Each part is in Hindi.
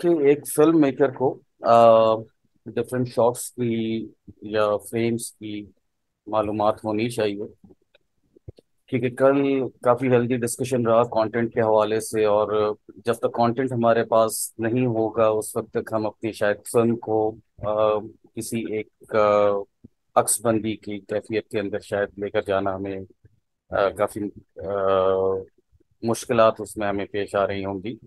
कि एक फिल्म मेकर को डिफरेंट शॉट्स की या फ्रेम्स की मालूमात होनी चाहिए। क्योंकि कल काफ़ी हेल्दी डिस्कशन रहा कंटेंट के हवाले से, और जब तक कंटेंट हमारे पास नहीं होगा उस वक्त तक हम अपनी शायद फिल्म को किसी एक अक्सबंदी की कैफियत के अंदर शायद लेकर जाना हमें काफ़ी मुश्किलात उसमें हमें पेश आ रही होंगी।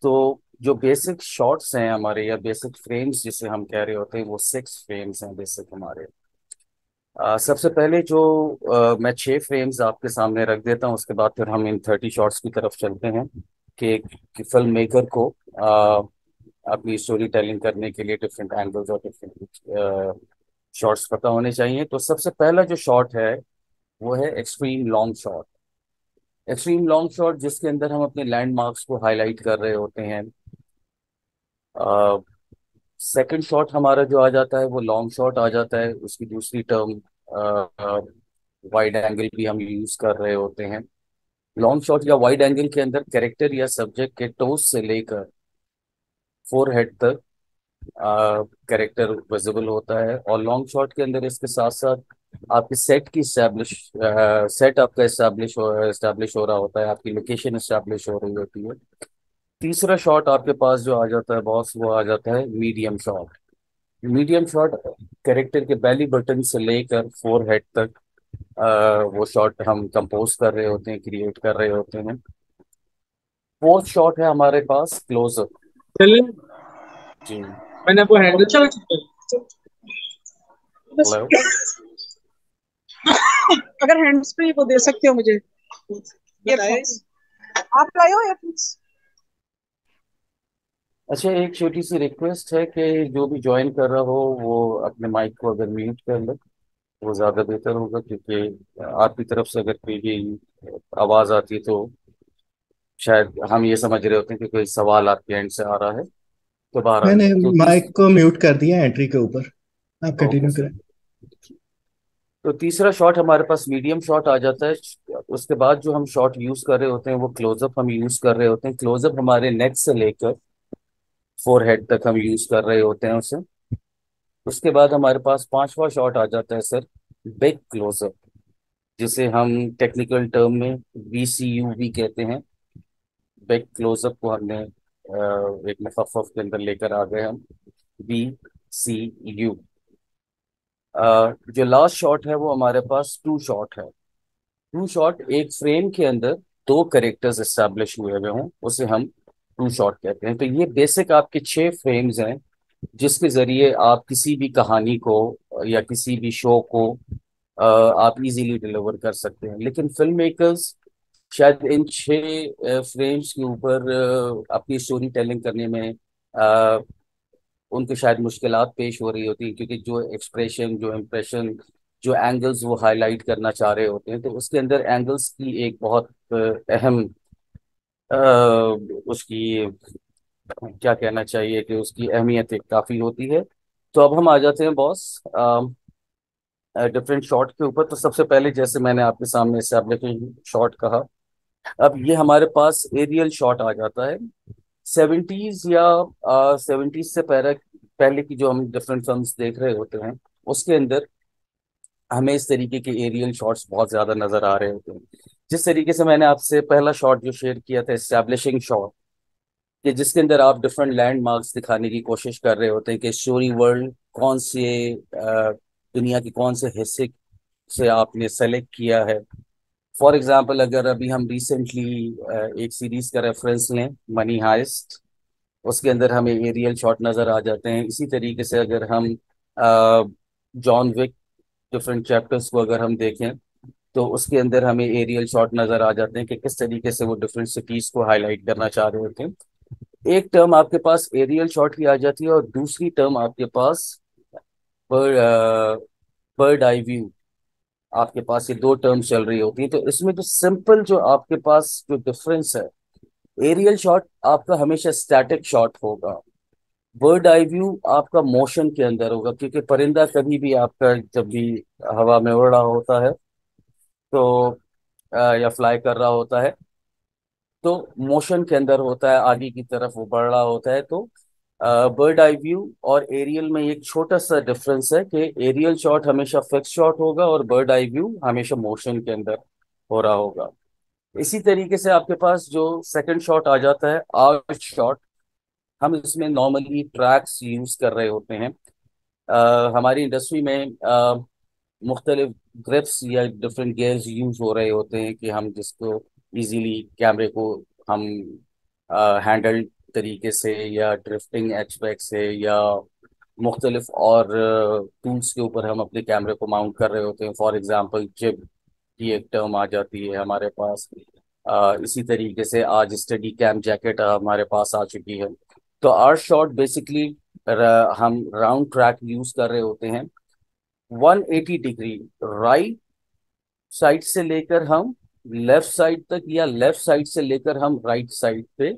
तो जो बेसिक शॉट्स हैं हमारे, या बेसिक फ्रेम्स जिसे हम कह रहे होते हैं, वो 6 फ्रेम्स हैं बेसिक हमारे। सबसे पहले जो मैं 6 फ्रेम्स आपके सामने रख देता हूँ, उसके बाद फिर हम इन 30 शॉट्स की तरफ चलते हैं कि फिल्म मेकर को अपनी स्टोरी टेलिंग करने के लिए डिफरेंट एंगल्स और डिफरेंट शॉट्स पता होने चाहिए। तो सबसे पहला जो शॉट है वो है extreme long shot. Extreme long shot जिसके अंदर हम अपने लैंडमार्क्स को हाईलाइट कर रहे होते हैं। सेकंड शॉट हमारा जो आ जाता है वो लॉन्ग शॉट आ जाता है। उसकी दूसरी टर्म वाइड एंगल भी हम यूज कर रहे होते हैं। लॉन्ग शॉट या वाइड एंगल के अंदर कैरेक्टर या सब्जेक्ट के टोस से लेकर फोरहेड तक कैरेक्टर विजिबल होता है। और लॉन्ग शॉट के अंदर इसके साथ साथ आपके सेट की सेट आपका एस्टैब्लिश हो रहा होता है, आपकी लोकेशन एस्टैब्लिश हो रही होती है। तीसरा शॉट आपके पास जो आ जाता है बॉस, वो आ जाता है medium shot. Medium shot character के बेली बटन से लेकर फोरहेड तक वो शॉट हम कंपोज कर रहे होते हैं, क्रिएट कर रहे होते हैं। फोर्थ शॉट है हमारे पास क्लोजअप। चलिए। जी। मैंने आपको हैंडल चलो चलो बस। हेलो। अगर हैंड्स फ्री वो दे सकते हो मुझे। Earphones। आप लाए हो एयरफोन्स? अच्छा, एक छोटी सी रिक्वेस्ट है कि जो भी ज्वाइन कर रहा हो वो अपने माइक को अगर म्यूट कर ले वो ज़्यादा बेहतर होगा, क्योंकि आपकी तरफ से अगर कोई भी आवाज़ आती है तो शायद हम ये समझ रहे होते हैं कि कोई सवाल आपके एंड से आ रहा है। तो बहरहाल मैंने तो माइक को म्यूट कर दिया एंट्री के ऊपर। आप ओके कंटिन्यू सर। करें। तो तीसरा शॉट हमारे पास मीडियम शॉट आ जाता है। उसके बाद जो हम शॉट यूज कर रहे होते हैं वो क्लोजअप हम यूज कर रहे होते हैं। क्लोजअप हमारे नेक से लेकर फोरहेड तक हम यूज कर रहे होते हैं उसे। उसके बाद हमारे पास पांचवा शॉट आ जाता है सर, बिग क्लोजअप, जिसे हम टेक्निकल टर्म में BCU भी कहते हैं। बिग क्लोजअप को हमने एक मुखफ़फ़ के अंदर लेकर आ गए हम, BCU। जो लास्ट शॉट है वो हमारे पास टू शॉट है। टू शॉट एक फ्रेम के अंदर दो करेक्टर्स एस्टैब्लिश हुए हुए हों उसे हम टू शॉट कहते हैं। तो ये बेसिक आपके 6 फ्रेम्स हैं जिसके जरिए आप किसी भी कहानी को या किसी भी शो को आप इजीली डिलीवर कर सकते हैं। लेकिन फिल्म मेकर्स शायद इन 6 फ्रेम्स के ऊपर अपनी स्टोरी टेलिंग करने में अ, उनको शायद मुश्किलात पेश हो रही होती हैं, क्योंकि जो एक्सप्रेशन, जो इम्प्रेशन, जो एंगल्स वो हाईलाइट करना चाह रहे होते हैं, तो उसके अंदर एंगल्स की एक बहुत अहम उसकी क्या कहना चाहिए कि उसकी अहमियत एक काफ़ी होती है। तो अब हम आ जाते हैं बॉस डिफरेंट शॉट के ऊपर। तो सबसे पहले जैसे मैंने आपके सामने एस्टैब्लिशिंग शॉट कहा, अब ये हमारे पास एरियल शॉट आ जाता है। 70s या 70s से पहले पहले की जो हम डिफरेंट फिल्म्स देख रहे होते हैं उसके अंदर हमें इस तरीके के एरियल शॉट्स बहुत ज्यादा नजर आ रहे होते हैं। जिस तरीके से मैंने आपसे पहला शॉट जो शेयर किया था, एस्टैब्लिशिंग शॉट, कि जिसके अंदर आप डिफरेंट लैंडमार्क्स दिखाने की कोशिश कर रहे होते हैं कि स्टोरी वर्ल्ड कौन से दुनिया के कौन से हिस्से से आपने सेलेक्ट किया है। फॉर एग्जाम्पल, अगर अभी हम रिसेंटली एक सीरीज का रेफरेंस लें, मनी हाइस्ट, उसके अंदर हमें एरियल शॉट नजर आ जाते हैं। इसी तरीके से अगर हम जॉन विक डिफरेंट चैप्टर्स को अगर हम देखें तो उसके अंदर हमें एरियल शॉट नजर आ जाते हैं कि किस तरीके से वो डिफरेंट सिटीज को हाईलाइट करना चाह रहे होते हैं। एक टर्म आपके पास एरियल शॉट की आ जाती है, और दूसरी टर्म आपके पास बर्ड बर्ड आई व्यू। आपके पास ये दो टर्म चल रही होती है। तो इसमें जो सिंपल जो आपके पास जो डिफरेंस है, एरियल शॉट आपका हमेशा स्टैटिक शॉट होगा, बर्ड आई व्यू आपका मोशन के अंदर होगा, क्योंकि परिंदा कभी भी आपका जब भी हवा में उड़ रहा होता है तो या फ्लाई कर रहा होता है, तो मोशन के अंदर होता है, आगे की तरफ वो बढ़ रहा होता है। तो बर्ड आई व्यू और एरियल में एक छोटा सा डिफरेंस है कि एरियल शॉट हमेशा फिक्स शॉट होगा और बर्ड आई व्यू हमेशा मोशन के अंदर हो रहा होगा। इसी तरीके से आपके पास जो सेकंड शॉट आ जाता है आर्च शॉट, हम इसमें नॉर्मली ट्रैक्स यूज कर रहे होते हैं। हमारी इंडस्ट्री में मुख्तलिफ ग्रिप्स या डिफरेंट गियर्स यूज हो रहे होते हैं कि हम जिसको इजीली कैमरे को हम हैंडल तरीके से या ड्रिफ्टिंग एचपैक से या मुख्तलिफ और टूल्स के ऊपर हम अपने कैमरे को माउंट कर रहे होते हैं। फॉर एग्जांपल जिब की एक टर्म आ जाती है हमारे पास। इसी तरीके से आज स्टडी कैम जैकेट हमारे पास आ चुकी है। तो आर शॉट बेसिकली हम राउंड ट्रैक यूज कर रहे होते हैं। 180 डिग्री राइट साइड से लेकर हम लेफ्ट साइड तक या लेफ्ट साइड से लेकर हम राइट साइड पे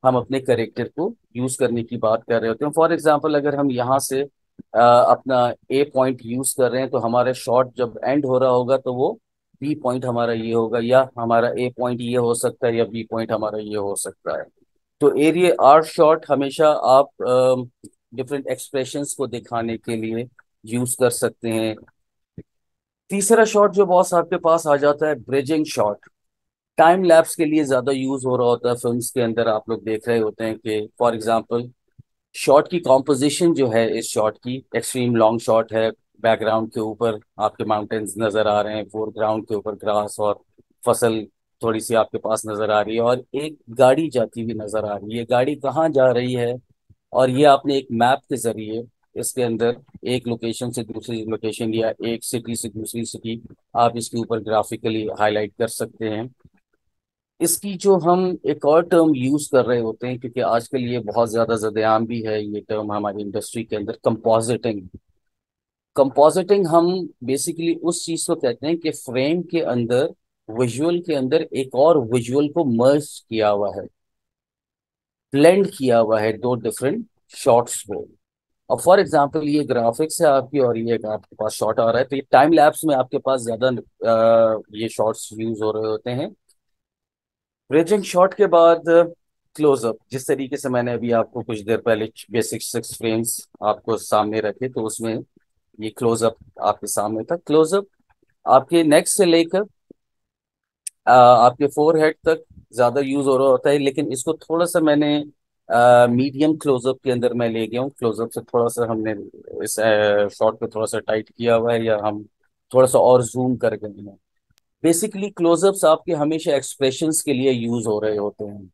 हम अपने करेक्टर को यूज करने की बात कर रहे होते हैं। फॉर एग्जांपल अगर हम यहाँ से अपना ए पॉइंट यूज कर रहे हैं तो हमारा शॉट जब एंड हो रहा होगा तो वो बी पॉइंट हमारा ये होगा, या हमारा ए पॉइंट ये हो सकता है या बी पॉइंट हमारा ये हो सकता है। तो एरिया आर्ट शॉट हमेशा आप डिफरेंट एक्सप्रेशंस को दिखाने के लिए यूज कर सकते हैं। तीसरा शॉट जो बॉस आपके पास आ जाता है ब्रिजिंग शॉट। टाइम लैप्स के लिए ज्यादा यूज हो रहा होता है फिल्म्स के अंदर। आप लोग देख रहे होते हैं कि फॉर एग्जांपल शॉट की कॉम्पोजिशन जो है इस शॉट की एक्सट्रीम लॉन्ग शॉट है। बैकग्राउंड के ऊपर आपके माउंटेन्स नजर आ रहे हैं, फोरग्राउंड के ऊपर ग्रास और फसल थोड़ी सी आपके पास नजर आ रही है, और एक गाड़ी जाती हुई नजर आ रही है। गाड़ी कहाँ जा रही है, और ये आपने एक मैप के जरिए इसके अंदर एक लोकेशन से दूसरी लोकेशन या एक सिटी से दूसरी सिटी आप इसके ऊपर ग्राफिकली हाईलाइट कर सकते हैं। इसकी जो हम एक और टर्म यूज कर रहे होते हैं, क्योंकि आजकल ये बहुत ज्यादा ज़देआम भी है ये टर्म हमारी इंडस्ट्री के अंदर, कंपोजिटिंग। कंपोजिटिंग हम बेसिकली उस चीज को कहते हैं कि फ्रेम के अंदर विजुअल के अंदर एक और विजुअल को मर्ज किया हुआ है, ब्लेंड किया हुआ है दो डिफरेंट शॉट्स को। और फॉर एग्जांपल ये ग्राफिक्स है आपकी और ये एक आपके पास शॉट आ रहा है, तो ये टाइम लैप्स में आपके पास ज्यादा ये शॉट्स यूज हो रहे होते हैं। ब्रिजिंग शॉट के बाद क्लोजअप, जिस तरीके से मैंने अभी आपको कुछ देर पहले बेसिक 6 फ्रेम्स आपको सामने रखे, तो उसमें ये क्लोजअप आपके सामने था। क्लोजअप आपके नेक से लेकर आपके फोरहेड तक ज्यादा यूज हो रहा होता है, लेकिन इसको थोड़ा सा मैंने मीडियम क्लोजअप के अंदर मैं ले गया हूँ। क्लोजअप से थोड़ा सा हमने इस शॉट को थोड़ा सा टाइट किया हुआ है, या हम थोड़ा सा और जूम कर गए हैं। बेसिकली क्लोजअप्स आपके हमेशा एक्सप्रेशंस के लिए यूज हो रहे होते हैं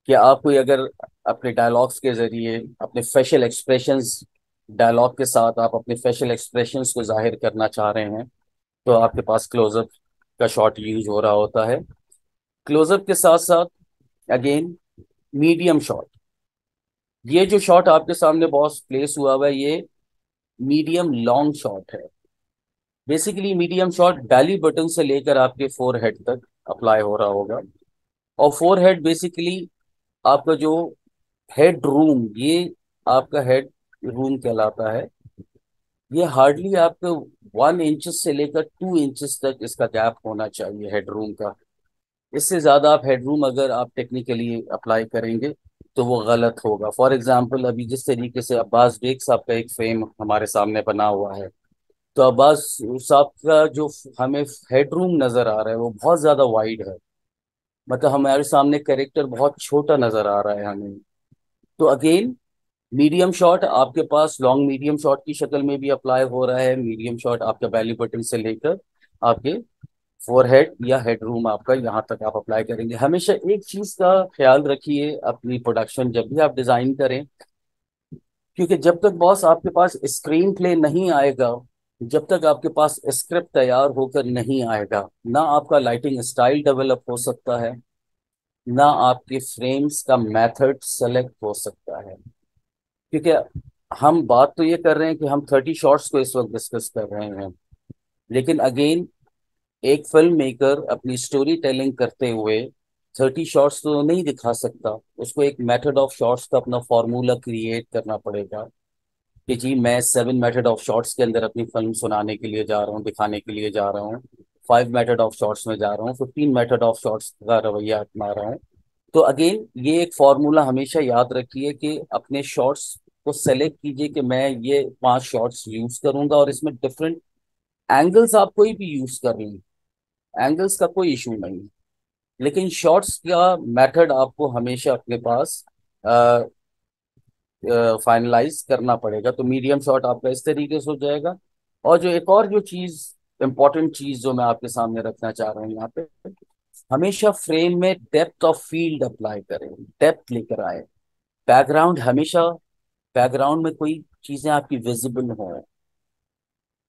कि आप कोई अगर अपने डायलॉग्स के जरिए अपने फेशियल एक्सप्रेशंस, डायलॉग के साथ आप अपने फेशियल एक्सप्रेशंस को जाहिर करना चाह रहे हैं, तो आपके पास क्लोजअप का शॉट यूज हो रहा होता है। क्लोजअप के साथ साथ अगेन मीडियम शॉट, ये जो शॉट आपके सामने बॉस प्लेस हुआ हुआ है ये मीडियम लॉन्ग शॉट है। बेसिकली मीडियम शॉट बैली बटन से लेकर आपके फोरहेड तक अप्लाई हो रहा होगा। और फोरहेड बेसिकली आपका जो हेड रूम, ये आपका हेड रूम कहलाता है। ये हार्डली आपको 1 इंच से लेकर 2 इंचेस तक इसका गैप होना चाहिए हेड रूम का। इससे ज्यादा आप हेडरूम अगर आप टेक्निकली अप्लाई करेंगे तो वो गलत होगा। फॉर एग्जांपल अभी जिस तरीके से अब्बास बेग साहब का एक फ्रेम हमारे सामने बना हुआ है, तो अब्बास साहब का जो हमें हेडरूम नजर आ रहा है वो बहुत ज्यादा वाइड है, मतलब हमारे सामने कैरेक्टर बहुत छोटा नजर आ रहा है हमें। तो अगेन मीडियम शॉट आपके पास लॉन्ग मीडियम शॉट की शक्ल में भी अप्लाई हो रहा है। मीडियम शॉट आपका बैली बटन से लेकर आपके फोरहेड या हेडरूम आपका यहाँ तक आप अप्लाई करेंगे। हमेशा एक चीज का ख्याल रखिए अपनी प्रोडक्शन जब भी आप डिजाइन करें, क्योंकि जब तक बॉस आपके पास स्क्रीन प्ले नहीं आएगा, जब तक आपके पास स्क्रिप्ट तैयार होकर नहीं आएगा, ना आपका लाइटिंग स्टाइल डेवलप हो सकता है, ना आपके फ्रेम्स का मेथड सेलेक्ट हो सकता है। क्योंकि हम बात तो ये कर रहे हैं कि हम 30 शॉट्स को इस वक्त डिस्कस कर रहे हैं, लेकिन अगेन एक फिल्म मेकर अपनी स्टोरी टेलिंग करते हुए 30 शॉट्स तो नहीं दिखा सकता। उसको एक मेथड ऑफ शॉट्स का अपना फॉर्मूला क्रिएट करना पड़ेगा कि जी मैं 7 मेथड ऑफ शॉट्स के अंदर अपनी फिल्म सुनाने के लिए जा रहा हूँ, दिखाने के लिए जा रहा हूँ। 5 मेथड ऑफ शॉट्स में जा रहा हूँ, 15 मेथड ऑफ शॉट्स का रवैया अपना रहा हूँ। तो अगेन ये एक फॉर्मूला हमेशा याद रखिए कि अपने शॉट्स को सेलेक्ट कीजिए कि मैं ये 5 शॉट्स यूज करूंगा, और इसमें डिफरेंट एंगल्स आप कोई भी यूज कर लें, एंगल्स का कोई इशू नहीं, लेकिन शॉट्स का मेथड आपको हमेशा अपने पास फाइनलाइज करना पड़ेगा। तो मीडियम शॉट आपका इस तरीके से हो जाएगा। और जो एक और जो चीज, इंपॉर्टेंट चीज जो मैं आपके सामने रखना चाह रहा हूँ यहाँ पे, हमेशा फ्रेम में डेप्थ ऑफ फील्ड अप्लाई करें, डेप्थ लेकर आए। बैकग्राउंड हमेशा, बैकग्राउंड में कोई चीजें आपकी विजिबल हो,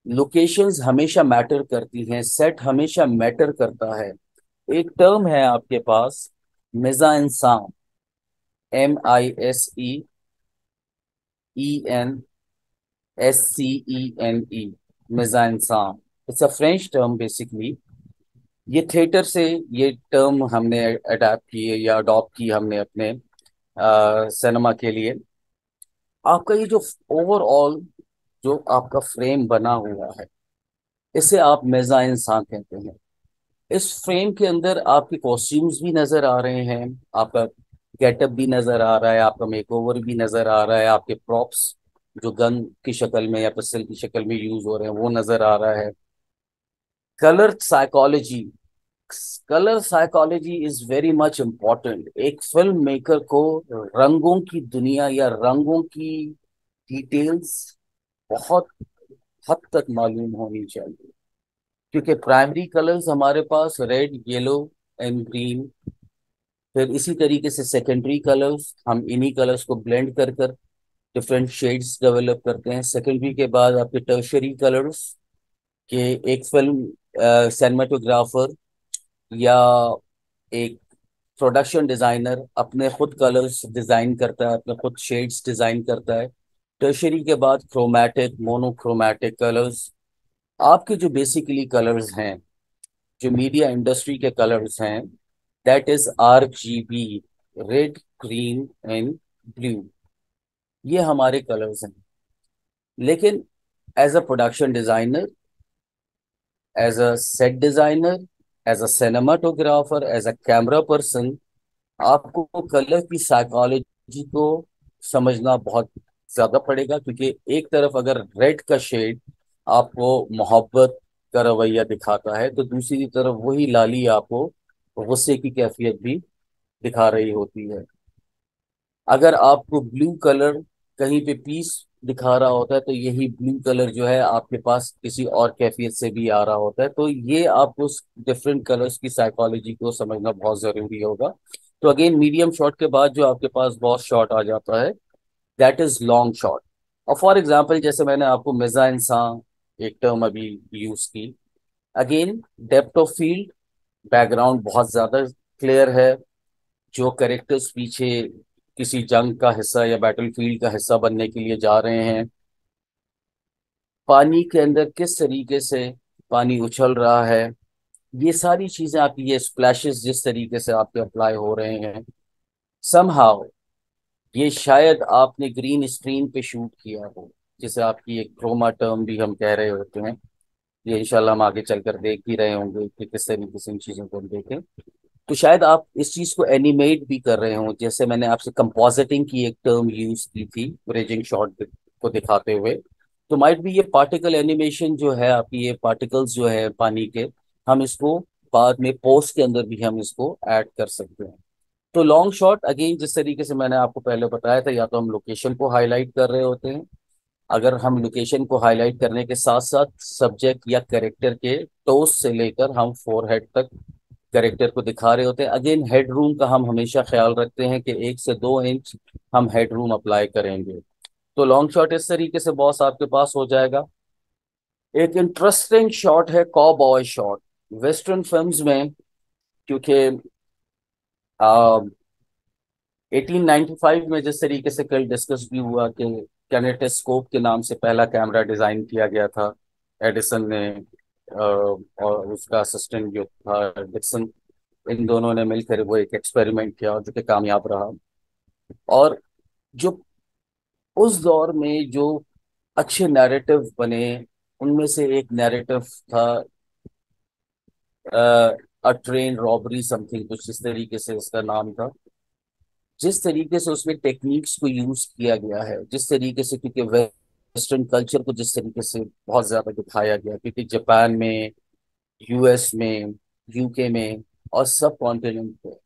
लोकेशंस हमेशा मैटर करती हैं, सेट हमेशा मैटर करता है। एक टर्म है आपके पास, मिजा इंसान, MESEENSCENE, मिजा इंसान। It's a French term basically. ये थिएटर से ये टर्म हमने अडेप्ट की है या अडॉप्ट की हमने अपने सिनेमा के लिए। आपका ये जो ओवरऑल जो आपका फ्रेम बना हुआ है, इसे आप मेजा इंसान कहते हैं। इस फ्रेम के अंदर आपके कॉस्ट्यूम्स भी नजर आ रहे हैं, आपका गेटअप भी नजर आ रहा है, आपका मेकओवर भी नजर आ रहा है, आपके प्रॉप्स जो गन की शक्ल में या पिस्टल की शक्ल में यूज हो रहे हैं वो नजर आ रहा है। Colour psychology, colour psychology is very much important. एक फिल्म मेकर को रंगों की दुनिया या रंगों की डिटेल्स बहुत हद तक मालूम होनी चाहिए, क्योंकि प्राइमरी कलर्स हमारे पास रेड, येलो एंड ग्रीन, फिर इसी तरीके से सेकेंडरी कलर्स, हम इन्हीं कलर्स को ब्लेंड कर कर डिफरेंट शेड्स डेवलप करते हैं। सेकेंडरी के बाद आपके टर्शरी कलर्स के, एक फिल्म सिनेमाटोग्राफर या एक प्रोडक्शन डिजाइनर अपने खुद कलर्स डिजाइन करता है, अपने खुद शेड्स डिजाइन करता है। टर्शरी के बाद क्रोमैटिक, मोनोक्रोमैटिक कलर्स। आपके जो बेसिकली कलर्स हैं, जो मीडिया इंडस्ट्री के कलर्स हैं, that is RGB, red, green and blue. ये हमारे कलर्स हैं। लेकिन as a production designer, as a set designer, as a cinematographer, as a camera person, आपको कलर की साइकोलॉजी को समझना बहुत ज्यादा पड़ेगा। क्योंकि एक तरफ अगर रेड का शेड आपको मोहब्बत का रवैया दिखाता है, तो दूसरी तरफ वही लाली आपको गुस्से की कैफियत भी दिखा रही होती है। अगर आपको ब्लू कलर कहीं पे पीस दिखा रहा होता है, तो यही ब्लू कलर जो है आपके पास किसी और कैफियत से भी आ रहा होता है। तो ये आपको डिफरेंट कलर्स की साइकोलॉजी को समझना बहुत जरूरी होगा। तो अगेन मीडियम शॉट के बाद जो आपके पास बहुत शॉट आ जाता है, दैट इज लॉन्ग शॉट। और फॉर एग्जाम्पल जैसे मैंने आपको मिजा इंसान एक टर्म अभी यूज की, again depth of field, background बहुत ज्यादा क्लियर है, जो कैरेक्टर्स पीछे किसी जंग का हिस्सा या बैटलफील्ड का हिस्सा बनने के लिए जा रहे हैं, पानी के अंदर किस तरीके से पानी उछल रहा है, ये सारी चीजें आपकी, ये स्प्लैशेस जिस तरीके से आपके अप्लाई हो रहे हैं, समहाउ ये शायद आपने ग्रीन स्क्रीन पे शूट किया हो, जिसे आपकी एक क्रोमा टर्म भी हम कह रहे होते हैं। ये इंशाल्लाह हम आगे चलकर देख ही रहे होंगे कि किस तरीके से इन चीजों को हम देखें। तो शायद आप इस चीज को एनिमेट भी कर रहे हो, जैसे मैंने आपसे कंपोजिटिंग की एक टर्म यूज की थी ब्रिजिंग शॉट को दिखाते हुए। तो माइट भी ये पार्टिकल एनिमेशन जो है आपकी, ये पार्टिकल्स जो है पानी के, हम इसको बाद में पोस्ट के अंदर भी हम इसको ऐड कर सकते हैं। तो लॉन्ग शॉट अगेन जिस तरीके से मैंने आपको पहले बताया था, या तो हम लोकेशन को हाईलाइट कर रहे होते हैं, अगर हम लोकेशन को हाईलाइट करने के साथ साथ सब्जेक्ट या कैरेक्टर के टोस से लेकर हम फोरहेड तक कैरेक्टर को दिखा रहे होते हैं। अगेन हेड रूम का हम हमेशा ख्याल रखते हैं कि 1 से 2 इंच हम हेड रूम अप्लाई करेंगे। तो लॉन्ग शॉट इस तरीके से बॉस आपके पास हो जाएगा। एक इंटरेस्टिंग शॉट है कॉबॉय शॉट। वेस्टर्न फिल्म्स में, क्योंकि 1895 में जिस तरीके से कल डिस्कस भी हुआ कि कैनेटेस्कोप के नाम से पहला कैमरा डिजाइन किया गया था एडिसन ने, और उसका असिस्टेंट जो था डिक्सन, इन दोनों ने मिलकर वो एक एक्सपेरिमेंट किया जो कि कामयाब रहा। और जो उस दौर में जो अच्छे नैरेटिव बने, उनमें से एक नैरेटिव था अ ट्रेन रॉबरी समथिंग, कुछ इस तरीके से इसका नाम था। जिस तरीके से उसमें टेक्निक्स को यूज किया गया है, जिस तरीके से, क्योंकि वेस्टर्न कल्चर को जिस तरीके से बहुत ज्यादा दिखाया गया, क्योंकि जापान में, यूएस में, यूके में और सब कॉन्टिनेंट पे,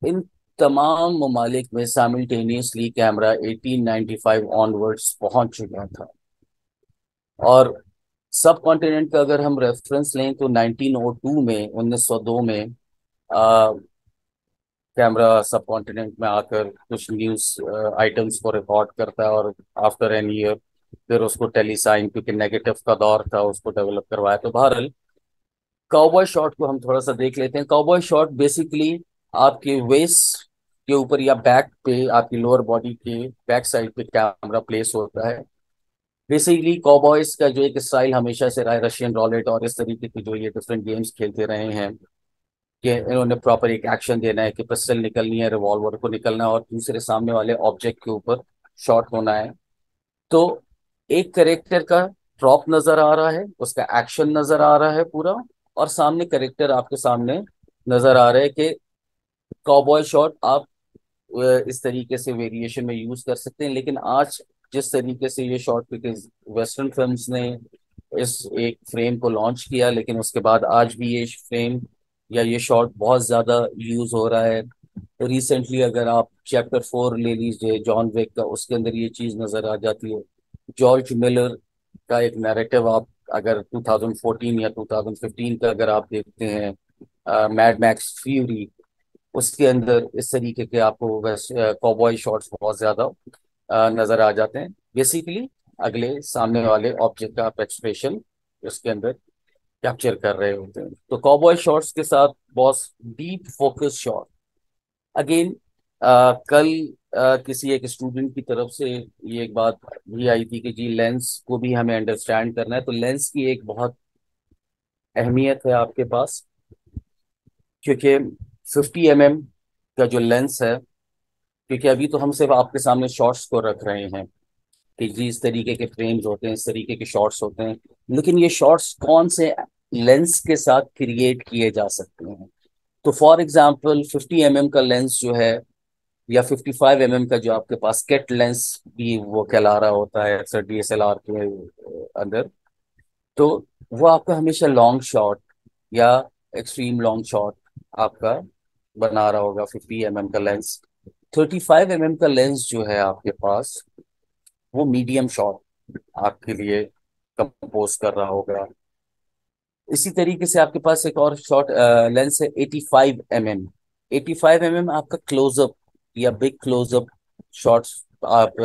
इन तमाम ममालिक में साइमल्टेनियसली कैमरा 1895 ऑनवर्ड्स पहुंच चुका था। और सब कॉन्टिनेंट का अगर हम रेफरेंस लें तो 1902 में, 1902 में कैमरा सब कॉन्टिनेंट में आकर कुछ न्यूज आइटम्स को रिकॉर्ड करता है, और आफ्टर एन ईयर फिर उसको टेलीसाइन, क्योंकि नेगेटिव का दौर था, उसको डेवलप करवाया। तो बहरहाल काउबॉय शॉट को हम थोड़ा सा देख लेते हैं। काउबॉय शॉट बेसिकली आपके वेस्ट के ऊपर या बैक पे, आपकी लोअर बॉडी के बैक साइड पे कैमरा प्लेस होता है। बेसिकली कॉबॉयज का जो एक स्टाइल हमेशा से रहा है, रशियन रॉलेट और इस तरीके के जो ये डिफरेंट गेम्स खेलते रहे हैं, कि इन्होंने प्रॉपर एक एक्शन देना है, कि पिस्टल निकलनी है, रिवॉल्वर को निकलना है और दूसरे सामने वाले ऑब्जेक्ट के ऊपर शॉट होना है। तो एक करेक्टर का ड्रॉप नजर आ रहा है, उसका एक्शन नजर आ रहा है पूरा, और सामने करेक्टर आपके सामने नजर आ रहा है। कि कॉबॉय शॉट आप इस तरीके से वेरिएशन में यूज कर सकते हैं। लेकिन आज जिस तरीके से ये शॉट, क्योंकि वेस्टर्न फिल्म्स ने इस एक फ्रेम को लॉन्च किया, लेकिन उसके बाद आज भी ये फ्रेम या ये शॉट बहुत ज्यादा यूज हो रहा है। रिसेंटली अगर आप चैप्टर 4 ले लीजिए जॉन विक का, उसके अंदर ये चीज नजर आ जाती है। जॉर्ज मिलर का एक नैरेटिव आप अगर 2014 या 2015 का अगर आप देखते हैं, मैड मैक्स फ्यूरी, उसके अंदर इस तरीके के आपको वैसे कॉबॉय शॉट्स बहुत ज्यादा नजर आ जाते हैं। बेसिकली अगले सामने वाले ऑब्जेक्ट का आप एक्सप्रेशन उसके अंदर कैप्चर कर रहे होते हैं। तो कॉबॉय शॉट्स के साथ बहुत डीप फोकस शॉट। अगेन कल किसी एक स्टूडेंट की तरफ से ये एक बात भी आई थी कि जी लेंस को भी हमें अंडरस्टैंड करना है। तो लेंस की एक बहुत अहमियत है आपके पास, क्योंकि 50 mm का जो लेंस है, क्योंकि अभी तो हम सिर्फ आपके सामने शॉर्ट्स को रख रहे हैं कि जी इस तरीके के फ्रेम्स होते हैं, इस तरीके के शॉर्ट्स होते हैं, लेकिन ये शॉर्ट्स कौन से लेंस के साथ क्रिएट किए जा सकते हैं। तो फॉर एग्जांपल 50 mm का लेंस जो है, या 55 mm का जो आपके पास किट लेंस भी वो कहला रहा होता है अक्सर डीएसएलआर के अंदर, तो वो आपका हमेशा लॉन्ग शॉट या एक्सट्रीम लॉन्ग शॉट आपका बना रहा होगा 50 mm का लेंस। 35 mm का लेंस जो है आपके पास, वो मीडियम शॉट आपके लिए कंपोज कर रहा होगा। इसी तरीके से आपके पास एक और शॉर्ट लेंस है 85 mm। 85 mm आपका क्लोजअप या बिग क्लोजअप शॉट्स आप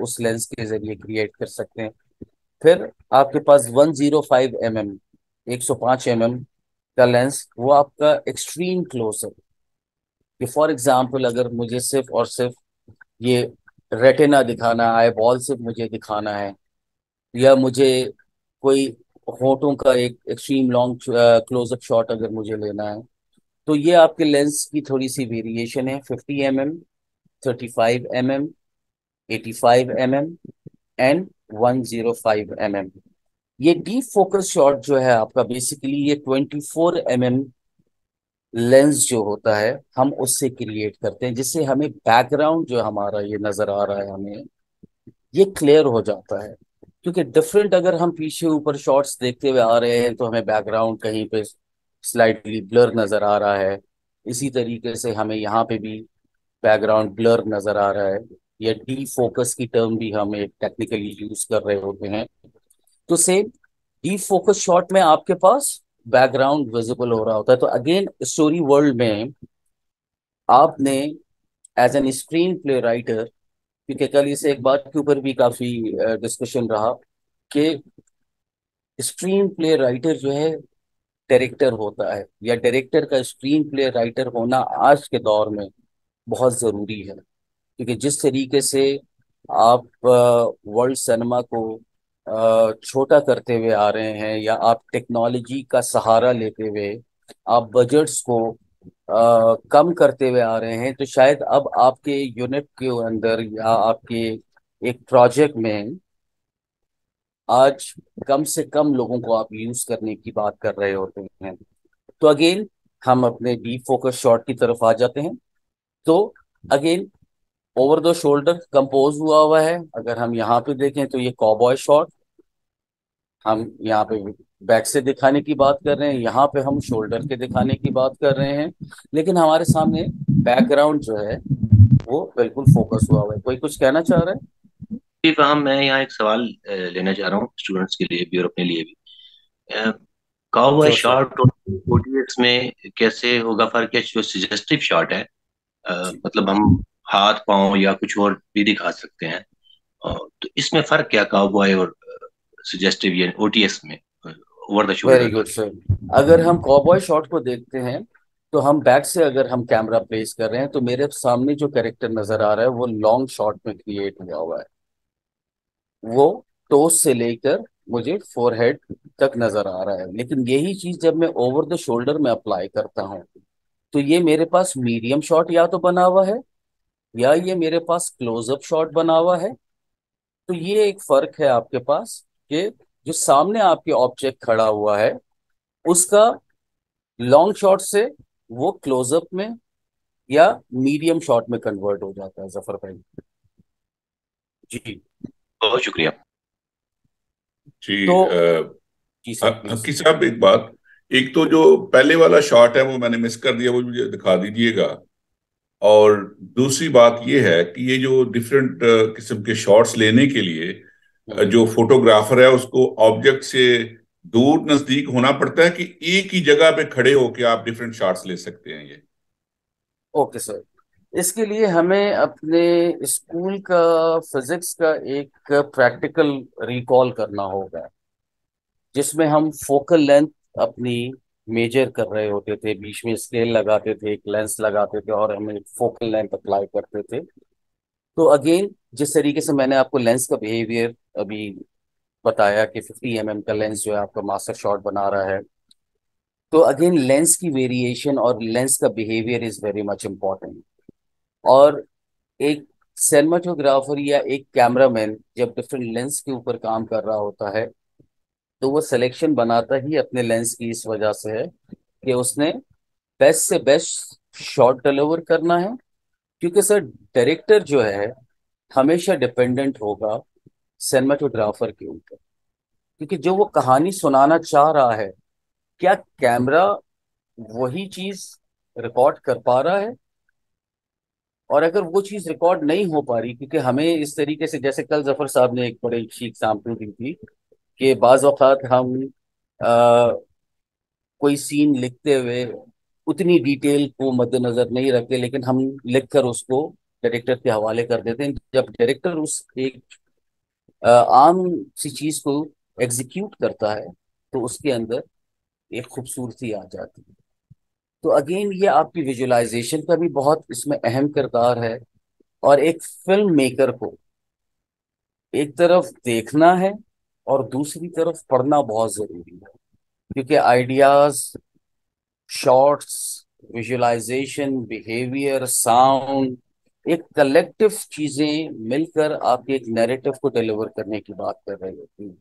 उस लेंस के जरिए क्रिएट कर सकते हैं। फिर आपके पास 105 mm, 105 mm का लेंस, वो आपका एक्सट्रीम क्लोजअप। कि फॉर एग्जाम्पल अगर मुझे सिर्फ और सिर्फ ये रेटिना दिखाना है, आई बॉल सिर्फ मुझे दिखाना है, या मुझे कोई होठों का एक एक्सट्रीम लॉन्ग क्लोजअप शॉट अगर मुझे लेना है, तो ये आपके लेंस की थोड़ी सी वेरिएशन है। 50 mm, 35 mm, 85 mm and 105 mm। ये डीप फोकस शॉट जो है आपका, बेसिकली ये 24 mm लेंस जो होता है हम उससे क्रिएट करते हैं, जिससे हमें बैकग्राउंड जो हमारा ये नजर आ रहा है हमें, ये क्लियर हो जाता है। क्योंकि डिफरेंट अगर हम पीछे ऊपर शॉट्स देखते हुए आ रहे हैं तो हमें बैकग्राउंड कहीं पे स्लाइटली ब्लर नजर आ रहा है, इसी तरीके से हमें यहाँ पे भी बैकग्राउंड ब्लर नजर आ रहा है। या डी फोकस की टर्म भी हम एक टेक्निकली यूज कर रहे होते हैं। तो सेम डी फोकस शॉट में आपके पास बैकग्राउंड विजिबल हो रहा होता है। तो अगेन स्टोरी वर्ल्ड में आपने as an screen play writer, क्योंकि कल इसे एक बात के ऊपर भी काफी डिस्कशन रहा कि स्क्रीन प्ले राइटर जो है डायरेक्टर होता है, या डायरेक्टर का स्क्रीन प्ले राइटर होना आज के दौर में बहुत जरूरी है। क्योंकि जिस तरीके से आप वर्ल्ड सिनेमा को छोटा करते हुए आ रहे हैं, या आप टेक्नोलॉजी का सहारा लेते हुए आप बजट्स को कम करते हुए आ रहे हैं, तो शायद अब आपके यूनिट के अंदर या आपके एक प्रोजेक्ट में आज कम से कम लोगों को आप यूज करने की बात कर रहे होते हैं। तो अगेन हम अपने डीप फोकस शॉट की तरफ आ जाते हैं। तो again over the shoulder compose हुआ हुआ है। अगर हम यहाँ पे देखें तो ये कॉबॉय शॉट हम यहाँ पे बैक से दिखाने की बात कर रहे हैं, यहाँ पे हम शोल्डर के दिखाने की बात कर रहे हैं, लेकिन हमारे सामने बैकग्राउंड जो है वो बिल्कुल फोकस हुआ हुआ है। कोई कुछ कहना चाह रहा है? जी फहम, मैं यहाँ एक सवाल लेना चाह रहा हूँ स्टूडेंट्स के लिए भी और अपने लिए भी। काउबॉय जो सर शॉट और ओटीएस में कैसे होगा फर्क? है जो सजेस्टिव शॉट है, जी मतलब हम हाथ पांव या कुछ और भी दिखा सकते हैं, तो इसमें फर्क क्या काउबॉय और सजेस्टिव या ओटीएस में, ओवर द वेरी शोल्डर का? Good sir. अगर हम कॉबॉय शॉट को देखते हैं तो हम बैक से अगर हम कैमरा प्लेस कर रहे हैं तो मेरे सामने जो कैरेक्टर नजर आ रहा है वो लॉन्ग शॉट में क्रिएट हुआ हुआ है। वो टोस से लेकर मुझे फोरहेड तक नजर आ रहा है, लेकिन यही चीज जब मैं ओवर द शोल्डर में अप्लाई करता हूँ तो ये मेरे पास मीडियम शॉट या तो बना हुआ है या ये मेरे पास क्लोजअप शॉट बना हुआ है। तो ये एक फर्क है आपके पास कि जो सामने आपके ऑब्जेक्ट खड़ा हुआ है उसका लॉन्ग शॉट से वो क्लोजअप में या मीडियम शॉट में कन्वर्ट हो जाता है, जफर भाई। जी। बहुत शुक्रिया। जी। तो जी सर प्लीज। हकी साहब, एक बात, एक तो जो पहले वाला शॉट है वो मैंने मिस कर दिया, वो मुझे दिखा दीजिएगा। और दूसरी बात ये है कि ये जो डिफरेंट किस्म के शॉट्स लेने के लिए जो फोटोग्राफर है उसको ऑब्जेक्ट से दूर नजदीक होना पड़ता है, कि एक ही जगह पे खड़े होके आप डिफरेंट शॉट्स ले सकते हैं ये? Okay sir. इसके लिए हमें अपने स्कूल का फिजिक्स का एक प्रैक्टिकल रिकॉल करना होगा जिसमें हम फोकल लेंथ अपनी मेजर कर रहे होते थे, बीच में स्केल लगाते थे, एक लेंस लगाते थे और हमें फोकल लेंथ अप्लाई करते थे। तो अगेन जिस तरीके से मैंने आपको लेंस का बिहेवियर अभी बताया कि 50 mm का लेंस जो है आपका मास्टर शॉट बना रहा है, तो अगेन लेंस की वेरिएशन और लेंस का behaviour is very much important. और एक सिनेमाटोग्राफर या एक कैमरामैन जब डिफरेंट लेंस के ऊपर काम कर रहा होता है तो वो सिलेक्शन बनाता ही अपने लेंस की इस वजह से है कि उसने बेस्ट से बेस्ट शॉट डिलीवर करना है। क्योंकि सर डायरेक्टर जो है हमेशा डिपेंडेंट होगा सिनेमाटोग्राफर के ऊपर, क्योंकि जो वो कहानी सुनाना चाह रहा है क्या कैमरा वही चीज रिकॉर्ड कर पा रहा है। और अगर वो चीज रिकॉर्ड नहीं हो पा रही, क्योंकि हमें इस तरीके से जैसे कल जफर साहब ने एक बड़ी अच्छी एग्जाम्पल दी थी कि बाज औक़ात हम आ, कोई सीन लिखते हुए उतनी डिटेल को मद्देनजर नहीं रखते, लेकिन हम लिखकर उसको डायरेक्टर के हवाले कर देते हैं। जब डायरेक्टर उस एक आम सी चीज को एग्जीक्यूट करता है तो उसके अंदर एक खूबसूरती आ जाती है। तो अगेन ये आपकी विजुअलाइजेशन का भी बहुत इसमें अहम किरदार है। और एक फिल्म मेकर को एक तरफ देखना है और दूसरी तरफ पढ़ना बहुत जरूरी है, क्योंकि ideas, shorts, visualisation, behaviour, sound, एक कलेक्टिव चीजें मिलकर आपके एक नैरेटिव को डिलीवर करने की बात कर रही होती हैं।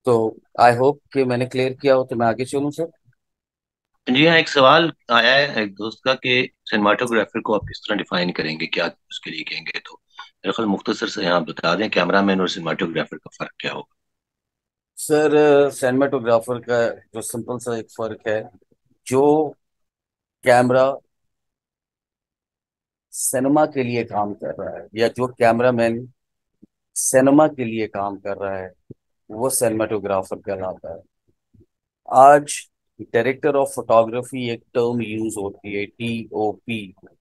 तो आई होप कि मैंने क्लियर किया हो, तो मैं आगे चलूं सर। जी हाँ, एक सवाल आया है एक दोस्त का कि सिनेमाटोग्राफर को आप किस तरह डिफाइन करेंगे, क्या उसके लिए कहेंगे? तो मेरे ख्याल मुख्तसर से यहाँ बता दें, कैमरामैन और सिनेमाटोग्राफर का फर्क क्या होगा? सर सिनेमाटोग्राफर का जो सिंपल सा एक फर्क है, जो कैमरा सिनेमा के लिए काम कर रहा है या जो कैमरामैन सिनेमा के लिए काम कर रहा है वो सिनेमाटोग्राफर कहलाता है। आज डायरेक्टर ऑफ फोटोग्राफी एक टर्म यूज होती है, DOP।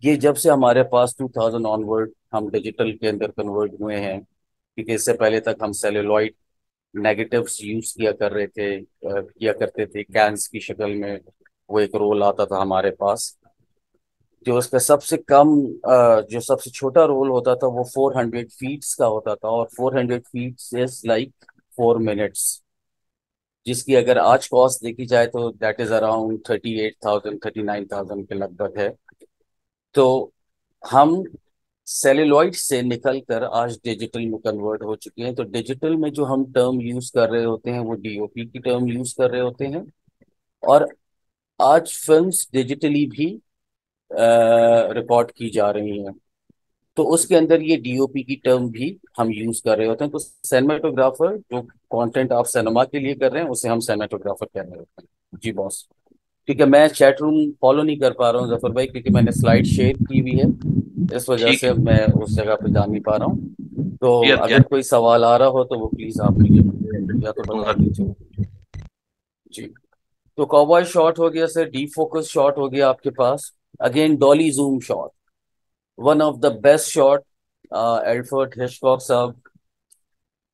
ये जब से हमारे पास 2000 ऑनवर्ड हम डिजिटल के अंदर कन्वर्ट हुए हैं, क्योंकि इससे पहले तक हम सेलुलॉइड नेगेटिव्स यूज किया करते थे कैंस की शक्ल में। वो एक रोल आता था हमारे पास, जो उसका सबसे कम जो सबसे छोटा रोल होता था वो 400 फीट्स का होता था, और 400 फीट्स इज लाइक 4 मिनट्स, जिसकी अगर आज कॉस्ट देखी जाए तो दैट इज अराउंड 38,000 39,000 के लगभग है। तो हम सेलुलॉइड से निकल कर आज डिजिटल में कन्वर्ट हो चुके हैं। तो डिजिटल में जो हम टर्म यूज कर रहे होते हैं वो DOP की टर्म यूज कर रहे होते हैं। और आज फिल्म्स डिजिटली भी रिकॉर्ड की जा रही हैं, तो उसके अंदर ये डीओपी की टर्म भी हम यूज कर रहे होते हैं। तो सिनेमेटोग्राफर जो कंटेंट आप सिनेमा के लिए कर रहे हैं उसे हम सिनेमेटोग्राफर कह रहे होते हैं। जी बॉस। ठीक है, मैं चैट रूम फॉलो नहीं कर पा रहा हूँ जफर भाई, क्योंकि मैंने स्लाइड शेयर की हुई है, इस वजह ठीक से है मैं उस जगह पे जा नहीं पा रहा हूँ। जी, तो अब अगर कोई सवाल आ रहा हो तो वो प्लीज आप मुझे या तो बता दूंगा। दीजिए। जी। तो कॉबॉय शॉट हो गया सर, डी फोकस शॉट हो गया आपके पास। Again dolly zoom shot, one of the best shot. Alfred Hitchcock साहब,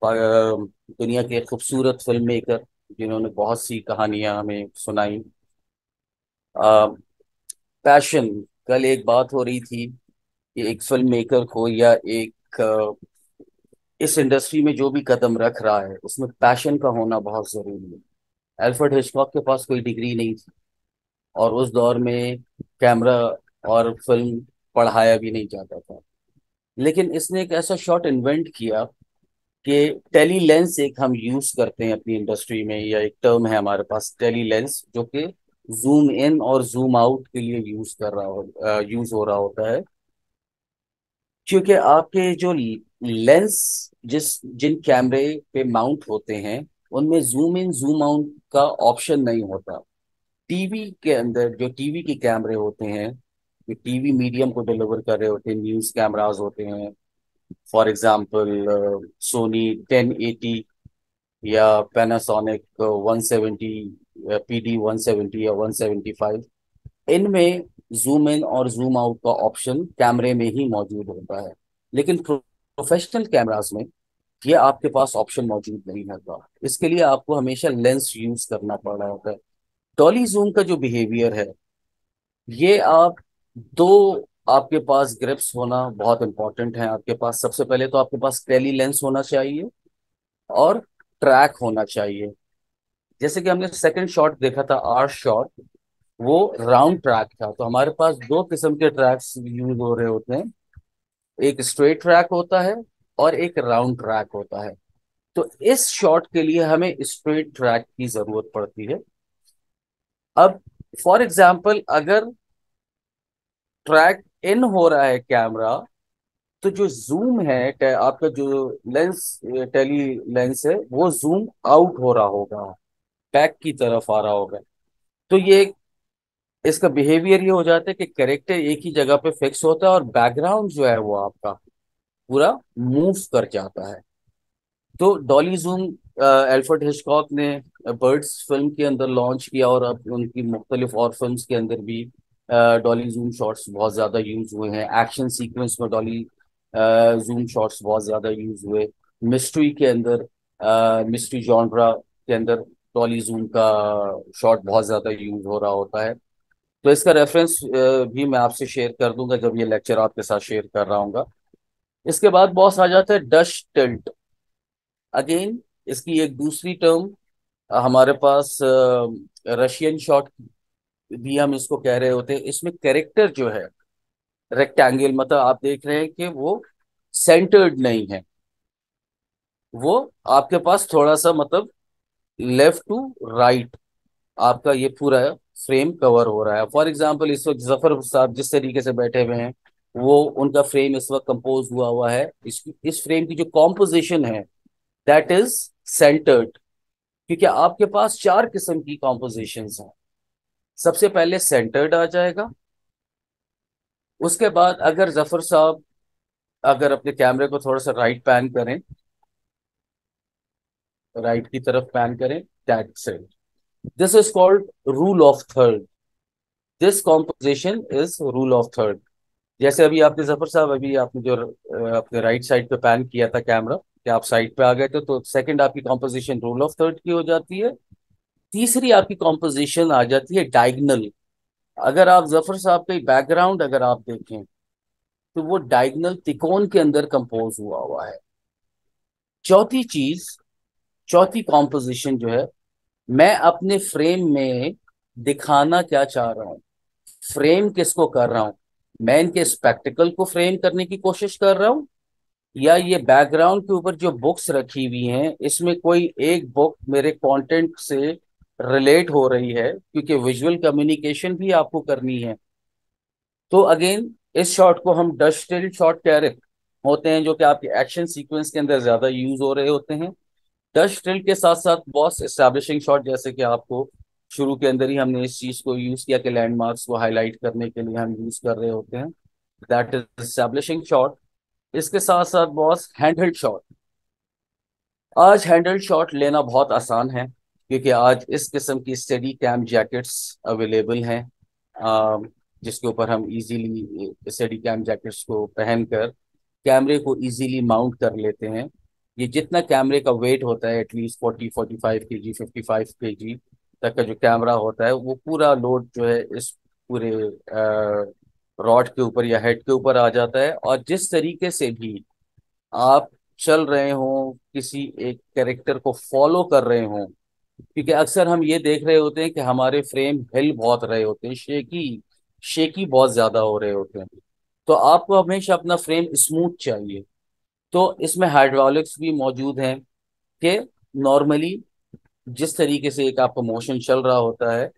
दुनिया के खूबसूरत फिल्म मेकर, जिन्होंने बहुत सी कहानियां हमें सुनाई। पैशन, कल एक बात हो रही थी कि एक फिल्म मेकर को या एक इस इंडस्ट्री में जो भी कदम रख रहा है उसमें पैशन का होना बहुत जरूरी है। एल्फ्रेड हिचकॉक के पास कोई डिग्री नहीं थी, और उस दौर में कैमरा और फिल्म पढ़ाया भी नहीं जाता था, लेकिन इसने एक ऐसा शॉट इन्वेंट किया कि टेली लेंस एक हम यूज करते हैं अपनी इंडस्ट्री में, या एक टर्म है हमारे पास टेली लेंस, जो कि जूम इन और जूम आउट के लिए यूज हो रहा होता है। क्योंकि आपके जो लेंस जिस जिन कैमरे पे माउंट होते हैं उनमें जूम इन जूम आउट का ऑप्शन नहीं होता। टीवी के अंदर जो टीवी के कैमरे होते हैं, जो टीवी मीडियम को डिलीवर कर रहे होते हैं, न्यूज कैमरास होते हैं, फॉर एग्जांपल सोनी 1080 या पैनासोनिक 170, PD 170 या 175, इनमें जूम इन और जूम आउट का ऑप्शन कैमरे में ही मौजूद होता है। लेकिन प्रोफेशनल कैमरास में ये आपके पास ऑप्शन मौजूद नहीं होता, इसके लिए आपको हमेशा लेंस यूज करना पड़ रहा होता है। डॉली जूम का जो बिहेवियर है, ये आप दो, आपके पास ग्रिप्स होना बहुत इंपॉर्टेंट है। आपके पास सबसे पहले तो आपके पास टेली लेंस होना चाहिए और ट्रैक होना चाहिए। जैसे कि हमने सेकंड शॉट देखा था, आर्ट शॉट, वो राउंड ट्रैक था। तो हमारे पास दो किस्म के ट्रैक्स यूज हो रहे होते हैं, एक स्ट्रेट ट्रैक होता है और एक राउंड ट्रैक होता है। तो इस शॉट के लिए हमें स्ट्रेट ट्रैक की जरूरत पड़ती है। अब फॉर एग्जाम्पल अगर ट्रैक इन हो रहा है कैमरा, तो जो जूम है आपका जो लेंस, टेली लेंस है, वो जूम आउट हो रहा होगा, बैक की तरफ आ रहा होगा। तो ये इसका बिहेवियर ये हो जाता है कि कैरेक्टर एक ही जगह पे फिक्स होता है और बैकग्राउंड जो है वो आपका पूरा मूव कर जाता है। तो डॉली जूम एल्फ्रेड हिचकॉक ने बर्ड्स फिल्म के अंदर लॉन्च किया, और अब उनकी मुख्तलिफ और फिल्म्स के अंदर भी डॉली जूम शॉट्स बहुत ज़्यादा यूज हुए हैं। एक्शन सीक्वेंस में डॉली जूम शॉट्स बहुत ज़्यादा यूज हुए। मिस्ट्री के अंदर, मिस्ट्री जॉनरा के अंदर डॉली जूम का शॉट बहुत ज़्यादा यूज हो रहा होता है। तो इसका रेफरेंस भी मैं आपसे शेयर कर दूंगा जब ये लेक्चर आपके साथ शेयर कर रहा हूँ। इसके बाद बॉस आ जाता है डश टिल्ट। अगेन इसकी एक दूसरी टर्म हमारे पास रशियन शॉट भी हम इसको कह रहे होते हैं। इसमें कैरेक्टर जो है रेक्टेंगल, मतलब आप देख रहे हैं कि वो सेंटर्ड नहीं है, वो आपके पास थोड़ा सा मतलब लेफ्ट टू राइट आपका ये पूरा फ्रेम कवर हो रहा है। फॉर एग्जांपल इस वक्त जफर साहब जिस तरीके से बैठे हुए हैं, वो उनका फ्रेम इस वक्त कंपोज हुआ हुआ है। इस फ्रेम की जो कॉम्पोजिशन है दैट इज सेंटर्ड, क्योंकि आपके पास चार किस्म की कॉम्पोजिशंस हैं। सबसे पहले सेंटर्ड आ जाएगा, उसके बाद अगर जफर साहब अगर अपने कैमरे को थोड़ा सा राइट पैन करें, राइट की तरफ पैन करें, that's it, this is called rule of third. This composition is rule of third. जैसे अभी आपने जफर साहब, अभी आपने जो अपने राइट साइड पे पैन किया था कैमरा, कि आप साइड पे आ गए थे, तो सेकंड आपकी कॉम्पोजिशन रूल ऑफ थर्ड की हो जाती है। तीसरी आपकी कॉम्पोजिशन आ जाती है डायगनल। अगर आप जफर साहब का बैकग्राउंड अगर आप देखें तो वो डायगनल तिकोन के अंदर कंपोज हुआ हुआ है। चौथी चीज, चौथी कॉम्पोजिशन जो है, मैं अपने फ्रेम में दिखाना क्या चाह रहा हूँ, फ्रेम किसको कर रहा हूँ, मैं इनके स्पेक्टिकल को फ्रेम करने की कोशिश कर रहा हूँ, या ये बैकग्राउंड के ऊपर जो बुक्स रखी हुई हैं इसमें कोई एक बुक मेरे कंटेंट से रिलेट हो रही है, क्योंकि विजुअल कम्युनिकेशन भी आपको करनी है। तो अगेन इस शॉट को हम डस्ट स्टिल शॉट कह रहे होते हैं, जो कि आपके एक्शन सीक्वेंस के अंदर ज्यादा यूज हो रहे होते हैं। डस्ट स्टिल के साथ साथ बॉस एस्टैब्लिशिंग शॉट, जैसे कि आपको शुरू के अंदर ही हमने इस चीज को यूज किया कि लैंडमार्क्स को हाईलाइट करने के लिए हम यूज कर रहे होते हैं, दैट इज एस्टैब्लिशिंग शॉट। इसके साथ साथ बॉस हैंडहेल्ड शॉट। आज हैंडहेल्ड शॉट लेना बहुत आसान है, क्योंकि आज इस किस्म की स्टडी कैम जैकेट्स अवेलेबल हैं, अ, जिसके ऊपर हम इजीली स्टडी कैम जैकेट्स को पहनकर कैमरे को इजीली माउंट कर लेते हैं। ये जितना कैमरे का वेट होता है, एटलीस्ट 40-45 kg 55 kg तक का जो कैमरा होता है, वो पूरा लोड जो है इस पूरे रॉड के ऊपर या हेड के ऊपर आ जाता है। और जिस तरीके से भी आप चल रहे हो, किसी एक कैरेक्टर को फॉलो कर रहे हो, क्योंकि अक्सर हम ये देख रहे होते हैं कि हमारे फ्रेम हिल बहुत रहे होते हैं, शेकी शेकी बहुत ज्यादा हो रहे होते हैं। तो आपको हमेशा अपना फ्रेम स्मूथ चाहिए। तो इसमें हाइड्रोलिक्स भी मौजूद हैं कि नॉर्मली जिस तरीके से एक आपका मोशन चल रहा होता है,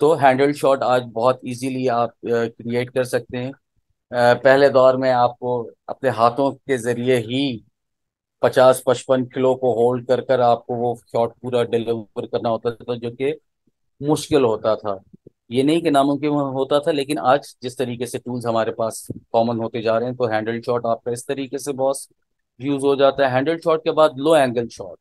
तो हैंडल शॉट आज बहुत इजीली आप क्रिएट कर सकते हैं। पहले दौर में आपको अपने हाथों के जरिए ही 50-55 किलो को होल्ड कर कर आपको वो शॉट पूरा डिलीवर करना होता था, जो कि मुश्किल होता था। ये नहीं कि नामुमकिन होता था, लेकिन आज जिस तरीके से टूल्स हमारे पास कॉमन होते जा रहे हैं, तो हैंडल शॉट आपका इस तरीके से बॉस यूज हो जाता है। हैंडल शॉट के बाद लो एंगल शॉट।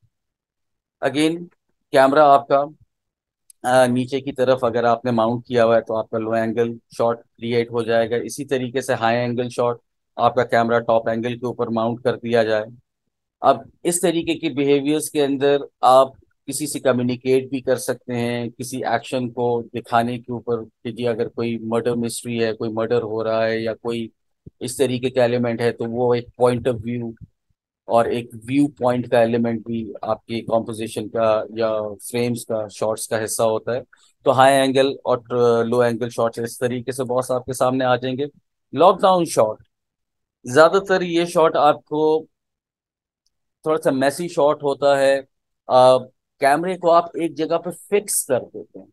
अगेन कैमरा आपका नीचे की तरफ अगर आपने माउंट किया हुआ है, तो आपका लो एंगल शॉट क्रिएट हो जाएगा। इसी तरीके से हाई एंगल शॉट, आपका कैमरा टॉप एंगल के ऊपर माउंट कर दिया जाए। अब इस तरीके के बिहेवियर्स के अंदर आप किसी से कम्युनिकेट भी कर सकते हैं, किसी एक्शन को दिखाने के ऊपर कि जी अगर कोई मर्डर मिस्ट्री है, कोई मर्डर हो रहा है या कोई इस तरीके का एलिमेंट है, तो वो एक पॉइंट ऑफ व्यू और एक व्यू पॉइंट का एलिमेंट भी आपकी कॉम्पोजिशन का या फ्रेम्स का शॉट्स का हिस्सा होता है। तो हाई एंगल और लो एंगल शॉट्स इस तरीके से बॉस आपके सामने आ जाएंगे। लॉकडाउन शॉट, ज्यादातर ये शॉट आपको थोड़ा सा मैसी शॉट होता है। कैमरे को आप एक जगह पे फिक्स कर देते हैं,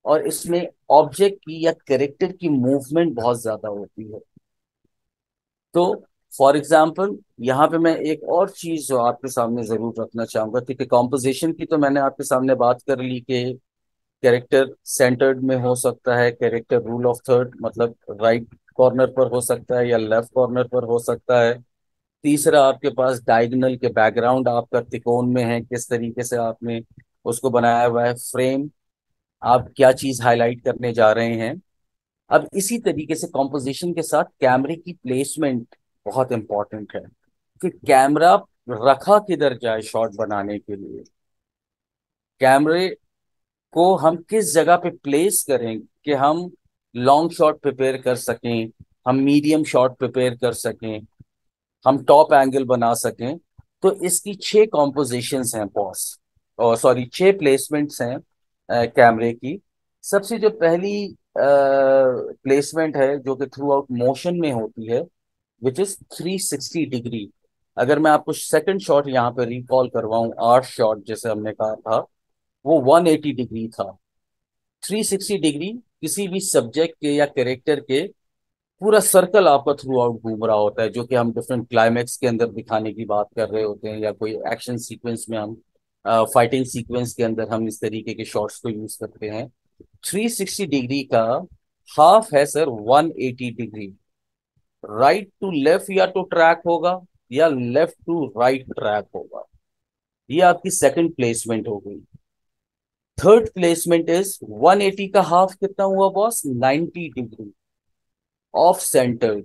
और इसमें ऑब्जेक्ट की या कैरेक्टर की मूवमेंट बहुत ज्यादा होती है। तो फॉर एग्जाम्पल यहाँ पे मैं एक और चीज जो आपके सामने जरूर रखना चाहूंगा, क्योंकि कॉम्पोजिशन की तो मैंने आपके सामने बात कर ली कि कैरेक्टर सेंटर्ड में हो सकता है, कैरेक्टर रूल ऑफ थर्ड मतलब राइट कॉर्नर पर हो सकता है या लेफ्ट कॉर्नर पर हो सकता है। तीसरा आपके पास डायगोनल के बैकग्राउंड आपका त्रिकोण में है, किस तरीके से आपने उसको बनाया हुआ है। फ्रेम, आप क्या चीज हाईलाइट करने जा रहे हैं। अब इसी तरीके से कॉम्पोजिशन के साथ कैमरे की प्लेसमेंट बहुत इंपॉर्टेंट है कि कैमरा रखा किधर जाए शॉट बनाने के लिए। कैमरे को हम किस जगह पे प्लेस करें कि हम लॉन्ग शॉट प्रिपेयर कर सकें, हम मीडियम शॉट प्रिपेयर कर सकें, हम टॉप एंगल बना सकें। तो इसकी 6 कॉम्पोजिशंस हैं बॉस, और सॉरी 6 प्लेसमेंट्स हैं कैमरे की। सबसे जो पहली प्लेसमेंट है, जो कि थ्रू आउट मोशन में होती है, विच इज 360 डिग्री। अगर मैं आपको सेकंड शॉट यहाँ पे रिकॉल करवाऊं, आर्ट शॉट जैसे हमने कहा था, वो 180 डिग्री था। 360 डिग्री किसी भी सब्जेक्ट के या कैरेक्टर के पूरा सर्कल आपका थ्रू आउट घूम रहा होता है, जो कि हम डिफरेंट क्लाइमेक्स के अंदर दिखाने की बात कर रहे होते हैं, या कोई एक्शन सीक्वेंस में हम फाइटिंग सीक्वेंस के अंदर हम इस तरीके के शॉट्स को यूज करते हैं। 360 डिग्री का हाफ है sir 180 degree. Right to left या तो ट्रैक होगा, या लेफ्ट टू राइट ट्रैक होगा। ये आपकी सेकंड प्लेसमेंट हो गई। थर्ड प्लेसमेंट इज 180 का हाफ कितना हुआ बॉस, 90 डिग्री ऑफ सेंटर,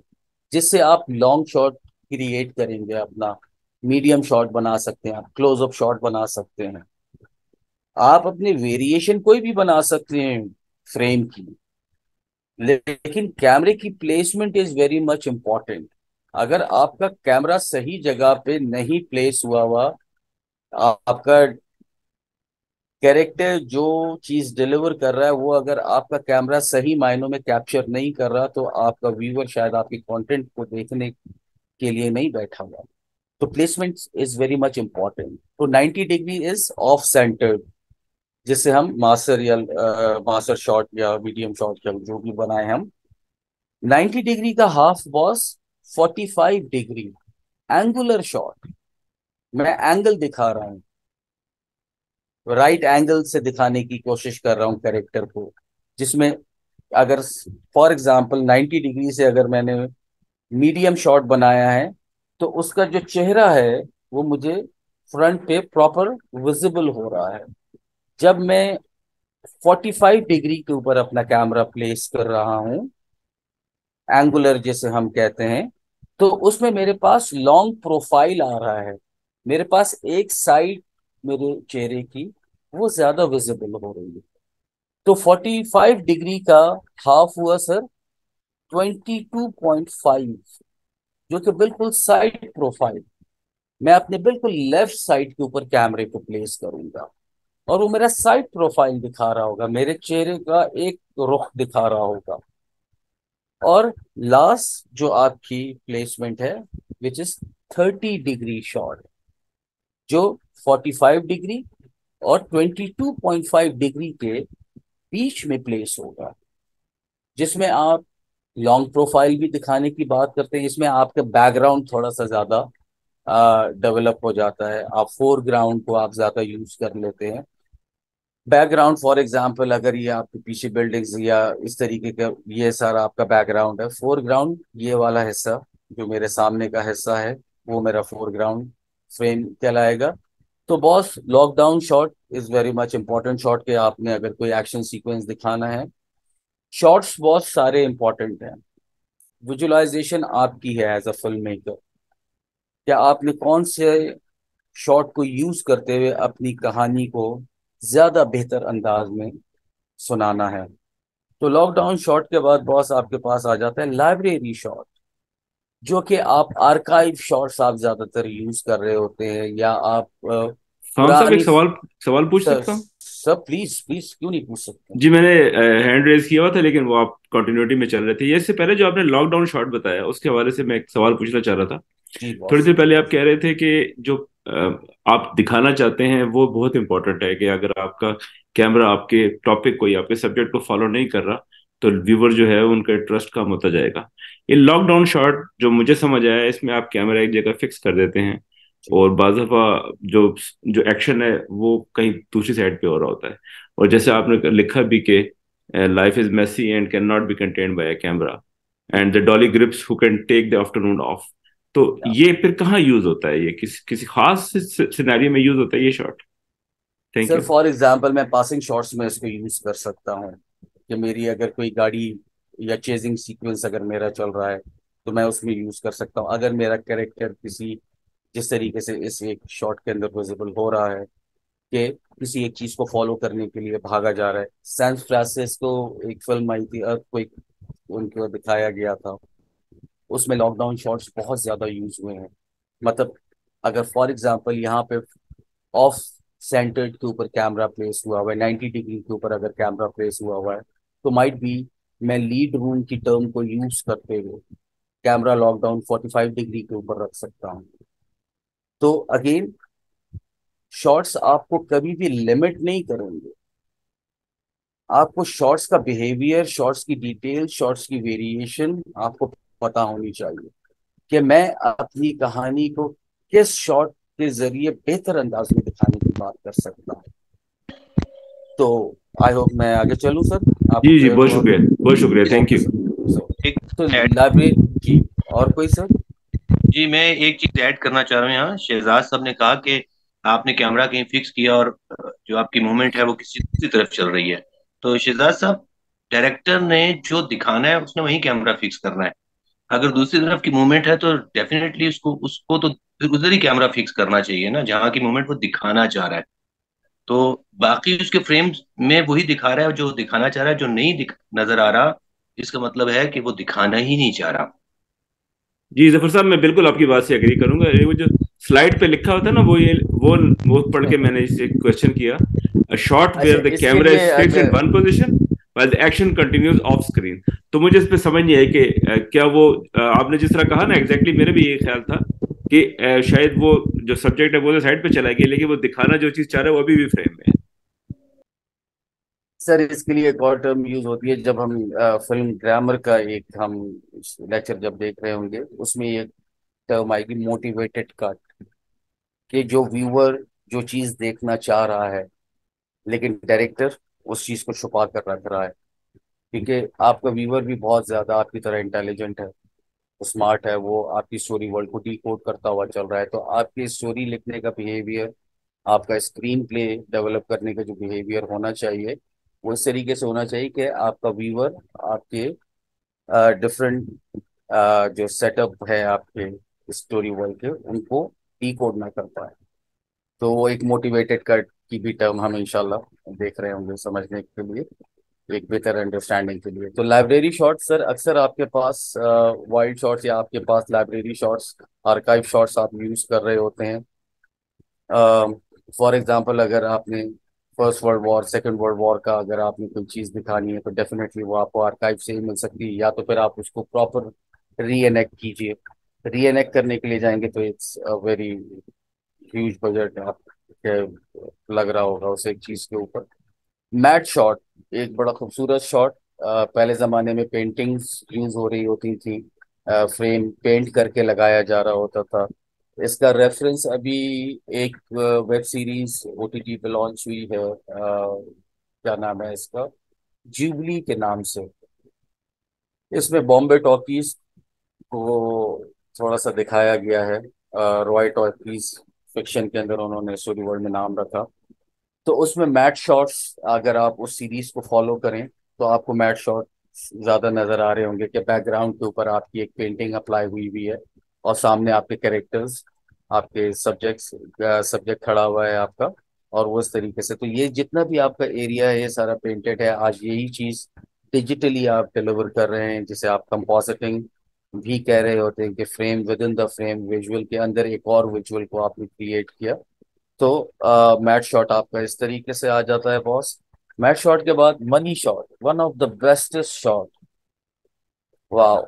जिससे आप लॉन्ग शॉट क्रिएट करेंगे, अपना मीडियम शॉट बना सकते हैं, आप क्लोज अप शॉट बना सकते हैं, आप अपने वेरिएशन कोई भी बना सकते हैं फ्रेम की। लेकिन कैमरे की placement is very much important. अगर आपका कैमरा सही जगह पे नहीं प्लेस हुआ हुआ, आपका कैरेक्टर जो चीज डिलीवर कर रहा है वो अगर आपका कैमरा सही मायनों में कैप्चर नहीं कर रहा, तो आपका व्यूअर शायद आपके कंटेंट को देखने के लिए नहीं बैठा हुआ। तो placement is very much important. तो 90 डिग्री इज ऑफ सेंटर्ड, जिससे हम मास्टर या मास्टर शॉट या मीडियम शॉट या जो भी बनाए हम 90 डिग्री का half boss 45 degree angular shot. मैं एंगल दिखा रहा हूँ, राइट एंगल से दिखाने की कोशिश कर रहा हूँ कैरेक्टर को, जिसमें अगर फॉर एग्जांपल 90 डिग्री से अगर मैंने मीडियम शॉट बनाया है तो उसका जो चेहरा है वो मुझे फ्रंट पे प्रॉपर विजिबल हो रहा है। जब मैं 45 डिग्री के ऊपर अपना कैमरा प्लेस कर रहा हूँ, एंगुलर जैसे हम कहते हैं, तो उसमें मेरे पास लॉन्ग प्रोफाइल आ रहा है। मेरे पास एक साइड मेरे चेहरे की वो ज्यादा विजिबल हो रही है। तो 45 डिग्री का हाफ हुआ सर 22.5, जो कि बिल्कुल साइड प्रोफाइल मैं अपने बिल्कुल लेफ्ट साइड के ऊपर कैमरे को प्लेस करूंगा, और वो मेरा साइड प्रोफाइल दिखा रहा होगा, मेरे चेहरे का एक रुख दिखा रहा होगा। और लास्ट जो आपकी प्लेसमेंट है विच इज 30 डिग्री शॉट, जो 45 डिग्री और 22.5 डिग्री के बीच में प्लेस होगा, जिसमें आप लॉन्ग प्रोफाइल भी दिखाने की बात करते हैं। इसमें आपका बैकग्राउंड थोड़ा सा ज्यादा डेवलप हो जाता है, आप फोरग्राउंड को आप ज्यादा यूज कर लेते हैं। बैकग्राउंड फॉर एग्जांपल अगर ये आपके पीछे बिल्डिंग्स या इस तरीके का ये सारा आपका बैकग्राउंड है, फोरग्राउंड ये वाला हिस्सा जो मेरे सामने का हिस्सा है वो मेरा फोरग्राउंड फ्रेम कहलाएगा। तो boss lockdown shot is very much important shot के आपने अगर कोई एक्शन सीक्वेंस दिखाना है। शॉट्स बहुत सारे इंपॉर्टेंट हैं, विजुअलाइजेशन आपकी है एज अ फिल्म मेकर। क्या आपने कौन से शॉट को यूज करते हुए अपनी कहानी को ज्यादा बेहतर अंदाज में सुनाना है। तो लॉकडाउन शॉट के बाद बॉस आपके पास आ जाता है लाइब्रेरी शॉट, जो कि आप आर्काइव शॉट्स आप ज्यादातर यूज कर रहे होते हैं, या आप हाँ साहब, एक पुरानी सवाल सवाल पूछ सर, सकता हूँ? सर प्लीज प्लीज क्यों नहीं पूछ सकते। जी, मैंने हैंड रेज किया हुआ था लेकिन वो आप कंटिन्यूटी में चल रहे थे। ये इससे पहले जो आपने लॉकडाउन शॉट बताया उसके हवाले से मैं एक सवाल पूछना चाह रहा था। जी थोड़ी बॉस। देर पहले आप कह रहे थे कि जो आप दिखाना चाहते हैं वो बहुत इंपॉर्टेंट है, कि अगर आपका कैमरा आपके टॉपिक को या आपके सब्जेक्ट को फॉलो नहीं कर रहा तो व्यूवर जो है उनका ट्रस्ट कम होता जाएगा। ये लॉकडाउन शॉट जो मुझे समझ आया है, इसमें आप कैमरा एक जगह फिक्स कर देते हैं और बाज़ दफा जो जो एक्शन है वो कहीं दूसरी साइड पे हो रहा होता है। और जैसे आपने लिखा भी कि life is messy and can not be contained by a camera and the dolly grips who can take the afternoon off. तो ये फिर कहाँ यूज होता है? ये किसी खास सिनेरियो में यूज होता है ये shot? Thank sir you. For example मैं पासिंग शॉट्स में इसको यूज कर सकता हूँ कि मेरी अगर कोई गाड़ी या चेजिंग सीक्वेंस अगर मेरा चल रहा है तो मैं उसमें यूज कर सकता हूँ। अगर मेरा कैरेक्टर किसी जिस तरीके से इस एक शॉट के अंदर विजिबल हो रहा है कि किसी एक चीज को फॉलो करने के लिए भागा जा रहा है। सैन फ्रांसिस्को एक फिल्म आई थी अर्थक्वेक, उनको दिखाया गया था, उसमें लॉकडाउन शॉट्स बहुत ज्यादा यूज हुए हैं। मतलब अगर फॉर एग्जांपल यहाँ पे ऑफ सेंटर्ड के ऊपर कैमरा प्लेस हुआ हुआ है, 90 डिग्री के ऊपर अगर कैमरा प्लेस हुआ हुआ है, तो माइट बी मैं लीड रूम की टर्म को यूज करते हुए कैमरा लॉकडाउन 45 डिग्री के ऊपर रख सकता हूँ। तो अगेन शॉर्ट्स आपको कभी भी लिमिट नहीं करेंगे। आपको शॉर्ट्स का बिहेवियर, शॉर्ट्स की डिटेल, शॉर्ट्स की वेरिएशन आपको पता होनी चाहिए कि मैं अपनी कहानी को किस शॉट के जरिए बेहतर अंदाज में दिखाने की बात कर सकता हूँ। तो आई होप मैं आगे चलूँ सर, आपको जी जी, क्लियर बहुत हुआ। शुक्रिया, बहुत शुक्रिया, थैंक ओके यू। सर। एक तो ऐड लाइब्रेरी जी, और कोई सर? जी, मैं एक चीज ऐड करना चाह रहा हूँ यहाँ। शहजाद साहब ने कहा कि आपने कैमरा कहीं फिक्स किया और जो आपकी मूवमेंट है वो किसी दूसरी तरफ चल रही है। तो शहजाद साहब, डायरेक्टर ने जो दिखाना है उसने वहीं कैमरा फिक्स करना है। अगर दूसरी तरफ की मूवमेंट है तो डेफिनेटली उसको उसको तो फिर उधर ही कैमरा फिक्स करना चाहिए ना, जहाँ की मूवमेंट वो दिखाना चाह रहा है। तो बाकी उसके फ्रेम्स में वही दिखा रहा है जो दिखाना चाह रहा है। जो नहीं नजर आ रहा, इसका मतलब है कि वो दिखाना ही नहीं चाह रहा। जी जफर साहब, मैं बिल्कुल आपकी बात से एग्री करूंगा। ये वो जो स्लाइड पे लिखा होता है ना, वो पढ़ के मैंने इसे क्वेश्चन किया। अ शॉट अच्छा वेयर द इसके कैमरा लिए इज फिक्स्ड इन अगर one position while the action continues of screen. तो मुझे इस पे समझ नहीं आई कि क्या वो आपने जिस तरह कहा ना, एग्जैक्टली मेरे भी ये ख्याल था कि शायद वो जो सब्जेक्ट है वो तो साइड पे चला गया, लेकिन वो दिखाना जो चीज चाह रहा है वो अभी भी फ्रेम में है। सर इसके लिए एक और टर्म यूज होती है, जब हम फिल्म ग्रामर का एक हम लेक्चर जब देख रहे होंगे, उसमें एक टर्म आएगी मोटिवेटेड कट, कि जो व्यूअर जो चीज देखना चाह रहा है लेकिन डायरेक्टर उस चीज को छुपा कर रख रहा है, क्योंकि आपका व्यूअर भी बहुत ज्यादा आपकी तरह इंटेलिजेंट है, स्मार्ट है, वो आपकी स्टोरी वर्ल्ड को डिकोड करता हुआ चल रहा है। तो आपकी स्टोरी लिखने का बिहेवियर, आपका स्क्रीन प्ले डेवलप करने का जो बिहेवियर होना चाहिए, वो इस तरीके से होना चाहिए कि आपका व्यूअर आपके डिफरेंट जो सेटअप है आपके स्टोरी वर्ल्ड के, उनको डिकोड ना कर पाए। तो वो एक मोटिवेटेड कट की भी टर्म हम इंशाल्लाह देख रहे होंगे समझने के लिए, एक बेहतर अंडरस्टैंडिंग के लिए। तो लाइब्रेरी शॉट्स सर, अक्सर आपके पास वाइल्ड शॉट्स या आपके पास लाइब्रेरी शॉट्स, आर्काइव शॉट्स आप यूज कर रहे होते हैं। फॉर एग्जांपल अगर आपने first world war, second world war का अगर आपने कोई चीज़ दिखानी है तो डेफिनेटली वो आपको आर्काइव से ही मिल सकती है, या तो फिर आप उसको प्रॉपर री एनेक्ट कीजिए। री एनेक्ट करने के लिए जाएंगे तो इट्स वेरी ह्यूज बजट आप लग रहा होगा उस एक चीज़ के ऊपर। मैट शॉट एक बड़ा खूबसूरत शॉट, पहले ज़माने में पेंटिंग्स यूज हो रही होती थी, फ्रेम पेंट करके लगाया जा रहा होता था। इसका रेफरेंस अभी एक वेब सीरीज ओटीटी पे लॉन्च हुई है, क्या नाम है इसका, जुबली के नाम से। इसमें बॉम्बे टॉकीज को थोड़ा सा दिखाया गया है, रॉय टॉकीज फिक्शन के अंदर उन्होंने स्टोरी वर्ल्ड में नाम रखा। तो उसमें मैट शॉट्स अगर आप उस सीरीज को फॉलो करें तो आपको मैट शॉट ज्यादा नजर आ रहे होंगे कि बैकग्राउंड के ऊपर आपकी एक पेंटिंग अप्लाई हुई हुई है और सामने आपके कैरेक्टर्स, आपके सब्जेक्ट खड़ा हुआ है आपका, और वो इस तरीके से। तो ये जितना भी आपका एरिया है ये सारा पेंटेड है। आज यही चीज डिजिटली आप डिलीवर कर रहे हैं, जिसे आप कंपोजिटिंग भी कह रहे होते हैं, कि frame with in the frame, visual के अंदर एक और विजुअल को आपने क्रिएट किया। तो मैट शॉट आपका इस तरीके से आ जाता है बॉस। मैट शॉट के बाद money shot, one of the bestest shot, wow,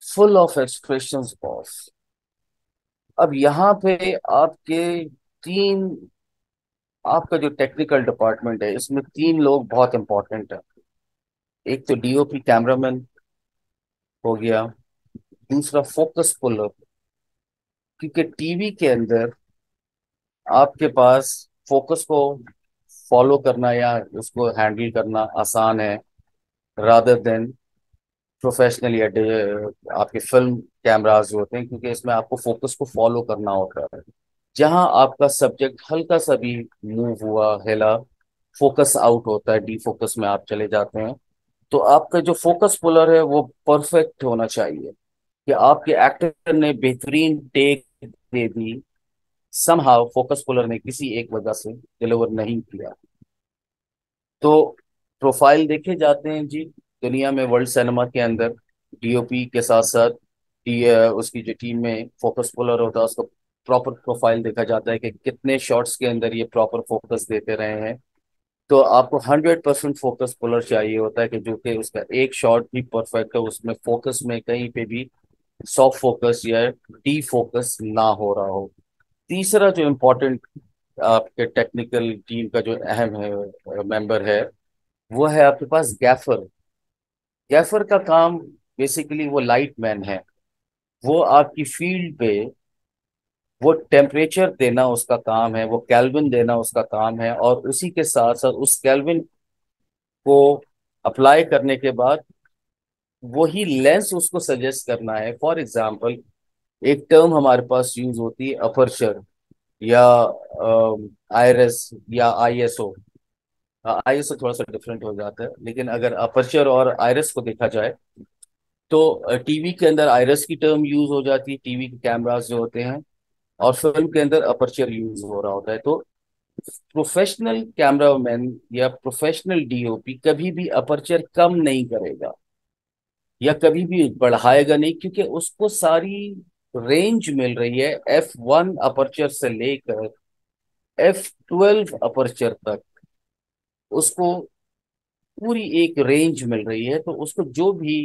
full of expressions boss. अब यहाँ पे आपके तीन, आपका जो टेक्निकल डिपार्टमेंट है इसमें तीन लोग बहुत इंपॉर्टेंट है। एक तो डीओपी कैमरामैन हो गया, दूसरा फोकस पुलर, क्योंकि टीवी के अंदर आपके पास फोकस को फॉलो करना या उसको हैंडल करना आसान है, रादर देन प्रोफेशनल या आपके फिल्म कैमरास जो होते हैं, क्योंकि इसमें आपको फोकस को फॉलो करना होता है। जहां आपका सब्जेक्ट हल्का सा भी मूव हुआ, हिला, फोकस आउट होता है, डी फोकस में आप चले जाते हैं। तो आपका जो फोकस पुलर है वो परफेक्ट होना चाहिए, कि आपके एक्टर ने बेहतरीन टेक दे दी, समहाउ फोकस पुलर ने किसी एक वजह से डिलीवर नहीं किया। तो प्रोफाइल देखे जाते हैं जी दुनिया में, वर्ल्ड सिनेमा के अंदर डीओपी के साथ साथ उसकी जो टीम में फोकस पुलर होता है उसको प्रॉपर प्रोफाइल देखा जाता है कि कितने शॉट्स के अंदर ये प्रॉपर फोकस देते रहे हैं। तो आपको 100% फोकस पुलर चाहिए होता है, कि जो कि उसका एक शॉट भी परफेक्ट है, उसमें फोकस में कहीं पे भी सॉफ्ट फोकस या डी फोकस ना हो रहा हो। तीसरा जो इम्पोर्टेंट आपके टेक्निकल टीम का जो अहम है मेंबर है, वो है आपके पास गैफर। गैफर का काम बेसिकली वो लाइट मैन है। वो आपकी फील्ड पे वो टेम्परेचर देना उसका काम है, वो कैल्विन देना उसका काम है, और उसी के साथ साथ उस कैल्विन को अप्लाई करने के बाद वही लेंस उसको सजेस्ट करना है। फॉर एग्जांपल एक टर्म हमारे पास यूज होती है अपर्चर, या आईआरएस या आईएसओ। आईएसओ थोड़ा सा डिफरेंट हो जाता है, लेकिन अगर अपर्चर और आइरिस को देखा जाए तो टीवी के अंदर आइरिस की टर्म यूज हो जाती है, टीवी के कैमरास जो होते हैं, और फिल्म के अंदर अपर्चर यूज हो रहा होता है। तो प्रोफेशनल कैमरामैन या प्रोफेशनल डीओपी कभी भी अपर्चर कम नहीं करेगा या कभी भी बढ़ाएगा नहीं, क्योंकि उसको सारी रेंज मिल रही है F1 अपर्चर से लेकर F12 अपर्चर तक, उसको पूरी एक रेंज मिल रही है। तो उसको जो भी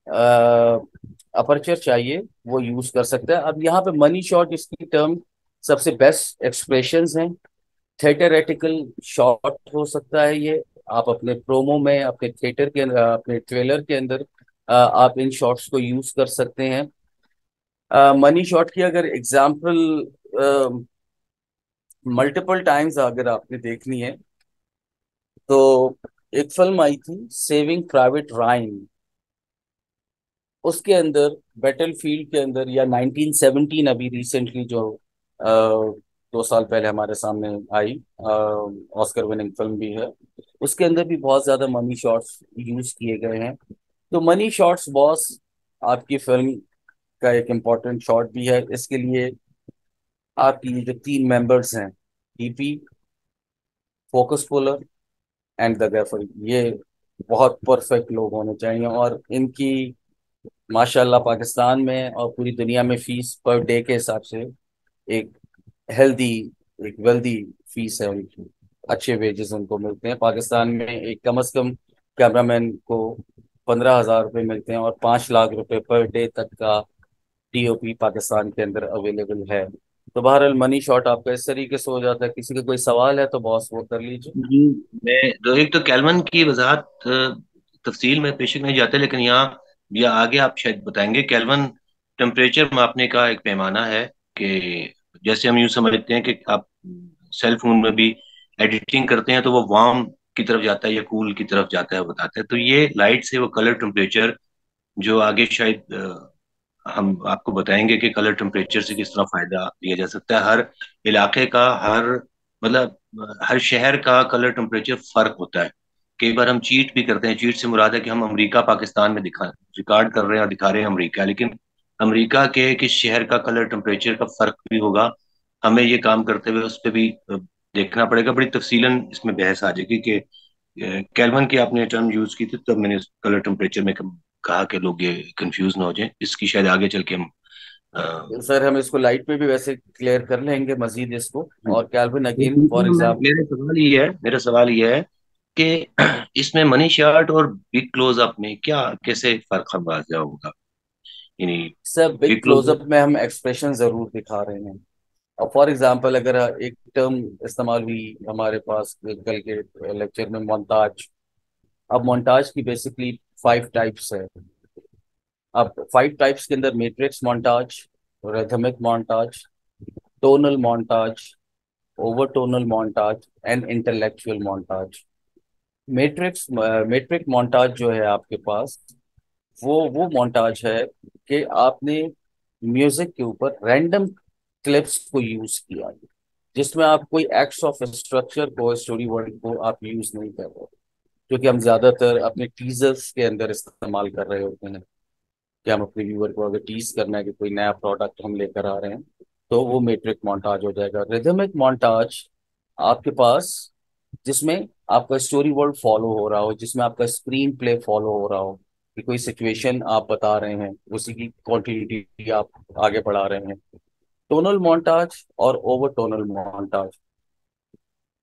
अपर्चर चाहिए वो यूज कर सकता है। अब यहाँ पे मनी शॉट इसकी टर्म सबसे बेस्ट एक्सप्रेशंस हैं, थिएटरेटिकल शॉट हो सकता है ये। आप अपने प्रोमो में, अपने थिएटर के अंदर, अपने ट्रेलर के अंदर आप इन शॉट्स को यूज कर सकते हैं। मनी शॉट की अगर एग्जाम्पल मल्टीपल टाइम्स अगर आपने देखनी है तो एक फिल्म आई थी सेविंग प्राइवेट रायन। उसके अंदर बैटलफील्ड के अंदर, या 1917 अभी रिसेंटली जो 2 साल पहले हमारे सामने आई, ऑस्कर विनिंग फिल्म भी है, उसके अंदर भी बहुत ज्यादा मनी शॉट्स यूज किए गए हैं। तो मनी शॉट्स बॉस आपकी फिल्म का एक इम्पोर्टेंट शॉट भी है। इसके लिए आपकी जो 3 मेंबर्स हैं, DP, focus puller and the gaffer, ये बहुत परफेक्ट लोग होने चाहिए। और इनकी माशाल्लाह पाकिस्तान में और पूरी दुनिया में फीस पर डे के हिसाब से एक हेल्दी, एक वेल्दी फीस है उनकी। अच्छे वेजेस उनको मिलते हैं। पाकिस्तान में एक कम से कम कैमरामैन को 15,000 रुपये मिलते हैं, और 5 लाख रुपए पर डे तक का टीओपी पाकिस्तान के अंदर अवेलेबल है। तो बहरहाल मनी शॉट आपका इस तरीके से हो जाता है। किसी का कोई सवाल है तो बॉस वो कर लीजिए। जी, मैं तो एक तो कैल्वन की वजाहत तफसील में पेश नहीं जाते, लेकिन यहाँ या आगे आप शायद बताएंगे। कैल्वन टेम्परेचर मापने का एक पैमाना है कि जैसे हम यूँ समझते हैं कि आप सेल फोन में भी एडिटिंग करते हैं तो वो वार्म की तरफ जाता है या कूल की तरफ जाता है, वो बताता है। तो ये लाइट से वो कलर टेम्परेचर जो आगे शायद हम आपको बताएंगे कि कलर टेम्परेचर से किस तरह फायदा लिया जा सकता है। हर इलाके का, हर मतलब हर शहर का कलर टेम्परेचर फर्क होता है। कई बार हम चीट भी करते हैं। चीट से मुराद है कि हम अमेरिका पाकिस्तान में दिखा रिकॉर्ड कर रहे हैं और दिखा रहे हैं अमेरिका, लेकिन अमेरिका के किस शहर का कलर टेम्परेचर का फर्क भी होगा। हमें ये काम करते हुए उस पर भी देखना पड़ेगा। बड़ी तफसीलन इसमें बहस आ जाएगी कि केल्विन की आपने टर्म यूज की थी, तब मैंने कलर टेम्परेचर में कहा कि लोग ये कंफ्यूज ना हो जाए। इसकी शायद आगे चल के हम सर हम इसको लाइट में भी वैसे क्लियर कर लेंगे मजीद इसको। और कैल्विन तो अगेन दूसरा फॉर एग्जाम्पल। मेरा सवाल ये है कि इसमें मनी शॉट और बिग क्लोजअप में क्या कैसे फर्क हम वाज़ा होगा? यानी sir big big closeup. Closeup में हम एक्सप्रेशन जरूर दिखा रहे हैं। और फॉर एग्जांपल अगर एक टर्म इस्तेमाल हुई हमारे पास कल के लेक्चर में, मोन्ताज। अब मोन्ताज की बेसिकली 5 टाइप्स है। अब 5 टाइप्स के अंदर matrix montage, rhythmic montage, tonal montage, over tonal montage and intellectual montage. Metric montage जो है आपके पास, वो मोन्ताज है कि आपने म्यूजिक के ऊपर रैंडम क्लिप्स को यूज किया, जिसमें आप कोई एक्ट्स ऑफ स्ट्रक्चर को, स्टोरी वर्ड को आप यूज नहीं कर रहे, जो कि हम ज्यादातर अपने टीजर्स के अंदर इस्तेमाल कर रहे होते हैं। कि हम अपने व्यूअर को अगर टीज करना है कि कोई नया प्रोडक्ट हम लेकर आ रहे हैं, तो वो मेट्रिक मोन्टाज हो जाएगा। रिदमिक मोन्टाज आपके पास जिसमें आपका स्टोरी वर्ड फॉलो हो रहा हो, जिसमें आपका स्क्रीन प्ले फॉलो हो रहा हो, कि कोई सिचुएशन आप बता रहे हैं, उसी की कंटिन्यूटी आप आगे बढ़ा रहे हैं। टोनल मोन्टाज और over tonal montage,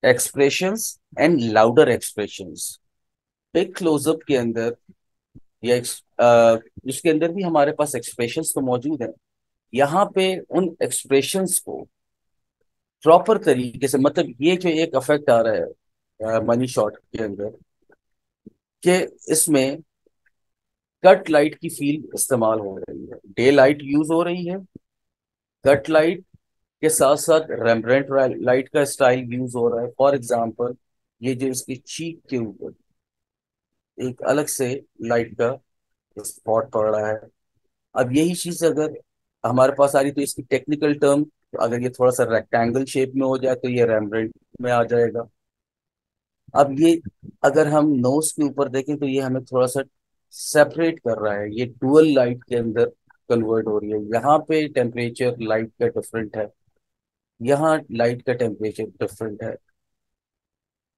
expressions and louder expressions. Big closeup के अंदर या इसके अंदर भी हमारे पास एक्सप्रेशंस तो मौजूद हैं। यहाँ पे उन एक्सप्रेशंस को प्रॉपर तरीके से, मतलब ये जो एक इफेक्ट आ रहा है मनी शॉट के अंदर, कि इसमें कट लाइट की फील इस्तेमाल हो रही है, डे लाइट यूज हो रही है, कट लाइट के साथ साथ रेम्ब्रेंट लाइट का स्टाइल यूज हो रहा है। फॉर एग्जांपल, ये जो इसकी चीक के ऊपर एक अलग से लाइट का स्पॉट पड़ रहा है। अब यही चीज अगर हमारे पास आ रही तो इसकी टेक्निकल टर्म, अगर ये थोड़ा सा रेक्टेंगल शेप में हो जाए तो ये रेम्ब्रेंट में आ जाएगा। अब ये अगर हम नोज के ऊपर देखें तो ये हमें थोड़ा सा सेपरेट कर रहा है, ये डुअल लाइट के अंदर कन्वर्ट हो रही है। यहाँ पे टेम्परेचर लाइट का डिफरेंट है, यहाँ लाइट का टेम्परेचर डिफरेंट है।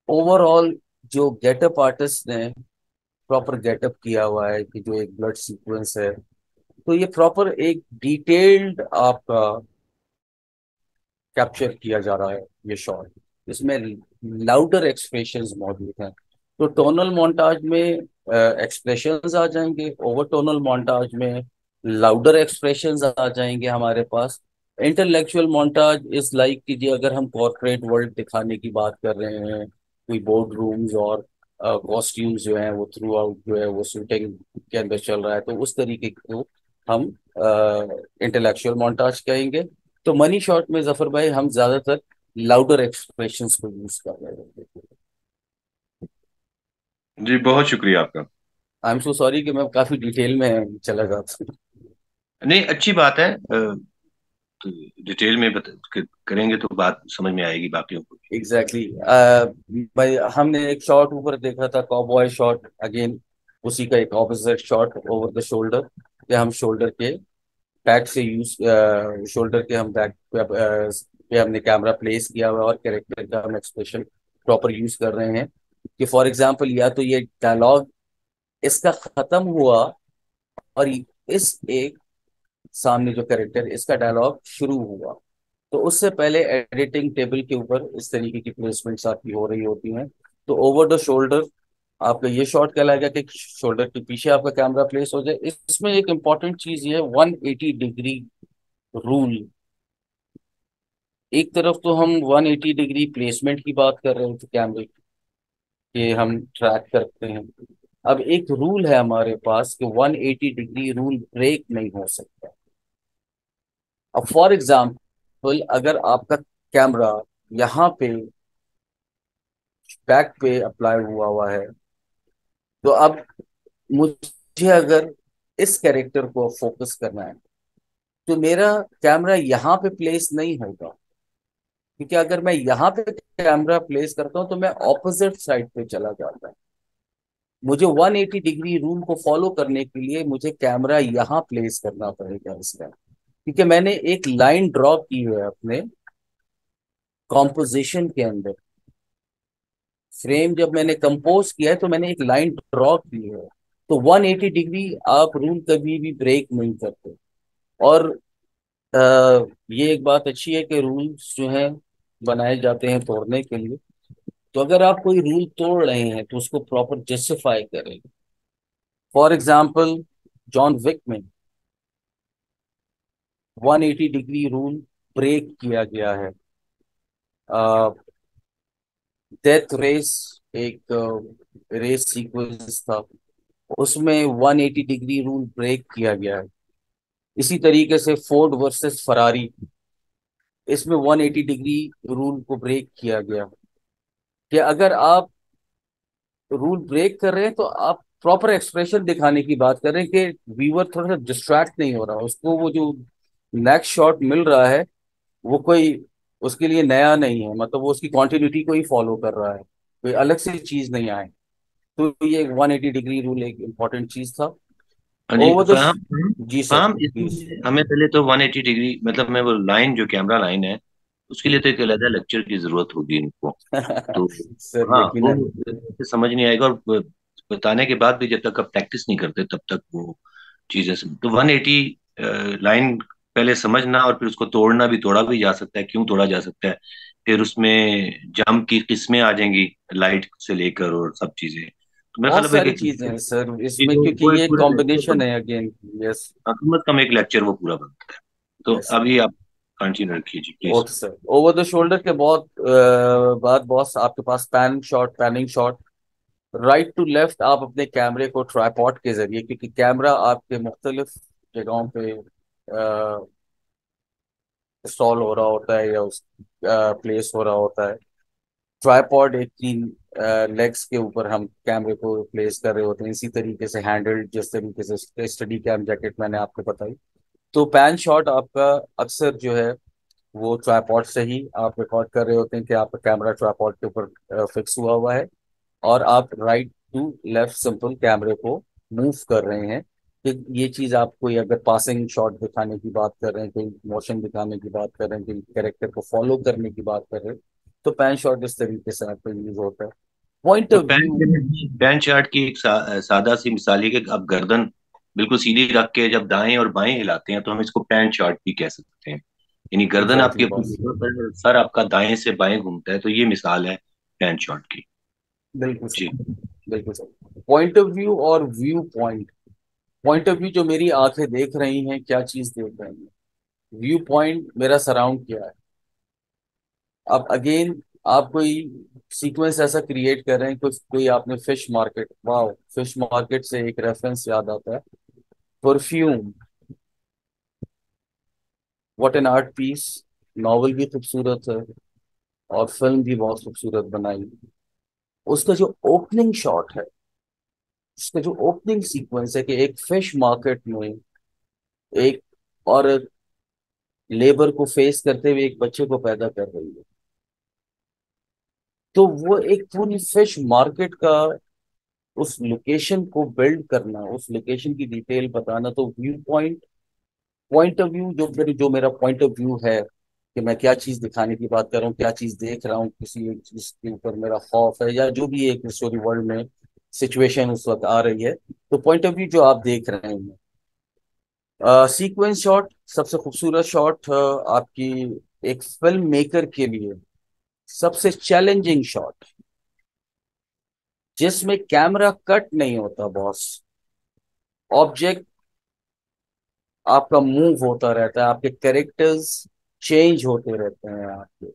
ओवरऑल जो गेटअप आर्टिस्ट ने प्रॉपर गेटअप किया हुआ है, कि जो एक ब्लड सीक्वेंस है, तो ये प्रॉपर एक डिटेल्ड आपका कैप्चर किया जा रहा है ये शॉट। इसमें लाउडर एक्सप्रेशंस मौजूद हैं। तो टोनल मोन्टाज में एक्सप्रेशंस आ जाएंगे, ओवर टोनल मोन्टाज में लाउडर एक्सप्रेशंस आ जाएंगे हमारे पास। इंटेलेक्चुअल मोन्टाज इज लाइक कि जी अगर हम कॉर्पोरेट वर्ल्ड दिखाने की बात कर रहे हैं, कोई बोर्ड रूम्स और कॉस्ट्यूम्स जो हैं वो थ्रू आउट जो है वो शूटिंग के अंदर चल रहा है, तो उस तरीके को हम इंटेलेक्चुअल मोन्टाज कहेंगे। तो मनी शॉट में जफर भाई हम ज्यादातर लाउडर एक्सप्रेशंस को यूज कर रहे हैं। जी बहुत शुक्रिया आपका। आई एम सो सॉरी कि मैं काफी डिटेल में चला जाता हूँ। नहीं, अच्छी बात है। तो डिटेल में करेंगे तो बात समझ में आएगी बाकियों को। एग्जैक्टली भाई हमने एक शॉट ऊपर देखा था, कॉबॉय शॉट, अगेन उसी का एक opposite shot over the shoulder, कि हम शोल्डर के बैक से यूज शोल्डर के हम बैक पे हमने कैमरा प्लेस किया हुआ है और कैरेक्टर का हम एक्सप्रेशन प्रॉपर यूज कर रहे हैं। कि फॉर एग्जांपल या तो ये डायलॉग इसका खत्म हुआ और इस एक सामने जो कैरेक्टर इसका डायलॉग शुरू हुआ, तो उससे पहले एडिटिंग टेबल के ऊपर इस तरीके की प्लेसमेंट्स आपकी हो रही होती हैं। तो ओवर द शोल्डर आपका ये शॉट कहलाएगा कि शोल्डर के पीछे आपका कैमरा प्लेस हो जाए। इसमें एक इम्पॉर्टेंट चीज ये है 180 डिग्री रूल। एक तरफ तो हम 180 डिग्री प्लेसमेंट की बात कर रहे थे कैमरे की, कि हम ट्रैक करते हैं। अब एक रूल है हमारे पास कि 180 डिग्री रूल ब्रेक नहीं हो सकता। अब फॉर एग्जाम्पल अगर आपका कैमरा यहाँ पे बैक पे अप्लाई हुआ हुआ है, तो अब मुझे अगर इस कैरेक्टर को फोकस करना है तो मेरा कैमरा यहाँ पे प्लेस नहीं होगा, क्योंकि अगर मैं यहाँ पे कैमरा प्लेस करता हूँ तो मैं ऑपोजिट साइड पे चला जाता है। मुझे 180 डिग्री रूल को फॉलो करने के लिए मुझे कैमरा यहाँ प्लेस करना पड़ेगा इसका, क्योंकि मैंने एक लाइन ड्रॉ की है अपने कॉम्पोजिशन के अंदर। फ्रेम जब मैंने कंपोज किया है तो मैंने एक लाइन ड्रॉ की है। तो 180 डिग्री आप रूल कभी भी ब्रेक नहीं करते। और ये एक बात अच्छी है कि रूल्स जो हैं बनाए जाते हैं तोड़ने के लिए। तो अगर आप कोई रूल तोड़ रहे हैं तो उसको प्रॉपर जस्टिफाई करें। फॉर एग्जाम्पल जॉन विक में 180 डिग्री रूल ब्रेक किया गया है। डेथ रेस एक रेस सीक्वेंस था, उसमें 180 डिग्री रूल ब्रेक किया गया है। इसी तरीके से फोर्ड वर्सेस फरारी, इसमें 180 डिग्री रूल को ब्रेक किया गया। कि अगर आप रूल ब्रेक कर रहे हैं तो आप प्रॉपर एक्सप्रेशन दिखाने की बात कर रहे हैं कि व्यूअर थोड़ा सा डिस्ट्रैक्ट नहीं हो रहा, उसको वो जो नेक्स्ट शॉट मिल रहा है वो कोई उसके लिए नया नहीं है, मतलब वो उसकी कॉन्टिन्यूटी को ही फॉलो कर रहा है, कोई अलग से चीज नहीं आए। तो ये 180 डिग्री रूल एक इम्पॉर्टेंट चीज था। हाँ जी, ओवर द फहम। जी सर फहम, प्लीज। इसमें हमें पहले तो 180 डिग्री मतलब मैं वो लाइन जो कैमरा लाइन है उसके लिए तो एक अलग लेक्चर की जरूरत होगी इनको। तो सर हाँ, वो यकीनन। ऐसे समझ नहीं आएगा, और बताने के बाद भी जब तक आप प्रैक्टिस नहीं करते तब तक वो चीजें तो 180 लाइन पहले समझना, और फिर उसको तोड़ना भी, तोड़ा भी जा सकता है, क्यों तोड़ा जा सकता है, फिर उसमें जंप की किस्में आ जाएंगी लाइट से लेकर और सब चीजें। तो मेरा ख्याल बहुत है सारी एक चीजें हैं सर ये इसमें, जो क्योंकि वो एक ये पूरा लेक्चर कॉम्बिनेशन बन, है अगेन। यस। कम से कम एक लेक्चर वो पूरा बनता है। तो यस। अभी आप कंटिन्यू रखिए जी please. Okay sir. Over the shoulder के बहुत बाद बॉस आपके पास pan shot, panning shot, right to left आप अपने कैमरे को ट्राइपॉड के जरिए, क्योंकि कैमरा आपके मुख्तलिफ जगहों पे इंस्टॉल हो रहा होता है या उस प्लेस हो रहा होता है। ट्राइपॉड एक तीन लेग्स के ऊपर हम कैमरे को प्लेस कर रहे होते हैं, इसी तरीके से हैंडल, जिस तरीके से स्टडी कैम जैकेट मैंने आपको बताई। तो पैन शॉट आपका अक्सर जो है वो ट्राइपॉड से ही आप रिकॉर्ड कर रहे होते हैं कि आपका कैमरा ट्राइपॉड के ऊपर फिक्स हुआ हुआ है और आप राइट टू लेफ्ट सिंपल कैमरे को मूव कर रहे हैं। कि ये चीज आप कोई अगर पासिंग शॉट दिखाने की बात कर रहे हैं, कोई मोशन दिखाने की बात कर रहे हैं, कोई कैरेक्टर को फॉलो करने की बात कर रहे हैं, तो पैन शॉट इस तरीके से आपका यूज होता है। पॉइंट तो ऑफ व्यू। पैन चार्ट की एक सादा सी मिसाल है कि आप गर्दन बिल्कुल सीधी रख के जब दाएं और बाएं हिलाते हैं तो हम इसको पैन चार्ट भी कह सकते हैं। यानी गर्दन आपकी एग्जैक्टली अपनी बॉस। जगह पर है, सर आपका दाएं से बाएं घूमता है, तो ये मिसाल है पैन चार्ट की। बिल्कुल सर। जी। बिल्कुल सर। पॉइंट ऑफ व्यू और view point. Point of view जो मेरी आंखें देख रही हैं, क्या चीज देख रही हैं, व्यू पॉइंट मेरा सराउंड किया है। अब अगेन आप कोई सीक्वेंस ऐसा क्रिएट कर रहे हैं, कुछ कोई आपने फिश मार्केट, वाह, फिश मार्केट से एक रेफरेंस याद आता है, perfume, what an art piece. Novel भी खूबसूरत है और फिल्म भी बहुत खूबसूरत बनाई। उसका जो ओपनिंग शॉट है, उसका जो ओपनिंग सीक्वेंस है कि एक फिश मार्केट में एक औरत लेबर को फेस करते हुए एक बच्चे को पैदा कर रही है, तो वो एक पूरी फिश मार्केट का उस लोकेशन को बिल्ड करना, उस लोकेशन की डिटेल बताना, तो view point, point of view, जो मेरा पॉइंट ऑफ व्यू है कि मैं क्या चीज दिखाने की बात कर रहा हूँ, क्या चीज देख रहा हूँ, किसी एक चीज के ऊपर मेरा खौफ है या जो भी एक स्टोरी वर्ल्ड में सिचुएशन उस वक्त आ रही है, तो पॉइंट ऑफ व्यू जो आप देख रहे हैं। सीक्वेंस शॉट, सबसे खूबसूरत शॉट आपकी एक फिल्म मेकर के लिए सबसे चैलेंजिंग शॉट, जिसमें कैमरा कट नहीं होता बॉस, ऑब्जेक्ट आपका मूव होता रहता है, आपके कैरेक्टर्स चेंज होते रहते हैं आपके।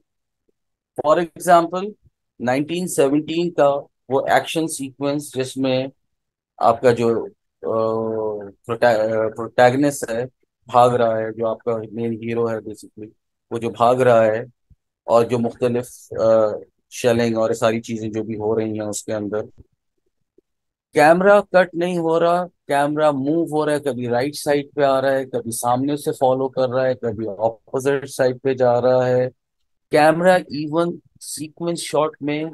फॉर एग्जाम्पल 1917 का वो एक्शन सीक्वेंस जिसमें आपका जो प्रोटैगनिस्ट है भाग रहा है, जो आपका मेन हीरो है बेसिकली, वो जो भाग रहा है, और जो मुख्तलिफ शेलिंग और सारी चीजें जो भी हो रही हैं उसके अंदर, कैमरा कट नहीं हो रहा, कैमरा मूव हो रहा है, कभी राइट साइड पे आ रहा है, कभी सामने से फॉलो कर रहा है, कभी ऑपोजिट साइड पे जा रहा है। कैमरा इवन सीक्वेंस शॉट में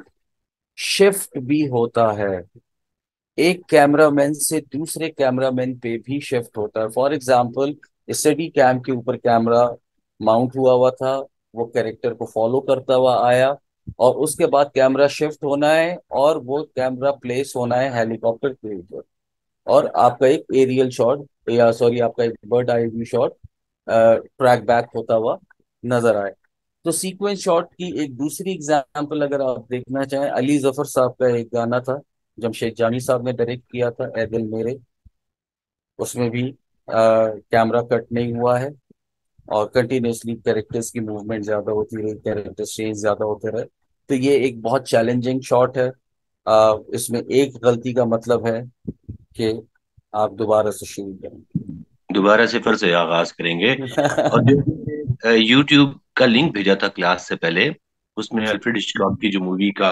शिफ्ट भी होता है, एक कैमरामैन से दूसरे कैमरामैन पे भी शिफ्ट होता है। फॉर एग्जाम्पल स्टडी कैम के ऊपर कैमरा माउंट हुआ हुआ था, वो कैरेक्टर को फॉलो करता हुआ आया, और उसके बाद कैमरा शिफ्ट होना है और वो कैमरा प्लेस होना है हेलीकॉप्टर के ऊपर, और आपका एक एरियल शॉट, या सॉरी आपका एक bird eye view shot track back होता हुआ नजर आए। तो सीक्वेंस शॉट की एक दूसरी एग्जांपल अगर आप देखना चाहें, अली जफर साहब का एक गाना था, जमशेद जानी साहब ने डायरेक्ट किया था, ए दिल मेरे, उसमें भी कैमरा कट नहीं हुआ है और कंटिन्यूसली कैरेक्टर्स की मूवमेंट ज्यादा होती रही, कैरेक्टर चेंज ज्यादा होते रहे। तो ये एक बहुत चैलेंजिंग शॉट है। इसमें एक गलती का मतलब है कि आप दोबारा से शुरू दोबारा सिफर से आगाज करेंगे। और करें। जो यूट्यूब का लिंक भेजा था क्लास से पहले, उसमें जी। अल्फ्रेड हिचकॉक की जो मूवी का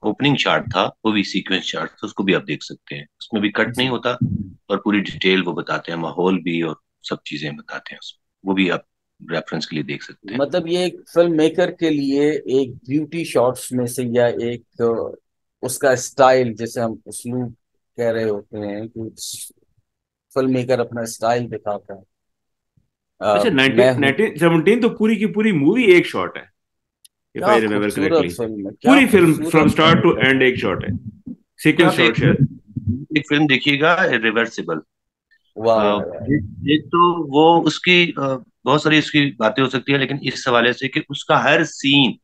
ओपनिंग शॉट था वो भी सीक्वेंस शॉट था, उसको भी आप देख सकते हैं, उसमें भी कट नहीं जी। होता और पूरी डिटेल वो बताते हैं, माहौल भी और सब चीजें बताते हैं उसमें, वो भी आप रेफरेंस के लिए देख सकते हैं। मतलब ये एक फिल्म मेकर के लिए एक ब्यूटी शॉट्स में से, या एक उसका स्टाइल, जैसे हम उसलूब कह रहे होते हैं कि फिल्म मेकर अपना स्टाइल दिखाता है। अच्छा, मैं नाइनटीन हूँ, 1917 तो पूरी की पूरी मूवी एक शॉट है, इफ क्या आई रिमेम्बर खूबसूरत करेक्टली। फिल्म है, क्या पूरी फिल्म फ्रॉम खूबसूरत स्टार्ट फिल्म टू है। एंड एक शॉट है, सीक्वेंस आप शॉट शायद। एक फिल्म देखिएगा, रिवर्सिबल। वाह अ, वाह वाह। एक तो वो उसकी बहुत सारी उसकी बातें हो सकती है, लेकिन इस हवाले से कि उसका हर सीन